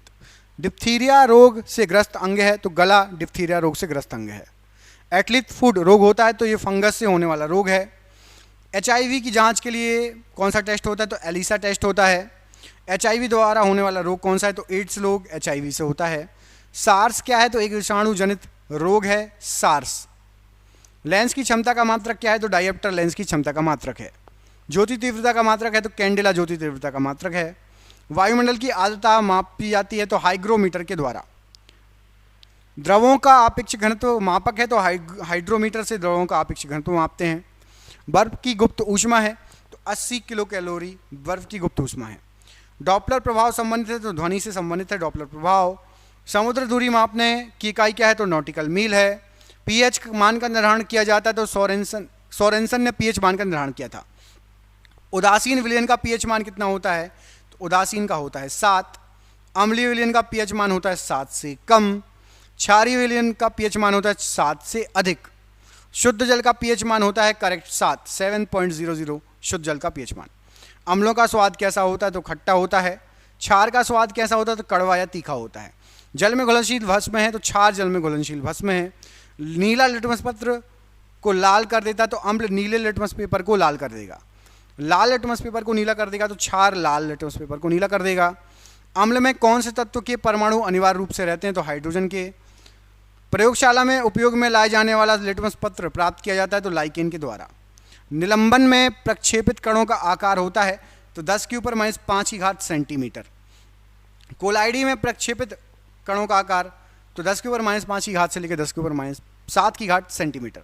Speaker 1: डिप्थीरिया रोग से ग्रस्त अंग है तो गला डिप्थीरिया रोग से ग्रस्त अंग है। एटलिथ फूड रोग होता है तो ये फंगस से होने वाला रोग है। HIV की जांच के लिए कौन सा टेस्ट होता है तो एलिसा टेस्ट होता है। HIV द्वारा होने वाला रोग कौन सा है तो एड्स रोग HIV से होता है। सार्स क्या है तो एक विषाणु जनित रोग है सार्स। लेंस की क्षमता का मात्रक क्या है तो डायप्टर लेंस की क्षमता का मात्रक है। ज्योति तीव्रता का मात्रक है तो कैंडेला ज्योति तीव्रता का मात्रक है। वायुमंडल की आर्द्रता मापी जाती है तो हाइग्रोमीटर के द्वारा। द्रवों का आपेक्षिक घनत्व मापक है तो हाइड्रोमीटर से द्रवों का आपेक्षिक घनत्व मापते हैं। बर्फ की गुप्त ऊष्मा है तो 80 किलो कैलोरी बर्फ की गुप्त ऊष्मा है। डॉपलर प्रभाव संबंधित है तो ध्वनि से संबंधित है डॉपलर प्रभाव। समुद्र दूरी मापने की इकाई क्या है तो नॉटिकल मील है। पीएच मान का निर्धारण किया जाता है तो सोरेंसन ने पीएच मान का निर्धारण किया था। उदासीन विलयन का पीएच मान कितना होता है तो उदासीन का होता है 7। अम्लीय विलयन का पीएच मान होता है 7 से कम। क्षारीय विलयन का पीएच मान होता है 7 से अधिक। शुद्ध जल का पीएच मान होता है करेक्ट 7.00 शुद्ध जल का पीएच मान। अम्लों का स्वाद कैसा होता है तो खट्टा होता है। क्षार का स्वाद कैसा होता है तो कड़वा या तीखा होता है। जल में घुलनशील भस्म है तो क्षार जल में घुलनशील भस्म है। नीला लिटमस पत्र को लाल कर देता तो अम्ल नीले लिटमस पेपर को लाल कर देगा। लाल लिटमस पेपर को नीला कर देगा तो क्षार लाल लिटमस पेपर को नीला कर देगा। अम्ल में कौन से तत्व के परमाणु अनिवार्य रूप से रहते हैं तो हाइड्रोजन के। प्रयोगशाला में उपयोग में लाए जाने वाला लिटमस पत्र प्राप्त किया जाता है तो लाइकेन के द्वारा। निलंबन में प्रक्षेपित कणों का आकार होता है तो 10⁻5 सेंटीमीटर। कोलाइडी में प्रक्षेपित कणों का आकार तो 10⁻5 से लेकर 10⁻7 सेंटीमीटर।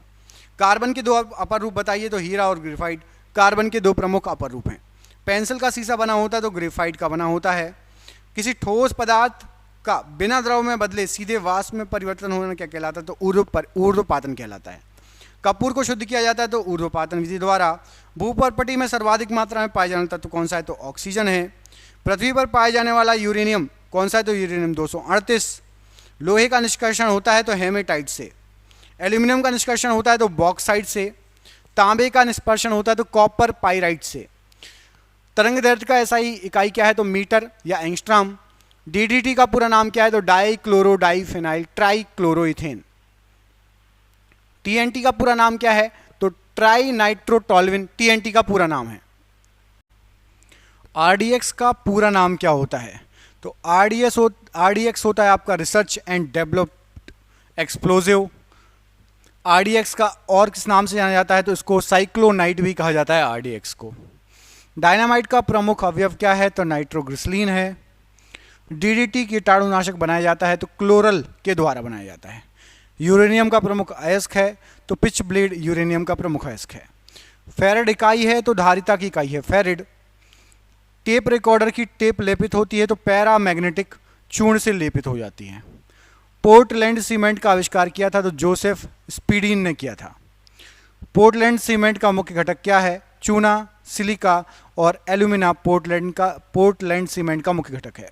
Speaker 1: कार्बन के दो अपर रूप बताइए तो हीरा और ग्रेफाइट कार्बन के दो प्रमुख अपर रूप हैं। पेंसिल का शीशा बना होता है तो ग्रेफाइट का बना होता है। किसी ठोस पदार्थ का बिना द्रव में बदले सीधे वाष्प में परिवर्तन होना क्या कहलाता है तो ऊर्ध्वपातन कहलाता है। कपूर को शुद्ध किया जाता है तो ऊर्ध्वपातन विधि द्वारा। भूपर्पटी में सर्वाधिक मात्रा में पाए जाने वाला तत्व कौन सा है? तो ऑक्सीजन है। पृथ्वी पर पाए जाने वाला यूरेनियम कौन सा है? तो यूरेनियम 238। लोहे का निष्कर्षण होता है तो हेमेटाइट से। एल्यूमिनियम का निष्कर्षण होता है तो बॉक्साइट से। तांबे का निष्कर्षण होता है तो कॉपर पाइराइट से। तरंग दैर्ध्य का एसआई इकाई क्या है? तो मीटर या एंगस्ट्रॉम। डीडीटी का पूरा नाम क्या है? तो die chloro diphenyl try chloroethane. TNT का पूरा नाम क्या है? तो ट्राई नाइट्रोटोल्यूइन टीएनटी का पूरा नाम है। आरडीएक्स का पूरा नाम क्या होता है? तो आरडीएक्स होता है आपका research and developed explosive. RDX का और किस नाम से जाना जाता है? तो इसको साइक्लोनाइट भी कहा जाता है आरडीएक्स को। डायनामाइट का प्रमुख अवयव क्या है? तो नाइट्रोग्लिसरीन है। डीडीटी कीटाणुनाशक बनाया जाता है तो क्लोरल के द्वारा बनाया जाता है। यूरेनियम का प्रमुख अयस्क है तो पिच ब्लेड यूरेनियम का प्रमुख अयस्क है। फेरिड इकाई है तो धारिता की इकाई है फेरिड। टेप रिकॉर्डर की टेप लेपित होती है तो पैरामैग्नेटिक चूर्ण से लेपित हो जाती है। पोर्टलैंड सीमेंट का आविष्कार किया था तो जोसेफ स्पीडीन ने किया था। पोर्टलैंड सीमेंट का मुख्य घटक क्या है? चूना, सिलिका और एल्यूमिना पोर्टलैंड सीमेंट का मुख्य घटक है।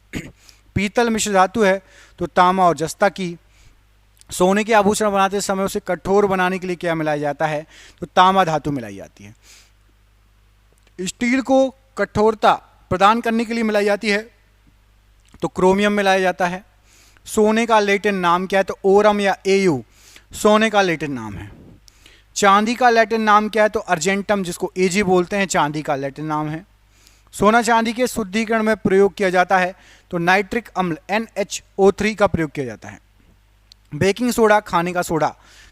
Speaker 1: पीतल मिश्र धातु है तो तांबा और जस्ता की। सोने के आभूषण बनाते समय उसे कठोर बनाने के लिए क्या मिलाया जाता है? तो तांबा धातु मिलाई जाती है। स्टील को कठोरता प्रदान करने के लिए मिलाई जाती है तो क्रोमियम मिलाया जाता है। सोने का लैटिन नाम क्या है? तो ओरम या एयू सोने का लैटिन नाम है। चांदी का लैटिन नाम क्या है? तो अर्जेंटम जिसको एजी बोलते हैं चांदी का लैटिन नाम है। सोना चांदी के शुद्धिकरण में प्रयोग किया जाता है तो नाइट्रिक अम्ल NHO3 का प्रयोग किया जाता है। बेकिंग सोडा खाने का सोडा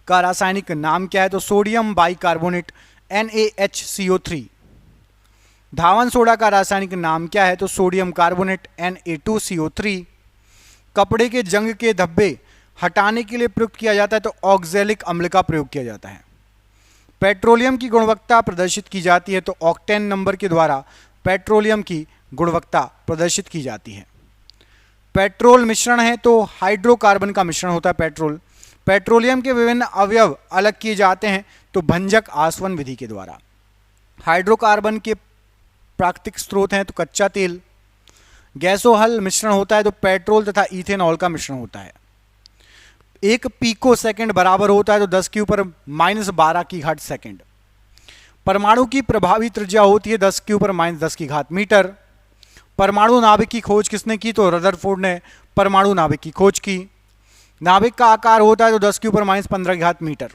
Speaker 1: का रासायनिक नाम क्या है? तो सोडियम बाइकार्बोनेट NaHCO3। धावन सोडा का रासायनिक नाम क्या है? तो सोडियम कार्बोनेट Na2CO3। कपड़े के जंग के धब्बे हटाने के लिए प्रयुक्त किया जाता है तो ऑक्जेलिक अम्ल का प्रयोग किया जाता है। पेट्रोलियम की गुणवत्ता प्रदर्शित की जाती है तो ऑक्टेन नंबर के द्वारा पेट्रोलियम की गुणवत्ता प्रदर्शित की जाती है। पेट्रोल मिश्रण है तो हाइड्रोकार्बन का मिश्रण होता है पेट्रोल। पेट्रोलियम के विभिन्न अवयव अलग किए जाते हैं तो भंजक आसवन विधि के द्वारा। हाइड्रोकार्बन के प्राकृतिक स्रोत हैं तो कच्चा तेल। गैसोहल मिश्रण होता है तो पेट्रोल तथा इथेनॉल का मिश्रण होता है। 1 पीको सेकंड बराबर होता है तो 10 के ऊपर -12 की घात सेकंड। परमाणु की प्रभावी त्रिज्या होती है 10 के ऊपर -10 की घात मीटर। परमाणु नाभिक की खोज किसने की? तो रदरफोर्ड ने परमाणु नाभिक की खोज की। नाभिक का आकार होता है तो 10 के ऊपर -15 की घात मीटर।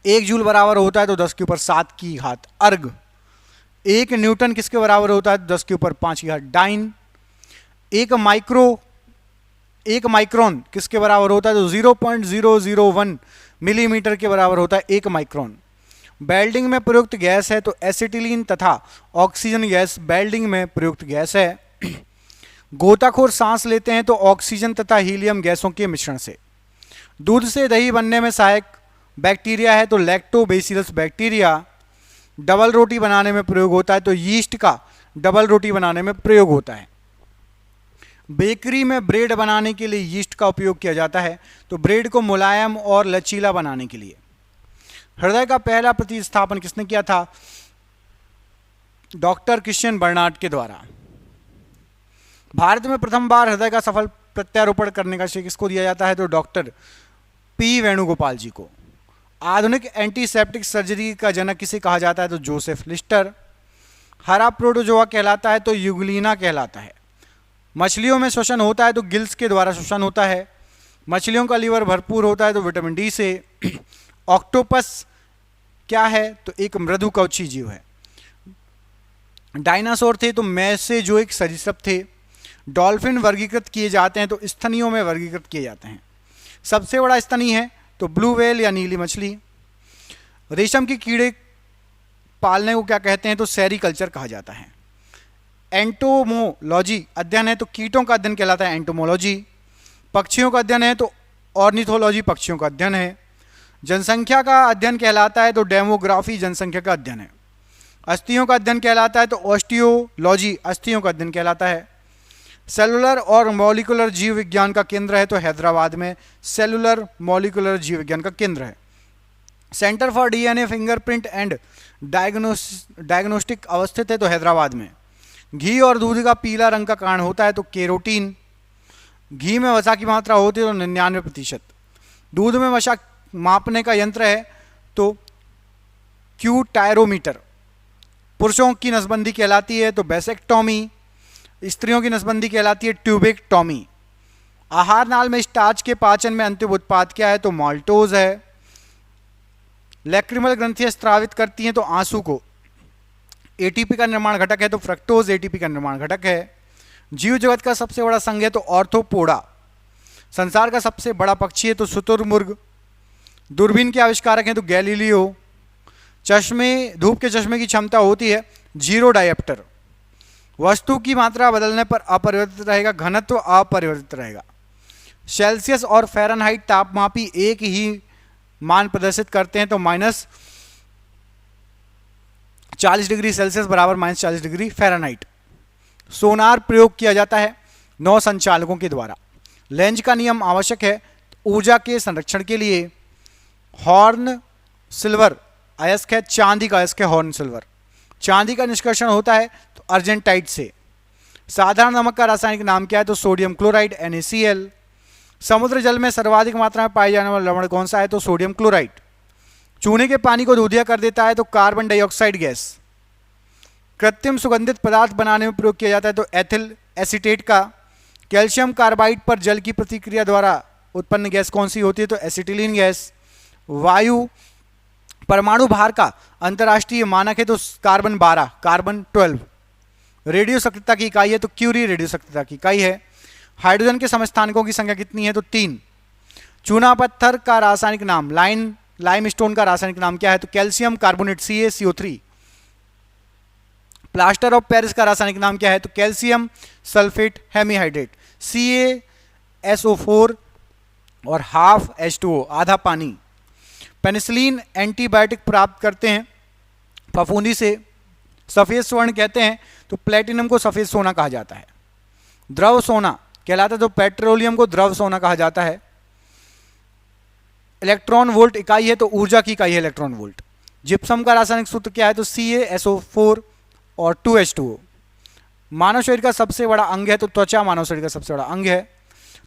Speaker 1: 1 जूल बराबर होता है तो 10 के ऊपर 7 की घात अर्ग। 1 न्यूटन किसके बराबर होता है? तो 10 के ऊपर 5 की घात डाइन। 1 माइक्रोन किसके बराबर होता है? तो 0.001 मिलीमीटर के बराबर होता है 1 माइक्रोन। वेल्डिंग में प्रयुक्त गैस है तो एसिटिलीन तथा ऑक्सीजन गैस वेल्डिंग में प्रयुक्त गैस है। गोताखोर सांस लेते हैं तो ऑक्सीजन तथा हीलियम गैसों के मिश्रण से। दूध से दही बनने में सहायक बैक्टीरिया है तो लैक्टोबैसिलस बैक्टीरिया। डबल रोटी बनाने में प्रयोग होता है तो यीस्ट का डबल रोटी बनाने में प्रयोग होता है। बेकरी में ब्रेड बनाने के लिए यीस्ट का उपयोग किया जाता है तो ब्रेड को मुलायम और लचीला बनाने के लिए। हृदय का पहला प्रतिस्थापन किसने किया था? डॉक्टर क्रिश्चियन बर्नार्ड के द्वारा। भारत में प्रथम बार हृदय का सफल प्रत्यारोपण करने का श्रेय किसको दिया जाता है? तो डॉक्टर P वेणुगोपाल जी को। आधुनिक एंटीसेप्टिक सर्जरी का जनक किसे कहा जाता है? तो जोसेफ लिस्टर। हरा प्रोटोजोआ कहलाता है तो यूग्लिना कहलाता है। मछलियों में श्वसन होता है तो गिल्स के द्वारा श्वसन होता है। मछलियों का लीवर भरपूर होता है तो विटामिन डी से। ऑक्टोपस क्या है? तो एक मृदुकवची जीव है। डायनासोर थे तो मैसे जो एक सरीसृप थे। डॉल्फिन वर्गीकृत किए जाते हैं तो स्तनियों में वर्गीकृत किए जाते हैं। सबसे बड़ा स्तनी है तो ब्लू व्हेल या नीली मछली। रेशम के कीड़े पालने को क्या कहते हैं? तो सेरीकल्चर कहा जाता है। एंटोमोलॉजी अध्ययन है तो कीटों का अध्ययन कहलाता है एंटोमोलॉजी। पक्षियों का अध्ययन है तो ऑर्निथोलॉजी पक्षियों का अध्ययन है। जनसंख्या का अध्ययन कहलाता है तो डेमोग्राफी जनसंख्या का अध्ययन है। अस्थियों का अध्ययन कहलाता है तो ऑस्टियोलॉजी अस्थियों का अध्ययन कहलाता है। सेलुलर और मॉलिकुलर जीव विज्ञान का केंद्र है तो हैदराबाद में सेलुलर मॉलिकुलर जीव विज्ञान का केंद्र है। Centre for DNA fingerprint and diagnostic अवस्थित है तो हैदराबाद में। घी और दूध का पीला रंग का कारण होता है तो केरोटीन। घी में वसा की मात्रा होती है तो 99%। दूध में वसा मापने का यंत्र है तो क्यूटायरोमीटर। पुरुषों की नसबंदी कहलाती है तो बेसेक्टोमी। स्त्रियों की नसबंदी कहलाती है ट्यूबेक्टोमी। आहार नाल में स्टार्च के पाचन में अंतिम उत्पाद क्या है तो माल्टोज है। लैक्रिमल ग्रंथियां स्त्रावित करती हैं तो आंसू को। एटीपी का निर्माण घटक है तो फ्रक्टोज एटीपी का निर्माण घटक है। जीव जगत का सबसे बड़ा संघ है तो ऑर्थोपोडा। संसार का सबसे बड़ा पक्षी है तो शुतुरमुर्ग। दूरबीन के आविष्कारक हैं तो गैलीलियो। धूप के चश्मे की क्षमता होती है 0 डायप्टर। वस्तु की मात्रा बदलने पर अपरिवर्तित रहेगा, घनत्व अपरिवर्तित रहेगा। सेल्सियस और फ़ारेनहाइट तापमापी एक ही मान प्रदर्शित करते हैं तो -40 डिग्री सेल्सियस बराबर -40 डिग्री फ़ारेनहाइट। सोनार प्रयोग किया जाता है 9 संचालकों के द्वारा। लेंज का नियम आवश्यक है ऊर्जा के संरक्षण के लिए। हॉर्न सिल्वर अयस्क है, चांदी का अयस्क है हॉर्न सिल्वर। चांदी का निष्कर्षण होता है तो अर्जेंटाइट से। साधारण नमक का रासायनिक नाम क्या है तो सोडियम क्लोराइड NaCl। समुद्र जल में सर्वाधिक मात्रा में पाए जाने वाला लवण कौन सा है तो सोडियम क्लोराइड। चूने के पानी को दूधिया कर देता है तो कार्बन डाइऑक्साइड गैस। कृत्रिम सुगंधित पदार्थ बनाने में प्रयोग किया जाता है तो एथिल एसीटेट का। कैल्शियम कार्बाइड पर जल की प्रतिक्रिया द्वारा उत्पन्न गैस कौन सी होती है तो एसिटिलीन गैस। वायु परमाणु भार का अंतर्राष्ट्रीय मानक है तो कार्बन 12, कार्बन 12। रेडियो सक्रियता की इकाई है तो क्यूरी रेडियो सक्रियता की इकाई है। हाइड्रोजन के समस्थानिकों की संख्या कितनी है तो 3। चूना पत्थर का रासायनिक नाम, लाइमस्टोन का रासायनिक नाम क्या है तो calcium carbonate CaCO3। Plaster of Paris का रासायनिक नाम क्या है तो कैल्शियम सल्फेट हेमीहाइड्रेट CaSO4 और ½ H2O, आधा पानी। पेनिसिलिन एंटीबायोटिक प्राप्त करते हैं फफूंदी से। सफ़ेद स्वर्ण कहते हैं तो प्लेटिनम को सफ़ेद सोना कहा जाता है। द्रव सोना कहलाता है तो पेट्रोलियम को द्रव सोना कहा जाता है। इलेक्ट्रॉन वोल्ट इकाई है तो ऊर्जा की इकाई है इलेक्ट्रॉन वोल्ट। जिप्सम का रासायनिक सूत्र क्या है तो CaSO4 और 2H2O। मानव शरीर का सबसे बड़ा अंग है तो त्वचा मानव शरीर का सबसे बड़ा अंग है।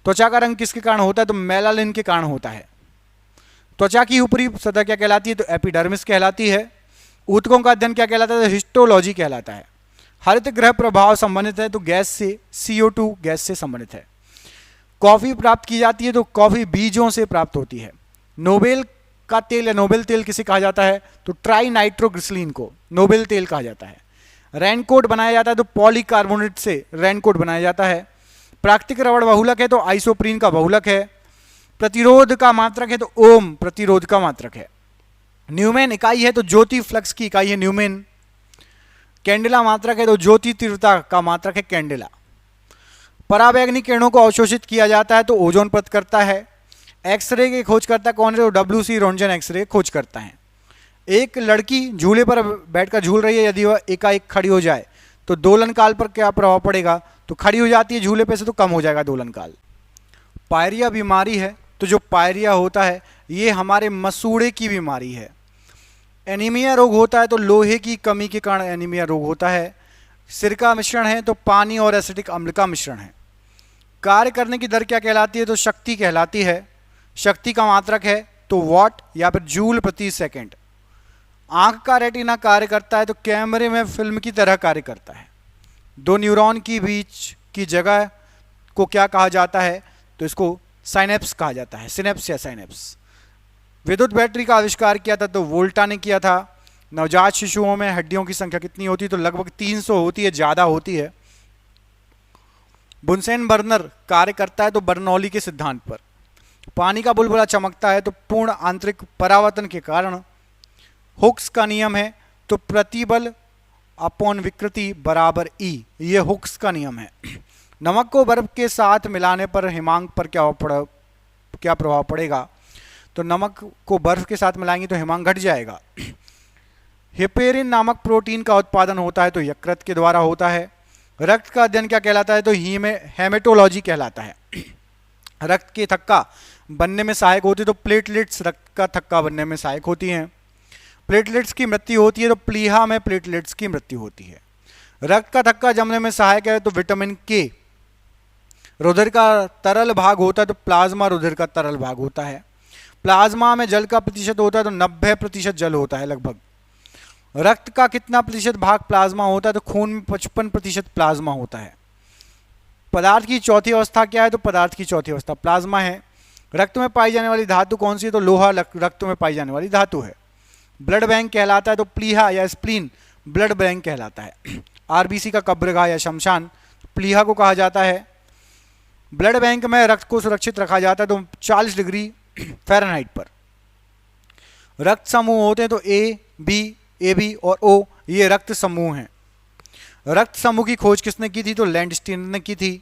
Speaker 1: त्वचा का रंग किसके कारण होता है तो मेलानिन के कारण होता है। त्वचा की ऊपरी सतह क्या कहलाती है तो एपिडर्मिस कहलाती है। ऊतकों का अध्ययन क्या कहलाता है तो हिस्टोलॉजी कहलाता है। हरित गृह प्रभाव संबंधित है तो गैस से, CO2 गैस से संबंधित है। कॉफ़ी प्राप्त की जाती है तो कॉफ़ी बीजों से प्राप्त होती है। नोबेल का तेल या नोबेल तेल किसे कहा जाता है तो ट्राई नाइट्रोग्लिसरीन को नोबेल तेल कहा जाता है। रेनकोट बनाया जाता है तो पॉलीकार्बोनेट से रेनकोट बनाया जाता है। प्राकृतिक रबड़ बहुलक है तो आइसोप्रीन का बहुलक है। प्रतिरोध का मात्रक है तो ओम प्रतिरोध का मात्रक है। न्यूमेन इकाई है तो ज्योति फ्लक्स की इकाई है न्यूमेन। कैंडेला मात्रक है तो ज्योति तीव्रता का मात्रक है कैंडेला। पराबैंगनी किरणों को अवशोषित किया जाता है तो ओजोन परत करता है। एक्सरे के खोजकर्ता कौन है तो WC रोंटगन एक्सरे खोज करता है। एक लड़की झूले पर बैठकर झूल रही है, यदि वह एकाएक खड़ी हो जाए तो दोलन काल पर क्या प्रभाव पड़ेगा तो खड़ी हो जाती है झूले पे से तो कम हो जाएगा दोलन काल। पायरिया बीमारी है तो जो पायरिया होता है ये हमारे मसूड़े की बीमारी है। एनीमिया रोग होता है तो लोहे की कमी के कारण एनीमिया रोग होता है। सिर का मिश्रण है तो पानी और एसिटिक अम्ल का मिश्रण है। कार्य करने की दर क्या कहलाती है तो शक्ति कहलाती है। शक्ति का मात्रक है तो वॉट या फिर जूल प्रति सेकंड। आंख का रेटिना कार्य करता है तो कैमरे में फिल्म की तरह कार्य करता है। दो न्यूरॉन की बीच की जगह को क्या कहा जाता है तो इसको साइनेप्स कहा जाता है, सिनेप्स या साइनेप्स। विद्युत बैटरी का आविष्कार किया था तो वोल्टा ने किया था। नवजात शिशुओं में हड्डियों की संख्या कितनी होती है तो लगभग 300 होती है, ज़्यादा होती है। बुनसेन बर्नर कार्य करता है तो बर्नौली के सिद्धांत पर। पानी का बुलबुला चमकता है तो पूर्ण आंतरिक परावर्तन के कारण। हुक्स का नियम है तो प्रतिबल अपॉन विकृति बराबर E, ये हुक्स का नियम है। नमक को बर्फ के साथ मिलाने पर हिमांक पर क्या प्रभाव पड़ेगा तो नमक को बर्फ के साथ मिलाएंगे तो हिमांक घट जाएगा। हिपेरिन नामक प्रोटीन का उत्पादन होता है तो यकृत के द्वारा होता है। रक्त का अध्ययन क्या कहलाता है तो हेमेटोलॉजी कहलाता है। रक्त के थक्का बनने में सहायक होती है तो प्लेटलेट्स रक्त का थक्का बनने में सहायक होती हैं। प्लेटलेट्स की मृत्यु होती है तो प्लीहा में प्लेटलेट्स की मृत्यु होती है। रक्त का थक्का जमने में सहायक है तो विटामिन के। रुधिर का तरल भाग होता है तो प्लाज्मा रुधिर का तरल भाग होता है। प्लाज्मा में जल का प्रतिशत होता है तो 90% जल होता है लगभग। रक्त का कितना प्रतिशत भाग प्लाज्मा होता है तो खून में 55% प्लाज्मा होता है। पदार्थ की चौथी अवस्था क्या है तो पदार्थ की चौथी अवस्था प्लाज्मा है। रक्त में पाई जाने वाली धातु कौन सी है तो लोहा रक्त में पाई जाने वाली धातु है। ब्लड बैंक कहलाता है तो प्लीहा या स्प्लीन ब्लड बैंक कहलाता है। आरबीसी का कब्रगाह या शमशान प्लीहा को कहा जाता है। ब्लड बैंक में रक्त को सुरक्षित रखा जाता है तो 40 डिग्री फ़ारेनहाइट पर। रक्त समूह होते हैं तो ए बी और ओ, ये रक्त समूह हैं। रक्त समूह की खोज किसने की थी तो लैंडस्टीनर ने की थी।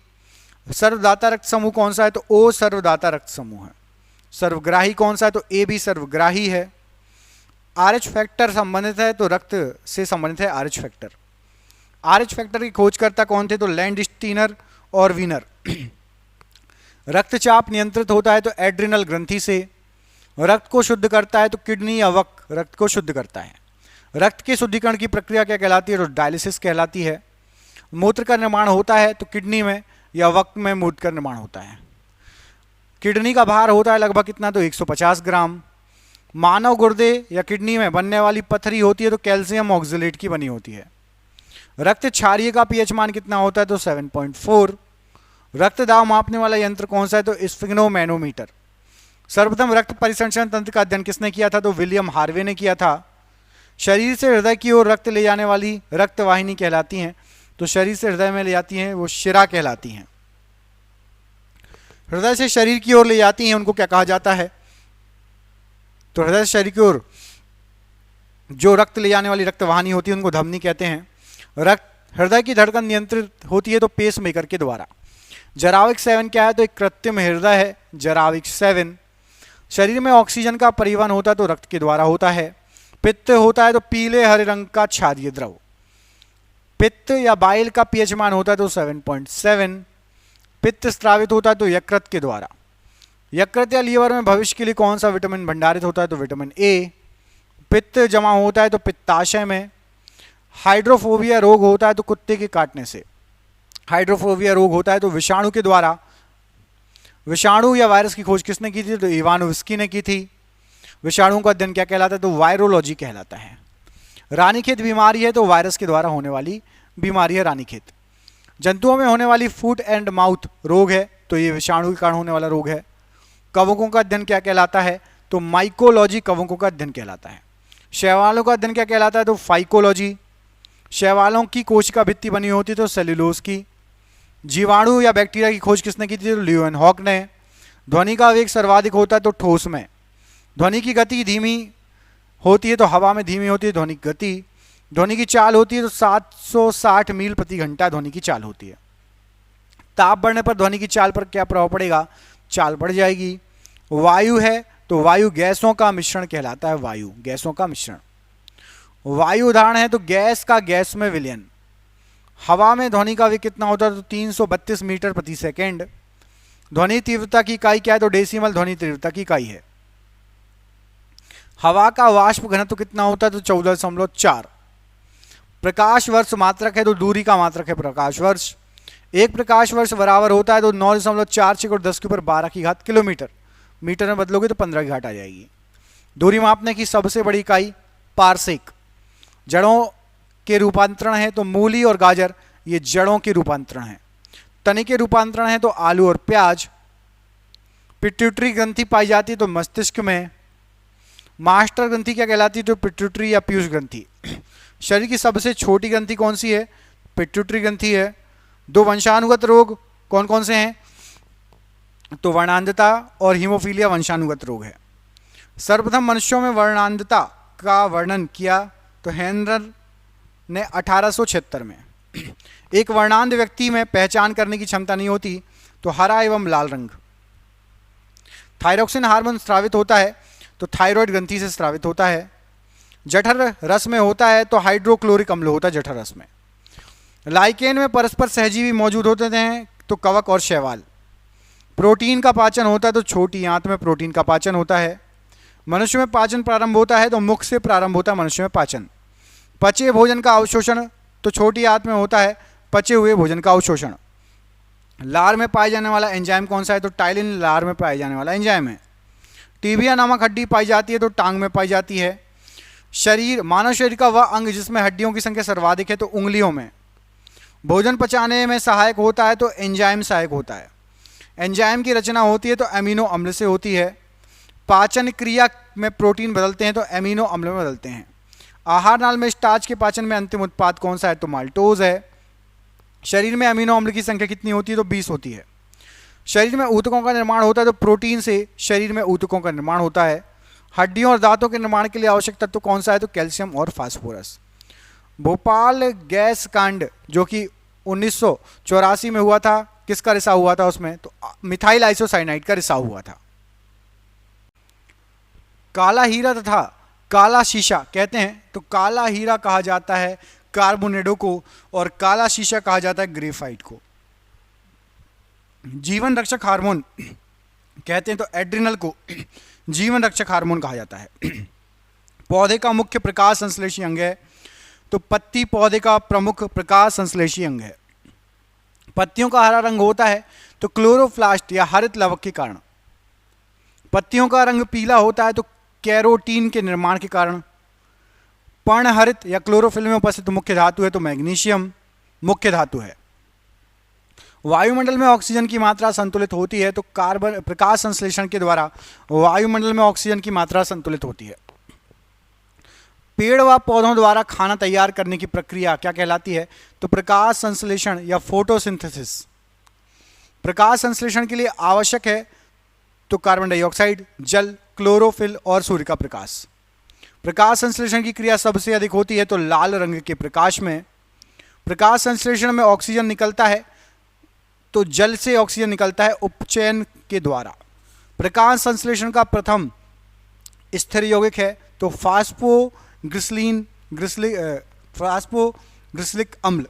Speaker 1: सर्वदाता रक्त समूह कौन सा है तो ओ सर्वदाता रक्त समूह है। सर्वग्राही कौन सा है तो ए बी सर्वग्राही है। आरएच फैक्टर संबंधित है तो रक्त से संबंधित है आरएच फैक्टर। आरएच फैक्टर की खोजकर्ता कौन थे तो लैंडस्टीनर और वीनर। रक्तचाप नियंत्रित होता है तो एड्रिनल ग्रंथि से। रक्त को शुद्ध करता है तो किडनी या वक रक्त को शुद्ध करता है। रक्त के शुद्धिकरण की प्रक्रिया क्या कहलाती है तो डायलिसिस कहलाती है। मूत्र का निर्माण होता है तो किडनी में या वक में मूत्र का निर्माण होता है। किडनी का भार होता है लगभग कितना तो 150 ग्राम। मानव गुर्दे या किडनी में बनने वाली पथरी होती है तो कैल्शियम ऑक्सलेट की बनी होती है। रक्त क्षारीय का पीएच मान कितना होता है तो 7.4। रक्त दाब मापने वाला यंत्र कौन सा है तो स्फिग्नोमैनोमीटर। सर्वप्रथम रक्त परिसंचरण तंत्र का अध्ययन किसने किया था तो विलियम हार्वे ने किया था। शरीर से हृदय की ओर रक्त ले जाने वाली रक्तवाहिनी कहलाती हैं तो शरीर से हृदय में ले जाती हैं वो शिरा कहलाती हैं। हृदय से शरीर की ओर ले जाती हैं उनको क्या कहा जाता है तो हृदय से शरीर की ओर जो रक्त ले जाने वाली रक्तवाहिनी होती है उनको धमनी कहते हैं। रक्त हृदय की धड़कन नियंत्रित होती है तो पेस मेकर के द्वारा। जराविक 7 क्या है तो एक कृत्रिम हृदय है जराविक 7। शरीर में ऑक्सीजन का परिवहन होता है तो रक्त के द्वारा होता है। पित्त होता है तो पीले हरे रंग का क्षारीय द्रव। पित्त या बाइल का पीएच मान होता है तो 7.7। पित्त स्रावित होता है तो यकृत के द्वारा। यकृत या लीवर में भविष्य के लिए कौन सा विटामिन भंडारित होता है तो विटामिन ए। पित्त जमा होता है तो पित्ताशय में। हाइड्रोफोबिया रोग होता है तो कुत्ते के काटने से। हाइड्रोफोबिया रोग होता है तो विषाणु के द्वारा। विषाणु या वायरस की खोज किसने की थी तो इवानोव्स्की ने की थी। विषाणुओं का अध्ययन क्या कहलाता है तो वायरोलॉजी कहलाता है। रानीखेत बीमारी है तो वायरस के द्वारा होने वाली बीमारी है रानीखेत। जंतुओं में होने वाली फूट एंड माउथ रोग है तो ये विषाणु के कारण होने वाला रोग है। कवकों का अध्ययन क्या कहलाता है तो माइकोलॉजी कवकों का अध्ययन कहलाता है। शैवालों का अध्ययन क्या कहलाता है तो फाइकोलॉजी। शैवालों की कोशिका भित्ति बनी होती तो सेल्यूलोज की। जीवाणु या बैक्टीरिया की खोज किसने की थी तो ल्यूएनहॉक ने। ध्वनि का वेग सर्वाधिक होता है तो ठोस में। ध्वनि की गति धीमी होती है तो हवा में धीमी होती है ध्वनि की गति। ध्वनि की चाल होती है तो 760 मील प्रति घंटा ध्वनि की चाल होती है। ताप बढ़ने पर ध्वनि की चाल पर क्या प्रभाव पड़ेगा चाल बढ़ जाएगी। वायु है तो वायु गैसों का मिश्रण कहलाता है। वायु गैसों का मिश्रण। वायु उदाहरण है तो गैस का गैस में विलयन। हवा में ध्वनि का वेग कितना होता है तो 332 मीटर प्रति सेकेंड। ध्वनि तीव्रता की इकाई क्या है तो डेसिमल ध्वनि तीव्रता की इकाई है। हवा का वाष्प घनत्व कितना होता है तो 14.4। प्रकाश वर्ष मात्रक है तो दूरी का मात्रक है प्रकाश वर्ष। एक प्रकाश वर्ष बराबर होता है तो 9.46 और 10 के ऊपर 12 की घात किलोमीटर। मीटर में बदलोगे तो 15 की घात आ जाएगी। दूरी मापने की सबसे बड़ी इकाई पारसेक। जड़ों के रूपांतरण है तो मूली और गाजर ये जड़ों के रूपांतरण है। तने के रूपांतरण है तो आलू और प्याज। पिट्यूटरी ग्रंथि पाई जाती है तो मस्तिष्क में। मास्टर ग्रंथि क्या कहलाती है तो पिट्यूटरी या पीयूष ग्रंथि। शरीर की सबसे छोटी ग्रंथि कौन सी है पिट्यूटरी ग्रंथि है। दो वंशानुगत रोग कौन कौन से हैं तो वर्णांधता और हीमोफीलिया वंशानुगत रोग है। सर्वप्रथम मनुष्यों में वर्णांधता का वर्णन किया तो हेनर ने 1876 में। एक वर्णांध व्यक्ति में पहचान करने की क्षमता नहीं होती तो हरा एवं लाल रंग। थायरोक्सिन हार्मोन स्रावित होता है तो थायराइड ग्रंथि से स्रावित होता है। जठर रस में होता है तो हाइड्रोक्लोरिक अम्ल होता है जठर रस में। लाइकेन में परस्पर सहजीवी मौजूद होते हैं तो कवक और शैवाल। प्रोटीन का पाचन होता है तो छोटी आंत में प्रोटीन का पाचन होता है। मनुष्य में पाचन प्रारंभ होता है तो मुख से प्रारंभ होता है मनुष्य में पाचन। पचे भोजन का अवशोषण तो छोटी आंत में होता है पचे हुए भोजन का अवशोषण। लार में पाए जाने वाला एंजाइम कौन सा है तो टाइलिन लार में पाए जाने वाला एंजाइम है। टीबिया नामक हड्डी पाई जाती है तो टांग में पाई जाती है। शरीर मानव शरीर का वह अंग जिसमें हड्डियों की संख्या सर्वाधिक है तो उंगलियों में। भोजन पचाने में सहायक होता है तो एंजाइम सहायक होता है। एंजाइम की रचना होती है तो एमिनो अम्ल से होती है। पाचन क्रिया में प्रोटीन बदलते हैं तो एमिनो अम्ल में बदलते हैं। आहार नाल में स्टार्च के पाचन में अंतिम उत्पाद कौन सा है तो माल्टोज है। शरीर में अमीनो अम्ल की संख्या कितनी होती है तो 20 होती है। शरीर में ऊतकों का निर्माण होता है तो प्रोटीन से शरीर में ऊतकों का निर्माण होता है। हड्डियों और दांतों के निर्माण के लिए आवश्यक तत्व कौन सा है तो कैल्शियम और फास्फोरस। भोपाल गैस कांड जो कि 1984 में हुआ था, किसका रिसाव हुआ था उसमें तो मिथाइल आइसोसाइनाइड का रिसाव हुआ था। काला हीरा तथा काला शीशा कहते हैं तो काला हीरा कहा जाता है कार्बोनेडो को और काला शीशा कहा जाता है ग्रेफाइट को। जीवन रक्षक हार्मोन कहते हैं तो एड्रिनल को जीवन रक्षक हार्मोन कहा जाता है। पौधे का मुख्य प्रकाश संश्लेषी अंग है तो पत्ती पौधे का प्रमुख प्रकाश संश्लेषी अंग है। पत्तियों का हरा रंग होता है तो क्लोरोप्लास्ट या हरित लवक के कारण। पत्तियों का रंग पीला होता है तो कैरोटीन के निर्माण के कारण। पर्णहरित या क्लोरोफिल में उपस्थित मुख्य धातु है तो मैग्नीशियम मुख्य धातु है। वायुमंडल में ऑक्सीजन की मात्रा संतुलित होती है तो कार्बन प्रकाश संश्लेषण के द्वारा वायुमंडल में ऑक्सीजन की मात्रा संतुलित होती है। पेड़ व पौधों द्वारा खाना तैयार करने की प्रक्रिया क्या कहलाती है तो प्रकाश संश्लेषण या फोटोसिंथेसिस। प्रकाश संश्लेषण के लिए आवश्यक है तो कार्बन डाइऑक्साइड, जल, क्लोरोफिल और सूर्य का प्रकाश। प्रकाश संश्लेषण की क्रिया सबसे अधिक होती है तो लाल रंग के प्रकाश में। प्रकाश संश्लेषण में ऑक्सीजन निकलता है तो जल से ऑक्सीजन निकलता है उपचयन के द्वारा। प्रकाश संश्लेषण का प्रथम स्थिर यौगिक है तो फास्फोग्लिसरिक अम्ल।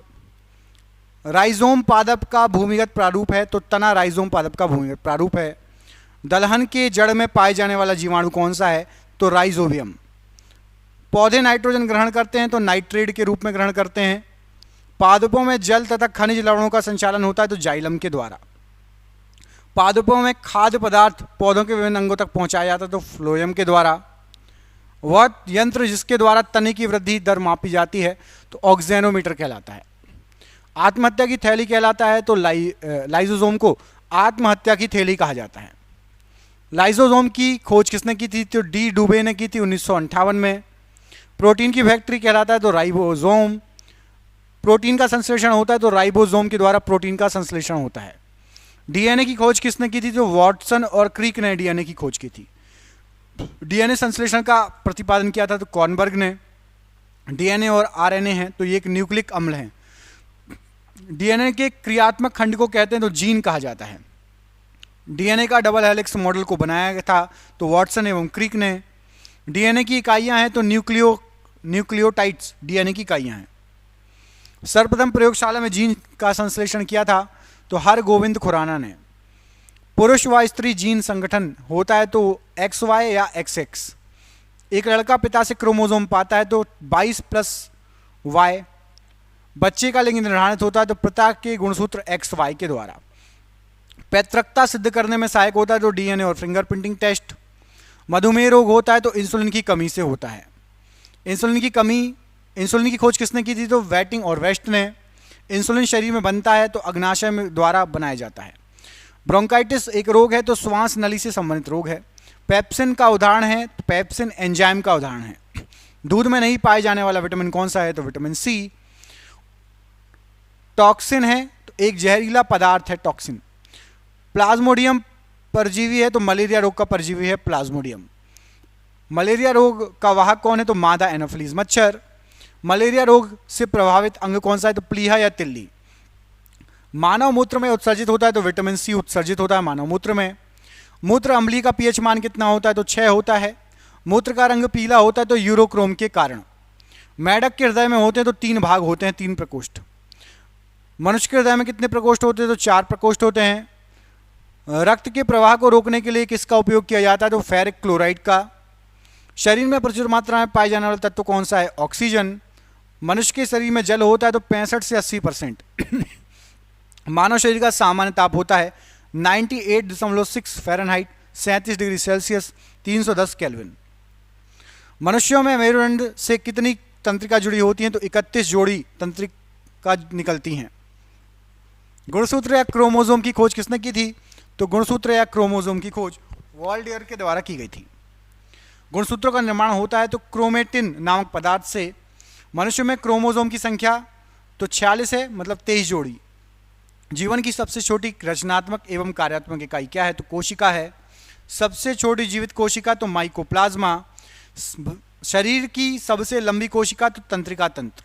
Speaker 1: राइजोम पादप का भूमिगत प्रारूप है तो तना राइजोम पादप का भूमिगत प्रारूप है। दलहन के जड़ में पाए जाने वाला जीवाणु कौन सा है तो राइजोबियम। पौधे नाइट्रोजन ग्रहण करते हैं तो नाइट्रेट के रूप में ग्रहण करते हैं। पादपों में जल तथा खनिज लवणों का संचालन होता है तो जाइलम के द्वारा। पादपों में खाद्य पदार्थ पौधों के विभिन्न अंगों तक पहुंचाया जाता है तो फ्लोएम के द्वारा। वह यंत्र जिसके द्वारा तने की वृद्धि दर मापी जाती है तो ऑक्जेनोमीटर कहलाता है। आत्महत्या की थैली कहलाता है तो लाइसोसोम को आत्महत्या की थैली कहा जाता है। लाइसोसोम की खोज किसने की थी तो डी डुबे ने की थी 1958 में। प्रोटीन की फैक्ट्री कहलाता है तो राइबोसोम। प्रोटीन का संश्लेषण होता है तो राइबोसोम के द्वारा प्रोटीन का संश्लेषण होता है। डीएनए की खोज किसने की थी तो वॉटसन और क्रिक ने डीएनए की खोज की थी। डीएनए संश्लेषण का प्रतिपादन किया था तो कॉर्नबर्ग ने। डीएनए और आरएनए हैं तो ये एक न्यूक्लिक अम्ल हैं। डीएनए के क्रियात्मक खंड को कहते हैं तो जीन कहा जाता है। डीएनए का डबल हेलिक्स मॉडल को बनाया गया था तो वॉटसन एवं क्रिक ने। डीएनए की इकाइयां हैं तो न्यूक्लियोटाइड्स डीएनए की इकाइयां हैं। सर्वप्रथम प्रयोगशाला में जीन का संश्लेषण किया था तो हरगोविंद खुराना ने। पुरुष व स्त्री जीन संगठन होता है तो XY या XX। एक लड़का पिता से क्रोमोसोम पाता है तो 22+Y। बच्चे का लिंग निर्धारित होता है तो पिता के गुणसूत्र XY के द्वारा। पैतृकता सिद्ध करने में सहायक होता है तो डीएनए और फिंगरप्रिंटिंग टेस्ट। मधुमेह रोग होता है तो इंसुलिन की कमी से होता है। इंसुलिन की खोज किसने की थी तो वेटिंग और वेस्ट ने। इंसुलिन शरीर में बनता है तो अग्नाशय में द्वारा बनाया जाता है। ब्रोंकाइटिस एक रोग है तो श्वास नली से संबंधित रोग है। पेप्सिन का उदाहरण है तो पेप्सिन एंजाइम का उदाहरण है। दूध में नहीं पाए जाने वाला विटामिन कौन सा है तो विटामिन सी। टॉक्सिन है तो एक जहरीला पदार्थ है टॉक्सिन। प्लाज्मोडियम परजीवी है तो मलेरिया रोग का परजीवी है प्लाज्मोडियम। मलेरिया रोग का वाहक कौन है तो मादा एनोफिलीज मच्छर। मलेरिया रोग से प्रभावित अंग कौन सा है तो प्लीहा या तिल्ली। मानव मूत्र में उत्सर्जित होता है तो विटामिन सी उत्सर्जित होता है मानव मूत्र में। मूत्र अम्लीय का पीएच मान कितना होता है तो 6 होता है। मूत्र का रंग पीला होता है तो यूरोक्रोम के कारण। मेढक के हृदय में होते हैं तो 3 भाग होते हैं, 3 प्रकोष्ठ। मनुष्य के हृदय में कितने प्रकोष्ठ होते हैं तो 4 प्रकोष्ठ होते हैं। रक्त के प्रवाह को रोकने के लिए किसका उपयोग किया जाता है? तो फेरिक क्लोराइड का। शरीर में प्रचुर मात्रा में पाए जाने वाला तत्व कौन सा है? ऑक्सीजन। मनुष्य के शरीर में जल होता है तो 65 से 80%। मानव शरीर का सामान्य ताप होता है 98.6 फ़ारेनहाइट, 37 डिग्री सेल्सियस, 310 केल्विन। मनुष्यों में मेरुदंड से कितनी तंत्रिका जुड़ी होती हैं? तो 31 जोड़ी तंत्रिका निकलती हैं। गुणसूत्र या क्रोमोसोम की खोज किसने की थी? तो गुणसूत्र या क्रोमोसोम की खोज वॉल्डियर के द्वारा की गई थी। गुणसूत्रों का निर्माण होता है तो क्रोमेटिन नामक पदार्थ से। मनुष्य में क्रोमोसोम की संख्या तो 46 है, मतलब 23 जोड़ी। जीवन की सबसे छोटी रचनात्मक एवं कार्यात्मक इकाई क्या है? तो कोशिका है। सबसे छोटी जीवित कोशिका तो माइकोप्लाज्मा। शरीर की सबसे लंबी कोशिका तो तंत्रिका तंत्र।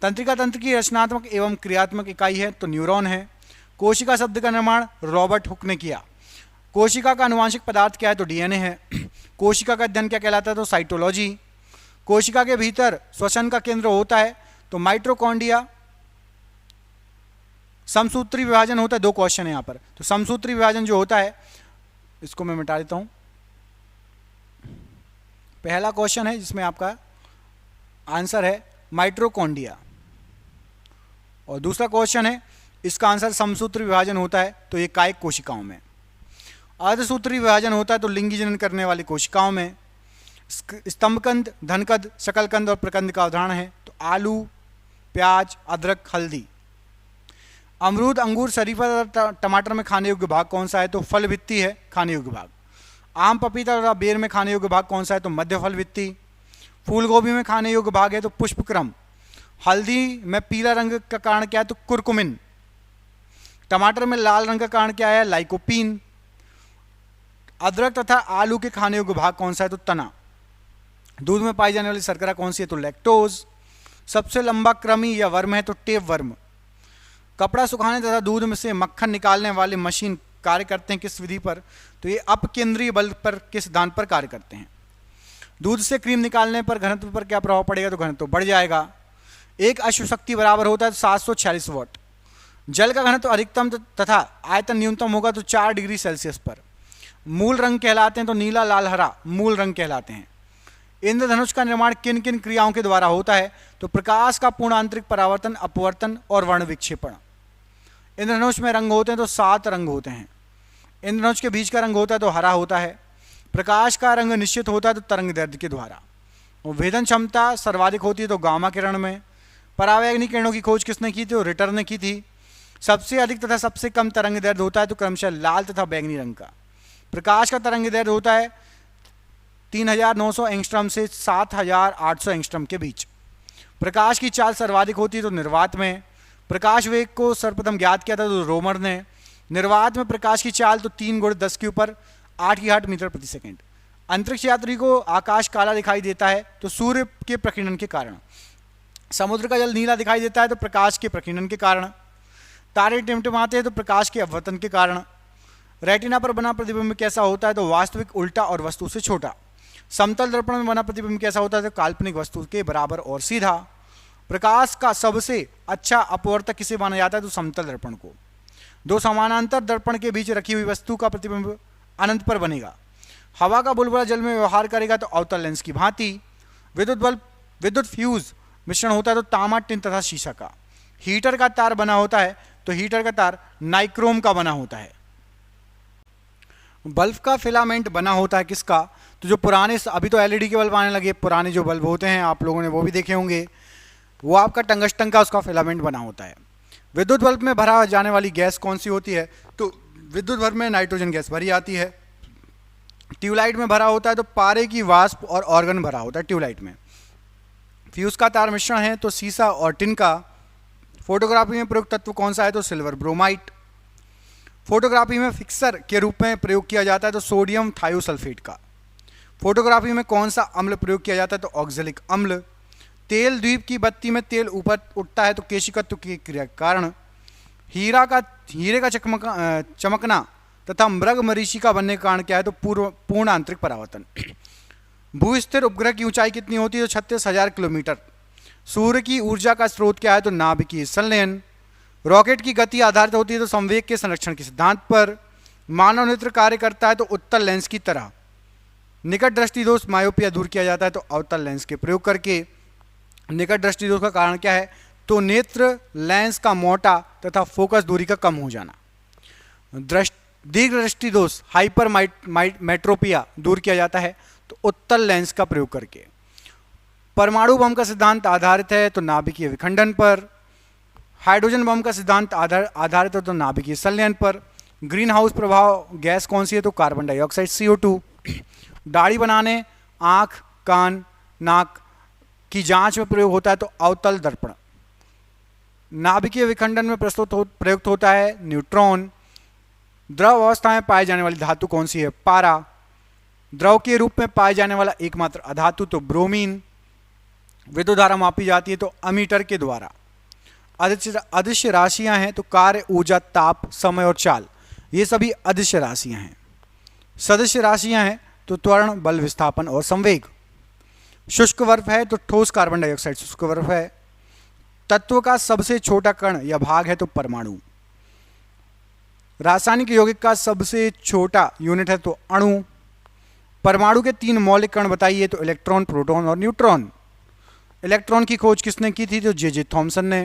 Speaker 1: तंत्रिका तंत्र की रचनात्मक एवं क्रियात्मक इकाई है तो न्यूरॉन है। कोशिका शब्द का निर्माण रॉबर्ट हुक ने किया। कोशिका का आनुवांशिक पदार्थ क्या है? तो डीएनए है। कोशिका का अध्ययन क्या कहलाता है? तो साइटोलॉजी। कोशिका के भीतर श्वसन का केंद्र होता है तो माइटोकॉन्ड्रिया। समसूत्री विभाजन होता है, 2 क्वेश्चन है यहाँ पर। तो समसूत्री विभाजन जो होता है, इसको मैं मिटा देता हूँ। पहला क्वेश्चन है जिसमें आपका आंसर है माइटोकॉन्ड्रिया, और दूसरा क्वेश्चन है इसका आंसर समसूत्री विभाजन होता है तो ये कायिक कोशिकाओं में। अर्धसूत्री विभाजन होता है तो लिंगी जनन करने वाली कोशिकाओं में। स्तंभकंद, धनकद, शकलकंद और प्रकंद का उदाहरण है तो आलू, प्याज, अदरक, हल्दी। अमरूद, अंगूर, शरीफा, टमाटर में खाने योग्य भाग कौन सा है? तो फल भित्ति है खाने योग्य भाग। आम, पपीता तथा बेर में खाने योग्य भाग कौन सा है? तो मध्य फल भित्ति। फूल गोभी में खाने योग्य भाग है तो पुष्पक्रम। हल्दी में पीला रंग का कारण क्या है? तो कुरकुमिन। टमाटर में लाल रंग का कारण क्या है? लाइकोपीन। अदरक तथा आलू के खाने योग्य भाग कौन सा है? तो तना। दूध में पाई जाने वाली शर्करा कौन सी है? तो लैक्टोज। सबसे लंबा कृमि या वर्म है तो टेप वर्म। कपड़ा सुखाने तथा दूध में से मक्खन निकालने वाले मशीन कार्य करते हैं किस विधि पर? तो ये अपकेंद्रीय बल पर के सिद्धांत पर कार्य करते हैं। दूध से क्रीम निकालने पर घनत्व पर क्या प्रभाव पड़ेगा? तो घनत्व बढ़ जाएगा। एक अश्व शक्ति बराबर होता है 746 वाट। जल का घनत्व अधिकतम तथा आयतन न्यूनतम होगा तो 4 डिग्री सेल्सियस पर। मूल रंग कहलाते हैं तो नीला, लाल, हरा मूल रंग कहलाते हैं। इंद्रधनुष का निर्माण किन किन क्रियाओं के द्वारा होता है? तो प्रकाश का पूर्ण आंतरिक परावर्तन, अपवर्तन और वर्ण विक्षेपण। इंद्रधनुष में रंग होते हैं तो 7 रंग होते हैं। इंद्रधनुष के बीच का रंग होता है तो हरा होता है। प्रकाश का रंग निश्चित होता है तो तरंग दैर्ध्य के द्वारा। और भेदन क्षमता सर्वाधिक होती है तो गामा किरण में। परावैंगनी किरणों की खोज किसने की थी? तो रिटर ने की थी। सबसे अधिक तथा सबसे कम तरंग दैर्ध्य होता है तो क्रमशः लाल तथा बैंगनी रंग का। प्रकाश का तरंग दैर्ध्य होता है 3900 एंगस्ट्रॉम से 7800 एंगस्ट्रॉम के बीच। प्रकाश की चाल सर्वाधिक होती है तो निर्वात में। प्रकाश वेग को सर्वप्रथम ज्ञात किया था तो रोमर ने। निर्वात में प्रकाश की चाल तो 3 × 10 के ऊपर 8 मीटर प्रति सेकेंड। अंतरिक्ष यात्री को आकाश काला दिखाई देता है तो सूर्य के प्रकीर्णन के कारण। समुद्र का जल नीला दिखाई देता है तो प्रकाश के प्रकीर्णन के कारण। तारे टिमटिमाते हैं तो प्रकाश के अपवर्तन के कारण। रेटिना पर बना प्रतिबिंब कैसा होता है? तो वास्तविक, उल्टा और वस्तु से छोटा। समतल दर्पण में बना प्रतिबिंब कैसा होता है? तो काल्पनिक वस्तु के बराबर और सीधा। प्रकाश का सबसे अच्छा अपवर्तक किसे माना जाता है? तो समतल दर्पण को। 2 समानांतर दर्पण के बीच रखी हुई वस्तु का प्रतिबिंब अनंत पर बनेगा। हवा का बुलबुला जल में व्यवहार करेगा तो अवतल लेंस की भांति। विद्युत बल्ब, विद्युत फ्यूज मिश्रण होता है तो तांबा, टिन तथा शीशा का। हीटर का तार बना होता है तो हीटर का तार नाइक्रोम का बना होता है। बल्ब का फिलामेंट बना होता है किसका? तो जो पुराने, अभी तो एलईडी के बल्ब आने लगे, पुराने जो बल्ब होते हैं आप लोगों ने वो भी देखे होंगे, वो आपका टंगस्टन का उसका फिलामेंट बना होता है। विद्युत बल्ब में भरा जाने वाली गैस कौन सी होती है? तो विद्युत बल्ब में नाइट्रोजन गैस भरी आती है। ट्यूबलाइट में भरा होता है तो पारे की वाष्प और ऑर्गन भरा होता है ट्यूबलाइट में। फ्यूज का तार मिश्रण है तो सीसा और टिन का। फोटोग्राफी में प्रयुक्त तत्व कौन सा है? तो सिल्वर ब्रोमाइट। फोटोग्राफी में फिक्सर के रूप में प्रयोग किया जाता है तो सोडियम थायोसल्फेट का। फोटोग्राफी में कौन सा अम्ल प्रयोग किया जाता है? तो ऑक्जेलिक अम्ल। तेल द्वीप की बत्ती में तेल ऊपर उठता है तो केशिकत्व की क्रिया के कारण। हीरे का चमकना तथा मृग मरीचिका बनने के कारण क्या है? तो पूर्ण आंतरिक परावर्तन। भूस्थिर उपग्रह की ऊंचाई कितनी होती है? तो 36,000 किलोमीटर। सूर्य की ऊर्जा का स्रोत क्या है? तो नाभिकीय संलयन। रॉकेट की गति आधारित होती है तो संवेग के संरक्षण के सिद्धांत पर। मानव नेत्र कार्य करता है तो उत्तल लेंस की तरह। निकट दृष्टि दोष मायोपिया दूर किया जाता है तो अवतल लेंस के प्रयोग करके। निकट दृष्टि दोष का कारण क्या है? तो नेत्र लेंस का मोटा तथा फोकस दूरी का कम हो जाना। दीर्घ दृष्टि दोष हाइपर मेट्रोपिया दूर किया जाता है तो उत्तल लेंस का प्रयोग करके। परमाणु बम का सिद्धांत आधारित है तो नाभिकीय विखंडन पर। हाइड्रोजन बम का सिद्धांत आधारित है तो नाभिकीय संलयन पर। ग्रीन हाउस प्रभाव गैस कौन सी है? तो कार्बन डाइऑक्साइड CO2। दाढ़ी बनाने, आँख, कान, नाक की जांच में प्रयोग होता है तो अवतल दर्पण। नाभिकीय विखंडन में प्रयुक्त होता है न्यूट्रॉन। द्रव अवस्था में पाई जाने वाली धातु कौन सी है? पारा। द्रव के रूप में पाए जाने वाला एकमात्र अधातु तो ब्रोमीन। विद्युत धारा मापी जाती है तो अमीटर के द्वारा। अदृश्य राशियां हैं तो कार्य, ऊर्जा, ताप, समय और चाल, ये सभी अदृश्य राशियां हैं। सदृश्य राशियां हैं तो त्वरण, बल, विस्थापन और संवेग। शुष्क बर्फ है तो ठोस कार्बन डाइऑक्साइड शुष्क बर्फ है। तत्व का सबसे छोटा कण या भाग है तो परमाणु। रासायनिक यौगिक का सबसे छोटा यूनिट है तो अणु। परमाणु के 3 मौलिक कण बताइए तो इलेक्ट्रॉन, प्रोटॉन और न्यूट्रॉन। इलेक्ट्रॉन की खोज किसने की थी? तो जे थॉमसन ने।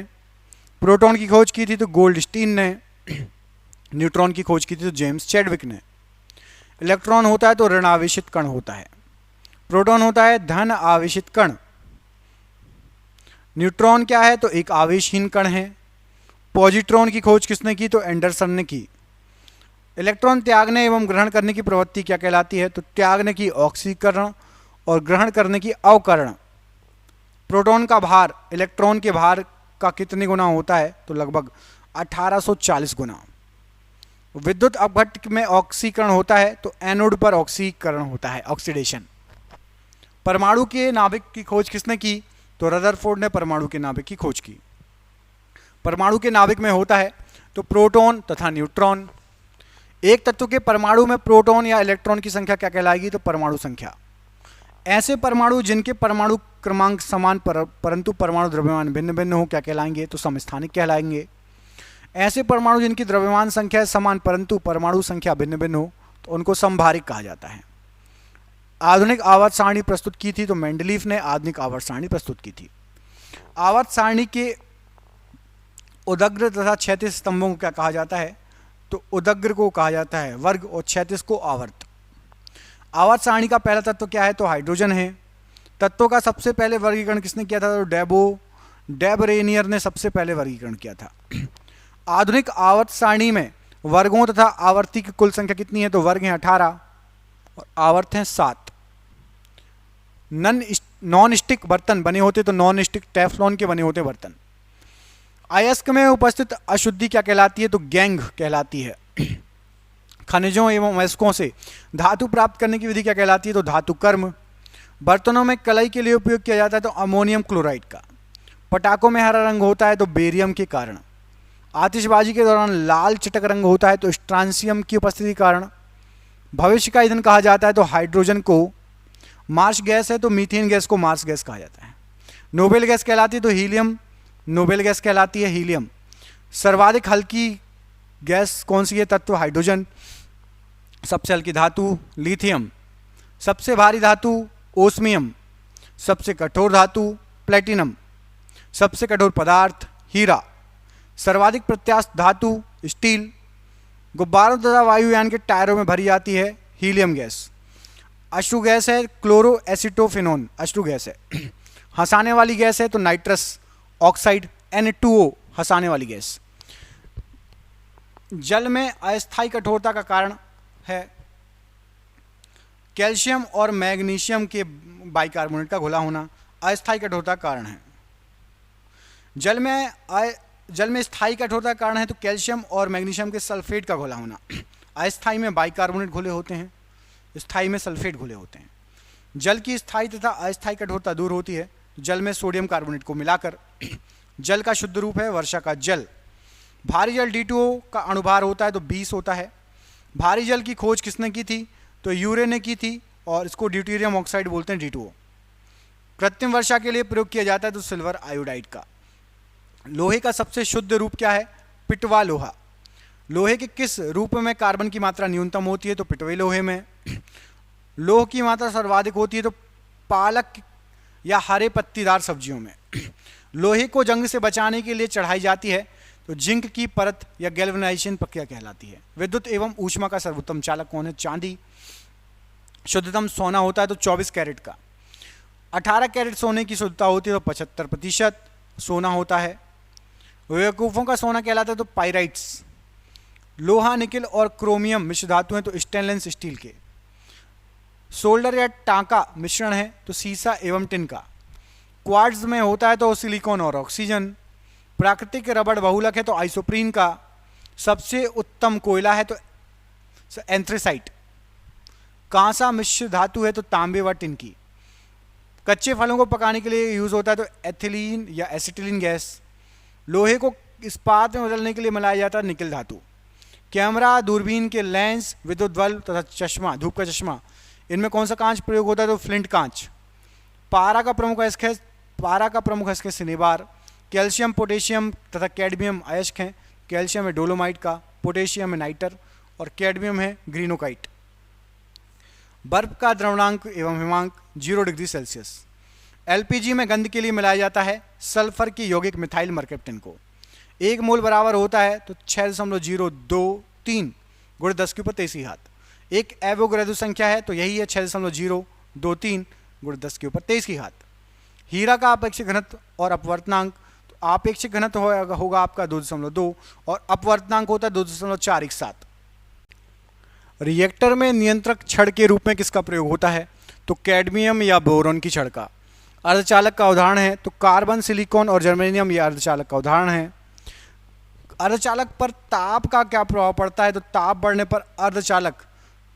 Speaker 1: प्रोटॉन की खोज की थी तो गोल्डस्टीन ने। न्यूट्रॉन की खोज की थी तो जेम्स चैडविक ने। इलेक्ट्रॉन होता है तो ऋण आवेशित कण होता है। प्रोटॉन होता है धन आवेशित कण। न्यूट्रॉन क्या है? तो एक आवेशहीन कण है। पॉजिट्रॉन की खोज किसने की? तो एंडरसन ने की। इलेक्ट्रॉन त्यागने एवं ग्रहण करने की प्रवृत्ति क्या कहलाती है? तो त्यागने की ऑक्सीकरण और ग्रहण करने की अवकरण। प्रोटॉन का भार इलेक्ट्रॉन के भार का कितने गुना होता है? तो लगभग 1840 गुना। विद्युत अपघट्ट में ऑक्सीकरण होता है तो एनोड पर ऑक्सीकरण होता है, ऑक्सीडेशन। परमाणु के नाभिक की खोज किसने की? तो रदरफोर्ड ने परमाणु के नाभिक की खोज की। परमाणु के नाभिक में होता है तो प्रोटॉन तथा न्यूट्रॉन। एक तत्व के परमाणु में प्रोटॉन या इलेक्ट्रॉन की संख्या क्या कहलाएगी? तो परमाणु संख्या। ऐसे परमाणु जिनके परमाणु क्रमांक समान परंतु परमाणु द्रव्यमान भिन्न भिन्न हो क्या कहलाएंगे? तो समस्थानिक कहलाएंगे। ऐसे परमाणु जिनकी द्रव्यमान संख्या समान परंतु परमाणु संख्या भिन्न भिन्न हो तो उनको समभारिक कहा जाता है। आधुनिक आवर्त सारणी प्रस्तुत की थी तो मेंडलीफ ने आधुनिक आवर्त सारणी प्रस्तुत की थी। आवर्त सारणी के उदग्र तथा क्षैतिज स्तंभों को क्या कहा जाता है? तो उदग्र को कहा जाता है वर्ग और क्षैतिज को आवर्त। आवर्त सारणी का पहला तत्व क्या है? तो हाइड्रोजन है। तत्वों का सबसे पहले वर्गीकरण किसने किया था? तो डेबरेनियर ने सबसे पहले वर्गीकरण किया था। आधुनिक आवर्त सारणी में वर्गों तथा आवर्ती की कुल संख्या कितनी है? तो वर्ग हैं 18 और आवर्त हैं 7। नॉन स्टिक बर्तन बने होते तो नॉन स्टिक टेफ्लॉन के बने होते बर्तन। अयस्क में उपस्थित अशुद्धि क्या कहलाती है? तो गैंग कहलाती है। खनिजों एवं अयस्कों से धातु प्राप्त करने की विधि क्या कहलाती है? तो धातु कर्म। बर्तनों में कलई के लिए उपयोग किया जाता है तो अमोनियम क्लोराइड का। पटाखों में हरा रंग होता है तो बेरियम के कारण। आतिशबाजी के दौरान लाल चटक रंग होता है तो स्ट्रांसियम की उपस्थिति के कारण। भविष्य का ईंधन कहा जाता है तो हाइड्रोजन को। मार्स गैस है तो मीथेन गैस को मार्स गैस कहा जाता है। नोबेल गैस कहलाती है तो हीलियम नोबेल गैस कहलाती है, हीलियम। सर्वाधिक हल्की गैस कौन सी है? तत्व हाइड्रोजन। सबसे हल्की धातु लिथियम। सबसे भारी धातु ओस्मियम। सबसे कठोर धातु प्लेटिनम। सबसे कठोर पदार्थ हीरा। सर्वाधिक प्रत्यास्थ धातु स्टील। गुब्बारों तथा वायुयान के टायरों में भरी जाती है हीलियम गैस। अश्रु गैस है क्लोरो एसिटोफिनोन, अश्रु गैस है। हंसाने वाली गैस है तो नाइट्रस ऑक्साइड N2O, हंसाने वाली गैस। जल में अस्थायी कठोरता का कारण है कैल्शियम और मैग्नीशियम के बाइकार्बोनेट का घुला होना अस्थायी कठोरता का कारण है। जल में स्थायी कठोरता का कारण है तो कैल्शियम और मैग्नीशियम के सल्फेट का घुला होना। अस्थायी में बाइकार्बोनेट घुले होते हैं, स्थायी में सल्फेट घुले होते हैं। जल की स्थायी तथा अस्थायी कठोरता दूर होती है जल में सोडियम कार्बोनेट को मिलाकर। जल का शुद्ध रूप है वर्षा का जल। भारी जल D2O का अणुभार होता है तो 20 होता है। भारी जल की खोज किसने की थी? तो यूरे ने की थी और इसको ड्यूटेरियम ऑक्साइड बोलते हैं D2O। कृत्रिम वर्षा के लिए प्रयोग किया जाता है तो सिल्वर आयोडाइड का। लोहे का सबसे शुद्ध रूप क्या है? पिटवा लोहा। लोहे के किस रूप में कार्बन की मात्रा न्यूनतम होती है? तो पिटवे लोहे में। लौह की मात्रा सर्वाधिक होती है तो पालक या हरे पत्तीदार सब्जियों में। लोहे को जंग से बचाने के लिए चढ़ाई जाती है तो जिंक की परत या गैल्वेनाइजेशन प्रक्रिया कहलाती है। विद्युत एवं ऊष्मा का सर्वोत्तम चालक कौन है? चांदी। शुद्धतम सोना होता है तो 24 कैरेट का। 18 कैरेट सोने की शुद्धता होती है तो 75% सोना होता है। बेवकूफ़ों का सोना कहलाता है तो पाइराइट्स। लोहा, निकेल और क्रोमियम मिश्र धातु हैं तो स्टेनलेस स्टील के। सोल्डर या टांका मिश्रण है तो सीसा एवं टिन का। क्वार्ट्ज में होता है तो सिलिकॉन और ऑक्सीजन। प्राकृतिक रबड़ बहुलक है तो आइसोप्रीन का। सबसे उत्तम कोयला है तो एंथ्रेसाइट। कांसा मिश्र धातु है तो तांबे व टिन की। कच्चे फलों को पकाने के लिए यूज होता है तो एथिलीन या एसिटिलीन गैस। लोहे को इस्पात में बदलने के लिए मिलाया जाता है निकेल धातु। कैमरा, दूरबीन के लेंस, विद्युत बल्ब तथा चश्मा, धूप का चश्मा, इनमें कौन सा कांच प्रयोग होता है? तो फ्लिंट कांच। पारा का प्रमुख अयस्क है सिनेबार। कैल्शियम, पोटेशियम तथा कैडमियम अयस्क हैं। कैल्शियम है डोलोमाइट का, पोटेशियम है नाइटर और कैडमियम है ग्रीनोकाइट। बर्फ का द्रवणांक एवं हिमांक 0 डिग्री सेल्सियस। एलपीजी में गंध के लिए मिलाया जाता है सल्फर की यौगिक मिथाइल मरकैप्टन को। 1 मोल बराबर होता है तो 6.023 गुणे 10⁻23। एक एवोगैड्रो संख्या है तो यही है 6.023 गुणे 10⁻23। हीरा का आपेक्षिक घनत्व और अपवर्तनांक, तो आपेक्षिक घनत्व होगा आपका 2.2 और अपवर्तनांक होता है 2.417। रिएक्टर में नियंत्रक छड़ के रूप में किसका प्रयोग होता है? तो कैडमियम या बोरॉन की छड़ का। अर्धचालक का उदाहरण है तो कार्बन, सिलिकॉन और जर्मेनियम ये अर्धचालक का उदाहरण है। अर्धचालक पर ताप का क्या प्रभाव पड़ता है? तो ताप बढ़ने पर अर्धचालक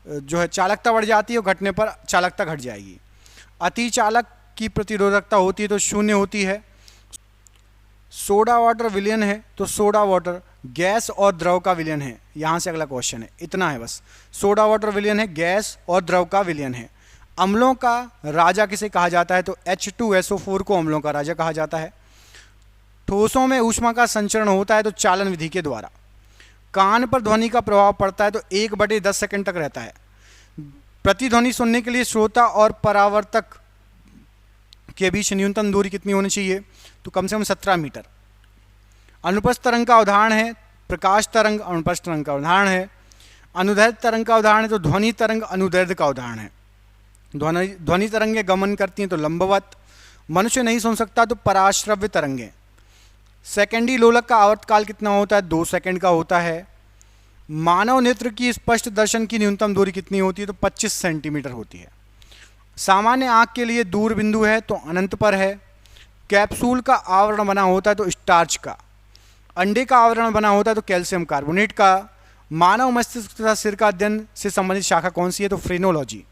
Speaker 1: जो है चालकता बढ़ जाती है और घटने पर चालकता घट जाएगी। अतिचालक की प्रतिरोधकता होती है तो 0 होती है। सोडा वाटर विलयन है तो सोडा वाटर गैस और द्रव का विलयन है। यहाँ से अगला क्वेश्चन है, इतना है बस। सोडा वाटर विलयन है, गैस और द्रव का विलयन है। अम्लों का राजा किसे कहा जाता है? तो H2SO4 को अम्लों का राजा कहा जाता है। ठोसों में ऊष्मा का संचरण होता है तो चालन विधि के द्वारा। कान पर ध्वनि का प्रभाव पड़ता है तो 1/10 सेकंड तक रहता है। प्रतिध्वनि सुनने के लिए श्रोता और परावर्तक के बीच न्यूनतम दूरी कितनी होनी चाहिए? तो कम से कम 17 मीटर। अनुप्रस्थ तरंग का उदाहरण है प्रकाश तरंग, अनुप्रस्थ तरंग का उदाहरण है। अनुदैर्ध्य तरंग का उदाहरण है तो ध्वनि तरंग अनुदैर्ध्य का उदाहरण है। ध्वनि तरंगें गमन करती हैं तो लंबवत। मनुष्य नहीं सुन सकता तो पराश्रव्य तरंगें। सेकेंडी लोलक का आवर्तकाल कितना होता है? 2 सेकंड का होता है। मानव नेत्र की स्पष्ट दर्शन की न्यूनतम दूरी कितनी होती है? तो 25 सेंटीमीटर होती है। सामान्य आँख के लिए दूर बिंदु है तो अनंत पर है। कैप्सूल का आवरण बना होता है तो स्टार्च का। अंडे का आवरण बना होता है तो कैल्शियम कार्बोनेट का। मानव मस्तिष्क तथा सिर का अध्ययन से संबंधित शाखा कौन सी है? तो फ्रेनोलॉजी।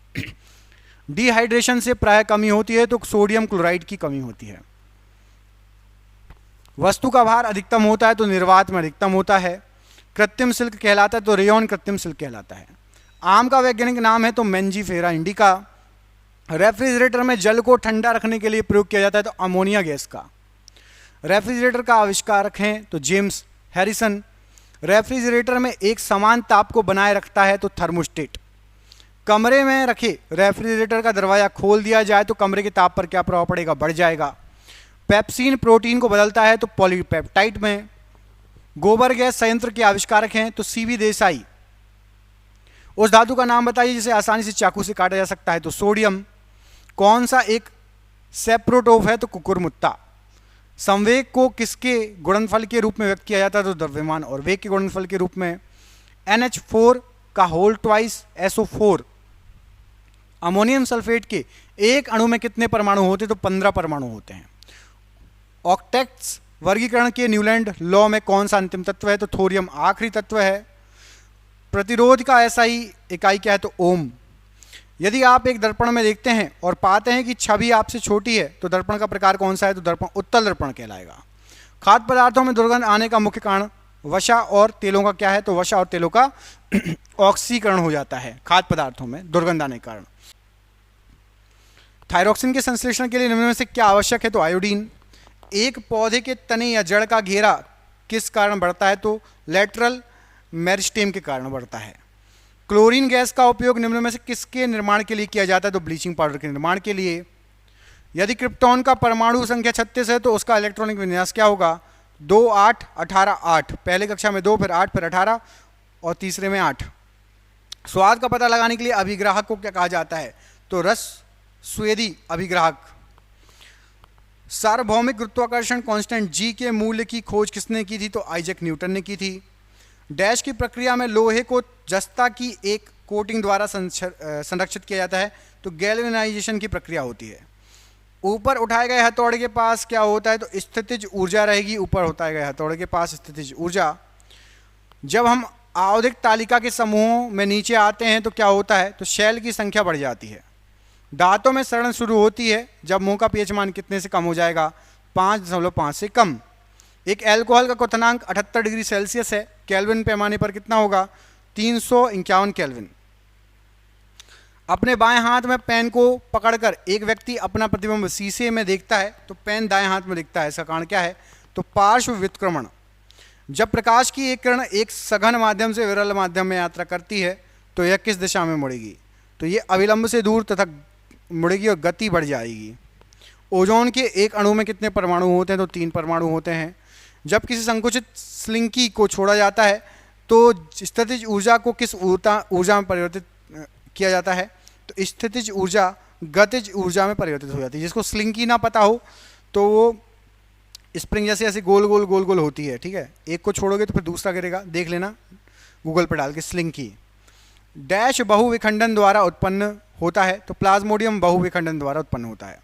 Speaker 1: डिहाइड्रेशन से प्राय कमी होती है तो सोडियम क्लोराइड की कमी होती है। वस्तु का भार अधिकतम होता है तो निर्वात में अधिकतम होता है। कृत्रिम सिल्क कहलाता है तो रेयॉन कृत्रिम सिल्क कहलाता है। आम का वैज्ञानिक नाम है तो मैंजीफेरा इंडिका। रेफ्रिजरेटर में जल को ठंडा रखने के लिए प्रयोग किया जाता है तो अमोनिया गैस का। रेफ्रिजरेटर का आविष्कारक हैं तो जेम्स हैरिसन। रेफ्रिजरेटर में एक समान ताप को बनाए रखता है तो थर्मोस्टेट। कमरे में रखे रेफ्रिजरेटर का दरवाजा खोल दिया जाए तो कमरे के ताप पर क्या प्रभाव पड़ेगा? बढ़ जाएगा। पेप्सिन प्रोटीन को बदलता है तो पॉलीपेप्टाइड में। गोबर गैस संयंत्र के आविष्कारक हैं तो सीवी देसाई। उस धातु का नाम बताइए जिसे आसानी से चाकू से काटा जा सकता है तो सोडियम। कौन सा एक सेप्रोटोफ है? तो कुकुरमुत्ता। संवेग को किसके गुणनफल के रूप में व्यक्त किया जाता है? तो द्रव्यमान। और वेग के गुणनफल के रूप में NH4 का whole twice SO4। Ammonium sulphate के एक अणु में कितने परमाणु होते हैं? तो 15 परमाणु होते हैं। ऑक्टेट्स वर्गीकरण के न्यूलैंड लॉ में कौन सा अंतिम तत्व है? तो थोरियम आखिरी तत्व है। प्रतिरोध का SI इकाई क्या है? तो ओम। यदि आप एक दर्पण में देखते हैं और पाते हैं कि छवि आपसे छोटी है तो दर्पण का प्रकार कौन सा है? तो दर्पण उत्तल दर्पण कहलाएगा। खाद्य पदार्थों में दुर्गंध आने का मुख्य कारण वसा और तेलों का क्या है? तो वसा और तेलों का ऑक्सीकरण हो जाता है खाद्य पदार्थों में दुर्गंध आने के कारण। थायरॉक्सिन के संश्लेषण के लिए निम्न में से क्या आवश्यक है? तो आयोडीन। एक पौधे के तने या जड़ का घेरा किस कारण बढ़ता है? तो लेटरल मेरिस्टेम के कारण बढ़ता है। क्लोरीन गैस का उपयोग निम्न में से किसके निर्माण के लिए किया जाता है? तो ब्लीचिंग पाउडर के निर्माण के लिए। यदि क्रिप्टॉन का परमाणु संख्या 36 है तो उसका इलेक्ट्रॉनिक विन्यास क्या होगा? 2 8 18 8। पहले कक्षा में 2, फिर 8, फिर 18 और तीसरे में 8। स्वाद का पता लगाने के लिए अभिग्राहक को क्या कहा जाता है? तो रस स्वेदी अभिग्राहक। सार्वभौमिक गुरुत्वाकर्षण कांस्टेंट जी के मूल्य की खोज किसने की थी? तो आइजैक न्यूटन ने की थी। डैश की प्रक्रिया में लोहे को जस्ता की एक कोटिंग द्वारा संरक्षित किया जाता है? तो गैल्वेनाइजेशन की प्रक्रिया होती है। ऊपर उठाए गए हथौड़े के पास क्या होता है? तो स्थितिज ऊर्जा रहेगी। ऊपर उठाए गए हथौड़े के पास स्थितिज ऊर्जा। जब हम आवधिक तालिका के समूहों में नीचे आते हैं तो क्या होता है? तो शैल की संख्या बढ़ जाती है। दांतों में सड़न शुरू होती है जब मुंह का पीएच मान कितने से कम हो जाएगा? 5.5 से कम। एक एल्कोहल का क्वथनांक 78 डिग्री सेल्सियस है। केल्विन पैमाने पर कितना होगा? 351 केल्विन। अपने बाएं हाथ में पेन को पकड़कर एक व्यक्ति अपना प्रतिबिंब शीशे में देखता है तो पेन दाएं हाथ में दिखता है। इसका कारण क्या है? तो पार्श्व व्युत्क्रमण। जब प्रकाश की एक किरण एक सघन माध्यम से विरल माध्यम में यात्रा करती है तो यह किस दिशा में मुड़ेगी? तो ये अविलंब से दूर तथा मुड़ेगी और गति बढ़ जाएगी। ओजोन के एक अणु में कितने परमाणु होते हैं? तो 3 परमाणु होते हैं। जब किसी संकुचित स्लिंकी को छोड़ा जाता है तो स्थितिज ऊर्जा को किस ऊर्जा में परिवर्तित किया जाता है? तो स्थितिज ऊर्जा गतिज ऊर्जा में परिवर्तित हो जाती है। जिसको स्लिंकी ना पता हो तो वो स्प्रिंग जैसे ऐसे गोल गोल गोल गोल होती है, ठीक है। एक को छोड़ोगे तो फिर दूसरा गिरेगा, देख लेना गूगल पर डाल के स्लिंकी। डैश बहुविखंडन द्वारा उत्पन्न होता है? तो प्लाज्मोडियम बहुविखंडन द्वारा उत्पन्न होता है।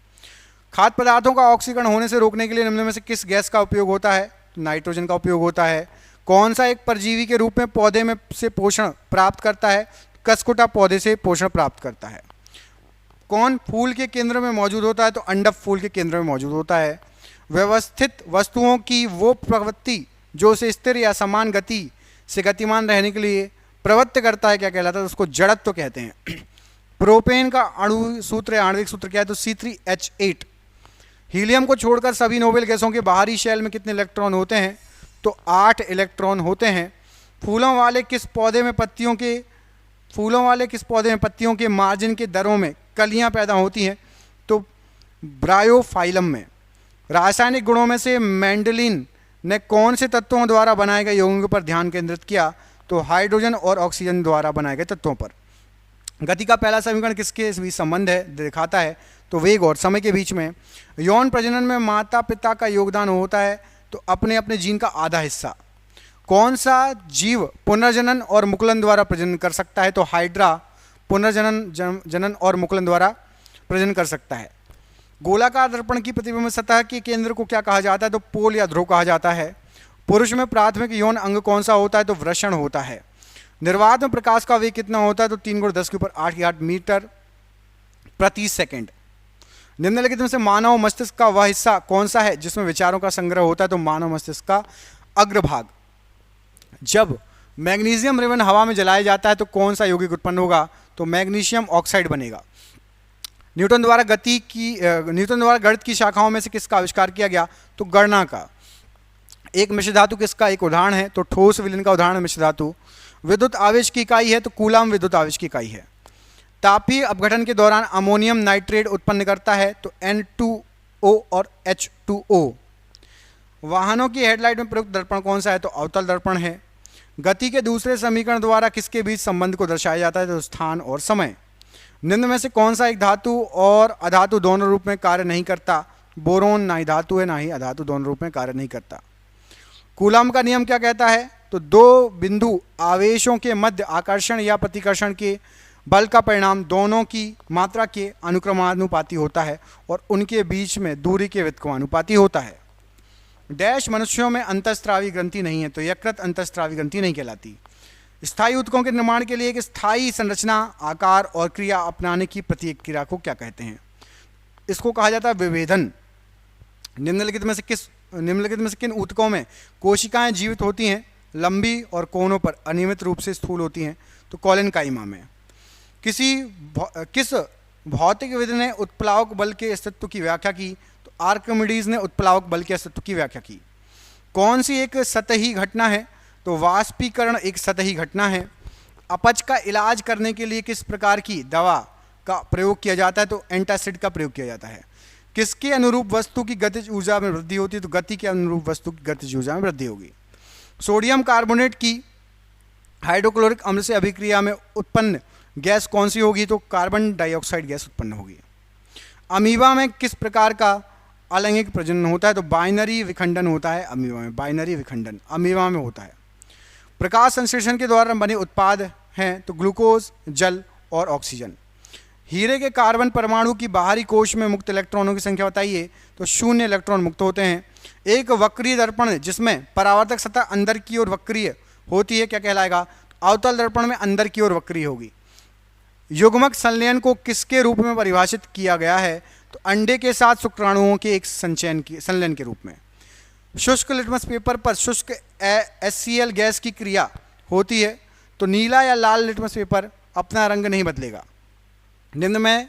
Speaker 1: खाद्य पदार्थों का ऑक्सीकरण होने से रोकने के लिए निम्न में से किस गैस का उपयोग होता है? तो नाइट्रोजन का उपयोग होता है। कौन सा एक परजीवी के रूप में पौधे में से पोषण प्राप्त करता है? कसकुटा पौधे से पोषण प्राप्त करता है। कौन फूल के केंद्र में मौजूद होता है? तो अंडक फूल के केंद्र में मौजूद होता है। व्यवस्थित वस्तुओं की वो प्रवृत्ति जो उसे स्थिर या समान गति से गतिमान रहने के लिए प्रवृत्त करता है क्या कहलाता है? तो उसको जड़त्व कहते हैं। प्रोपेन का अणु सूत्र या आणविक सूत्र क्या है? तो C3H8। हीलियम को छोड़कर सभी नोबेल गैसों के बाहरी शेल में कितने इलेक्ट्रॉन होते हैं? तो 8 इलेक्ट्रॉन होते हैं। फूलों वाले किस पौधे में पत्तियों के मार्जिन के दरों में कलियां पैदा होती हैं? तो ब्रायोफाइलम में। रासायनिक गुणों में से मेंडेलिन ने कौन से तत्वों द्वारा बनाए गए यौगिकों पर ध्यान केंद्रित किया? तो हाइड्रोजन और ऑक्सीजन द्वारा बनाए गए तत्वों पर। गति का पहला समीकरण किसके बीच संबंध है दिखाता है? तो वेग और समय के बीच में। यौन प्रजनन में माता पिता का योगदान होता है? तो अपने अपने जीन का आधा हिस्सा। कौन सा जीव पुनर्जनन और मुकुलन द्वारा प्रजनन कर सकता है? तो हाइड्रा जनन और मुकुलन द्वारा प्रजनन कर सकता है। गोलाकार दर्पण की प्रतिबिंब सतह के केंद्र को क्या कहा जाता है? तो पोल या ध्रुव कहा जाता है। पुरुष में प्राथमिक यौन अंग कौन सा होता है? तो वृषण होता है। निर्वात में प्रकाश का वेग कितना होता है? तो 3 × 10⁸ मीटर प्रति सेकंड। निम्नलिखित में से मानव मस्तिष्क का वह हिस्सा कौन सा है जिसमें विचारों का संग्रह होता है? तो मानव मस्तिष्क का अग्रभाग। जब मैग्नीशियम रिबन हवा में जलाया जाता है तो कौन सा यौगिक उत्पन्न होगा? तो मैग्नीशियम ऑक्साइड बनेगा। न्यूटन द्वारा गणित की शाखाओं में से किसका आविष्कार किया गया? तो गणना का। एक मिश्र धातु किसका एक उदाहरण है? तो ठोस विलयन का उदाहरण मिश्र धातु। विद्युत आवेश की इकाई है? तो कूलाम विद्युत आवेश की इकाई है। तापीय अपघटन के दौरान अमोनियम नाइट्रेट उत्पन्न करता है? तो N2O और H2O। वाहनों की हेडलाइट में प्रयुक्त दर्पण कौन सा है? तो अवतल दर्पण है। गति के दूसरे समीकरण द्वारा किसके बीच संबंध को दर्शाया जाता है? तो स्थान और समय। निम्न में से कौन सा एक धातु और अधातु दोनों रूप में कार्य नहीं करता? बोरोन ना ही धातु है ना ही अधातु, दोनों रूप में कार्य नहीं करता। कूलाम का नियम क्या कहता है? तो 2 बिंदु आवेशों के मध्य आकर्षण या प्रतिकर्षण के बल का परिणाम दोनों की मात्रा के अनुक्रमानुपाती होता है और उनके बीच में दूरी के व्युत्क्रमानुपाती होता है। डैश मनुष्यों में अंतःस्रावी ग्रंथि नहीं है? तो यकृत अंतःस्रावी ग्रंथि नहीं कहलाती। स्थायी ऊतकों के निर्माण के लिए एक स्थायी संरचना, आकार और क्रिया अपनाने की प्रतिक्रिया को क्या कहते हैं? इसको कहा जाता है विभेदन। निम्नलिखित में से किन ऊतकों में कोशिकाएं जीवित होती हैं? लंबी और कोनों पर अनियमित रूप से स्थूल होती हैं? तो कोलेनकाइमा में। किस भौतिकविद ने उत्प्लावक बल के अस्तित्व की व्याख्या की? तो आर्किमिडीज ने उत्प्लावक बल के अस्तित्व की व्याख्या की। कौन सी एक सतही घटना है? तो वाष्पीकरण एक सतही घटना है। अपच का इलाज करने के लिए किस प्रकार की दवा का प्रयोग किया जाता है? तो एंटासिड का प्रयोग किया जाता है। किसके अनुरूप वस्तु की गतिज ऊर्जा में वृद्धि होती है? तो गति के अनुरूप वस्तु की गतिज ऊर्जा में वृद्धि होगी। सोडियम कार्बोनेट की हाइड्रोक्लोरिक अम्ल से अभिक्रिया में उत्पन्न गैस कौन सी होगी? तो कार्बन डाइऑक्साइड गैस उत्पन्न होगी। अमीबा में किस प्रकार का अलैंगिक प्रजनन होता है? तो बाइनरी विखंडन होता है अमीबा में। बाइनरी विखंडन अमीबा में होता है। प्रकाश संश्लेषण के द्वारा बने उत्पाद हैं तो ग्लूकोज, जल और ऑक्सीजन। हीरे के कार्बन परमाणु की बाहरी कोश में मुक्त इलेक्ट्रॉनों की संख्या बताइए? तो 0 इलेक्ट्रॉन मुक्त होते हैं। एक वक्रीय दर्पण जिसमें परावर्तक सतह अंदर की ओर वक्रीय होती है क्या कहलाएगा? अवतल दर्पण में अंदर की ओर वक्रीय होगी। युग्मक संलयन को किसके रूप में परिभाषित किया गया है? तो अंडे के साथ शुक्राणुओं के एक संलयन के रूप में। शुष्क लिटमस पेपर पर शुष्क HCl गैस की क्रिया होती है तो नीला या लाल लिटमस पेपर अपना रंग नहीं बदलेगा। निम्न में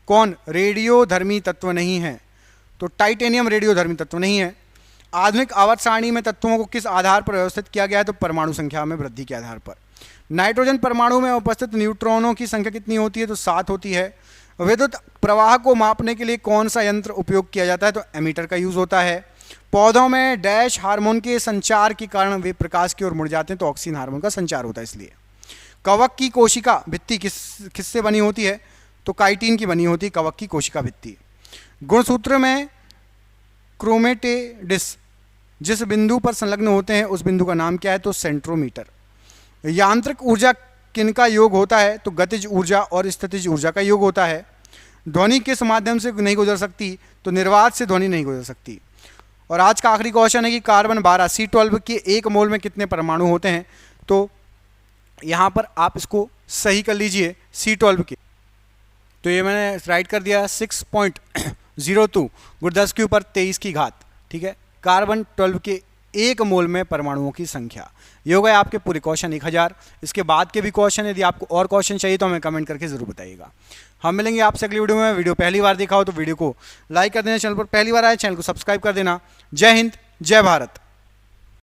Speaker 1: कौन रेडियोधर्मी तत्व नहीं है? तो टाइटेनियम रेडियोधर्मी तत्व नहीं है। आधुनिक आवर्त सारणी में तत्वों को किस आधार पर व्यवस्थित किया गया है? तो परमाणु संख्या में वृद्धि के आधार पर। नाइट्रोजन परमाणु में उपस्थित न्यूट्रॉनों की संख्या कितनी होती है? तो 7 होती है। विद्युत प्रवाह को मापने के लिए कौन सा यंत्र उपयोग किया जाता है? तो एमीटर का यूज होता है। पौधों में डैश हार्मोन के संचार के कारण वे प्रकाश की ओर मुड़ जाते हैं तो ऑक्सीजन हार्मोन का संचार होता है इसलिए। कवक की कोशिका भित्ति किससे बनी होती है? तो काइटिन की बनी होती है कवक की कोशिका भित्ति। गुणसूत्र में क्रोमेटिडिस जिस बिंदु पर संलग्न होते हैं उस बिंदु का नाम क्या है? तो सेंट्रोमीटर। यांत्रिक ऊर्जा किनका योग होता है? तो गतिज ऊर्जा और स्थितिज ऊर्जा का योग होता है। ध्वनि किस माध्यम से नहीं गुजर सकती? तो निर्वात से ध्वनि नहीं गुजर सकती। और आज का आखिरी क्वेश्चन है कि कार्बन 12 C12 के 1 मोल में कितने परमाणु होते हैं? तो यहाँ पर आप इसको सही कर लीजिए C12 के। तो ये मैंने राइट कर दिया 6.02 × 10 के ऊपर 23 की घात। ठीक है, कार्बन 12 के 1 मोल में परमाणुओं की संख्या। ये हो गए आपके पूरे क्वेश्चन 1000। इसके बाद के भी क्वेश्चन, यदि आपको और क्वेश्चन चाहिए तो हमें कमेंट करके जरूर बताइएगा। हम मिलेंगे आपसे अगली वीडियो में। वीडियो पहली बार देखा हो तो वीडियो को लाइक कर देना, चैनल पर पहली बार आए चैनल को सब्सक्राइब कर देना। जय हिंद, जय भारत।